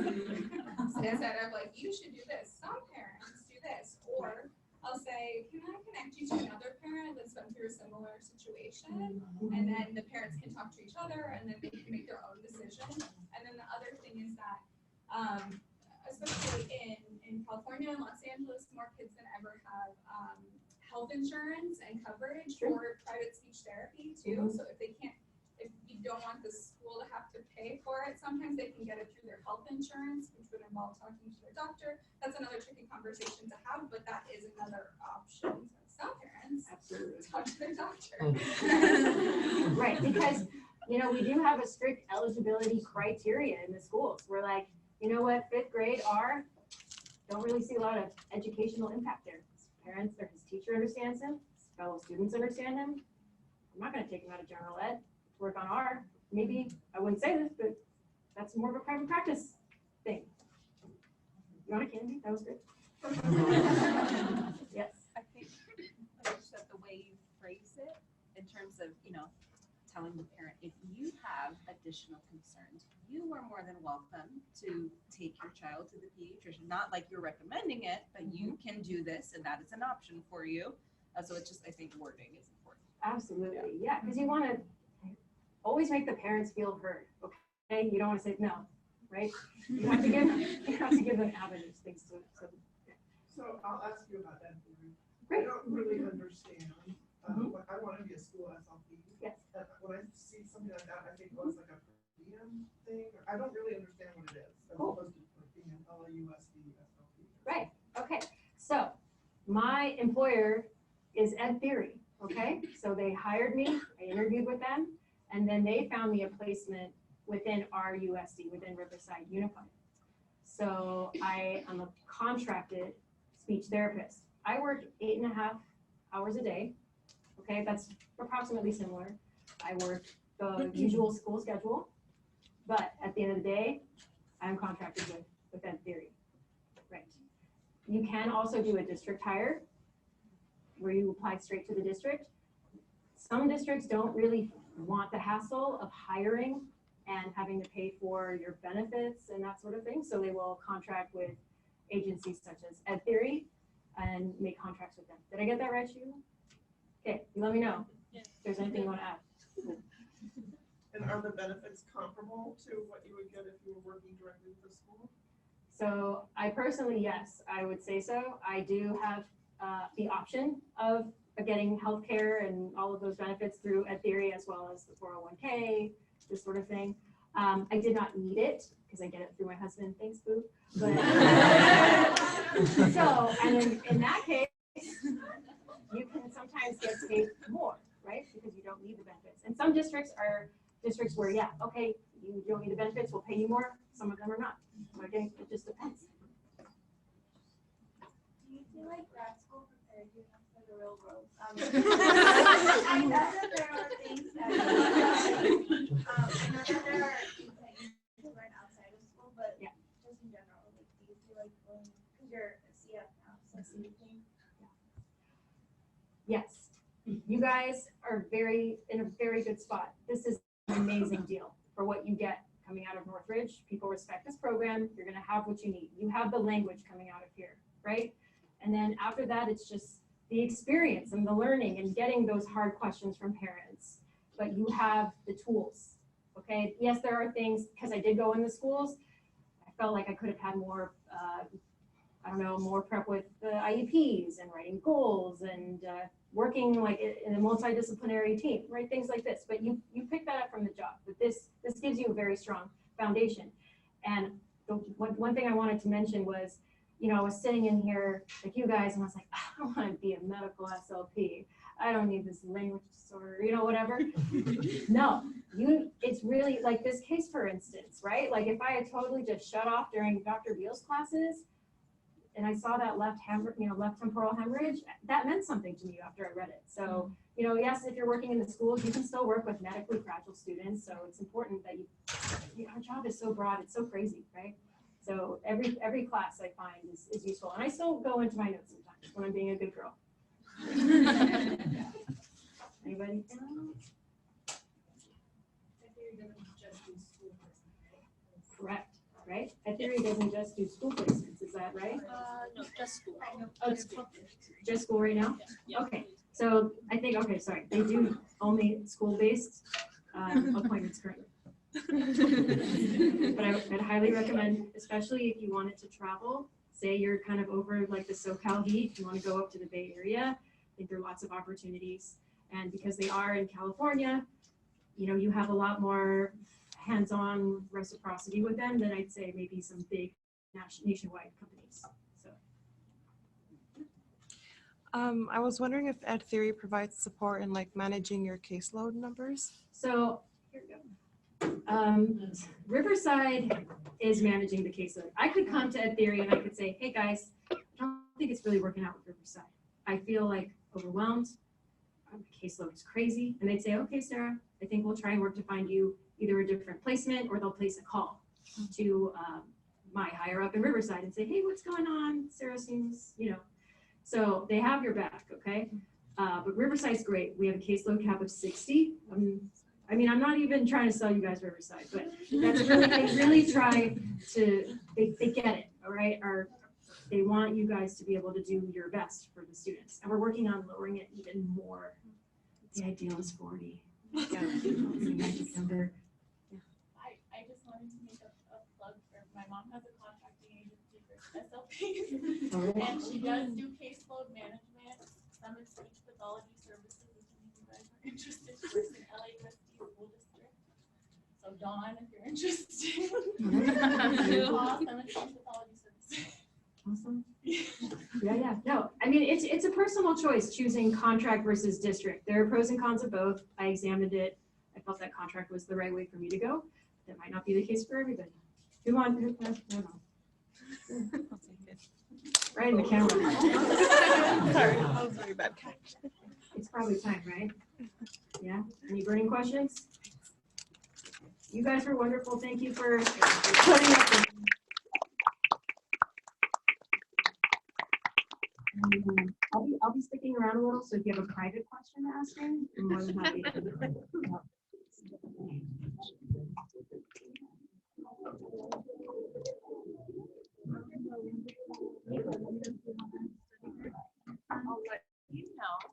Instead of like, you should do this, some parents do this. Or I'll say, can I connect you to another parent that's been through a similar situation? And then the parents can talk to each other and then they can make their own decision. And then the other thing is that, especially in California and Los Angeles, more kids than ever have health insurance and coverage for private speech therapy too. So if you don't want the school to have to pay for it, sometimes they can get it through their health insurance, which would involve talking to their doctor. That's another tricky conversation to have, but that is another option. Some parents talk to their doctor. Right, because you know, we do have a strict eligibility criteria in the schools. We're like, you know what, 5th grade don't really see a lot of educational impact there. His parents or his teacher understands him, his fellow students understand him. I'm not gonna take him out of general ed to work on R. Maybe, I wouldn't say this, but that's more of a private practice thing. You want a candy? That was good. Yes. I think that the way you phrase it in terms of, you know, telling the parent, if you have additional concerns, you are more than welcome to take your child to the pediatrician. Not like you're recommending it, but you can do this and that is an option for you. So it's just, I think wording is important. Absolutely, yeah, because you want to always make the parents feel heard, okay? You don't want to say no, right? You have to give them avenues, things to. So I'll ask you about that theory. Great. I don't really understand. Like I want to be a school SLP. Yes. And when I see something like that, I think, oh, it's like a per diem thing. I don't really understand what it is. As opposed to being an LAUSD SLP. Right, okay, so my employer is Ed Theory, okay? So they hired me, I interviewed with them, and then they found me a placement within our USD, within Riverside Unified. So I am contracted speech therapist. I work 8.5 hours a day. Okay, that's approximately similar. I work the usual school schedule, but at the end of the day, I'm contracted with Ed Theory. Right. You can also do a district hire where you apply straight to the district. Some districts don't really want the hassle of hiring and having to pay for your benefits and that sort of thing. So they will contract with agencies such as Ed Theory and make contracts with them. Did I get that right, you? Okay, you let me know if there's anything you want to add. And are the benefits comparable to what you would get if you were working directly with the school? So I personally, yes, I would say so. I do have the option of getting healthcare and all of those benefits through Ed Theory, as well as the 401k, this sort of thing. I did not need it because I get it through my husband. Thanks, boo. But so, and in that case, you can sometimes get paid more, right? Because you don't need the benefits. And some districts are districts where, yeah, okay, you don't need the benefits, we'll pay you more. Some of them are not. So again, it just depends. Do you feel like grad school prepared you for the real world? I know that there are things that I know that there are things that you need to learn outside of school, but yeah, just in general, like, do you feel like because you're a CF now, so do you think? Yes, you guys are in a very good spot. This is an amazing deal for what you get coming out of Northridge. People respect this program. You're going to have what you need. You have the language coming out of here, right? And then after that, it's just the experience and the learning and getting those hard questions from parents. But you have the tools, okay? Yes, there are things, because I did go in the schools, I felt like I could have had more, I don't know, more prep with the IEPs and writing goals and working like in a multidisciplinary team, right? Things like this. But you pick that up from the job. But this gives you a very strong foundation. And the one thing I wanted to mention was, you know, I was sitting in here like you guys, and I was like, I don't want to be a medical SLP. I don't need this language disorder, you know, whatever. No, it's really like this case, for instance, right? Like if I had totally just shut off during Dr. Beal's classes, and I saw that left temporal hemorrhage, that meant something to me after I read it. So, you know, yes, if you're working in the schools, you can still work with medically fragile students. So it's important that our job is so broad, it's so crazy, right? So every class I find is useful. And I still go into my notes sometimes when I'm being a good girl. Anybody else? Correct. Right? Ed Theory doesn't just do school placements, is that right? No, just school. Oh, just school right now? Yeah. Okay, so I think, okay, sorry, they do only school-based appointments currently. But I'd highly recommend, especially if you wanted to travel, say you're kind of over like the SoCal heat, you want to go up to the Bay Area, I think there are lots of opportunities. And because they are in California, you know, you have a lot more hands-on reciprocity with them than I'd say maybe some big nationwide companies. So. I was wondering if Ed Theory provides support in like managing your caseload numbers. So here we go. Riverside is managing the caseload. I could come to Ed Theory and I could say, hey guys, I don't think it's really working out with Riverside. I feel like overwhelmed. My caseload is crazy. And they'd say, okay, Sarah, I think we'll try and work to find you either a different placement or they'll place a call to my higher up in Riverside and say, hey, what's going on? Sarah seems, you know, so they have your back, okay? But Riverside's great. We have a caseload cap of 60. I mean, I'm not even trying to sell you guys Riverside, but that's really, they really try to, they get it, all right? They want you guys to be able to do your best for the students. And we're working on lowering it even more. The ideal is 40. Yeah, December. I just wanted to make a plug for, my mom has a contracting agency for SLPs. Alright. And she does do caseload management, some in speech pathology services, if any of you guys are interested. She works in LAUSD school district. So Dawn, if you're interested. Awesome, in speech pathology services. Awesome. Yeah. No, I mean, it's a personal choice choosing contract versus district. There are pros and cons of both. I examined it. I felt that contract was the right way for me to go. That might not be the case for everybody. Who wants? Right in the camera. Sorry, that was a very bad catch. It's probably time, right? Yeah, any burning questions? You guys were wonderful. Thank you for putting up with me. I'll be sticking around a little, so if you have a private question to ask me, I'm more than happy to. I'll let you know.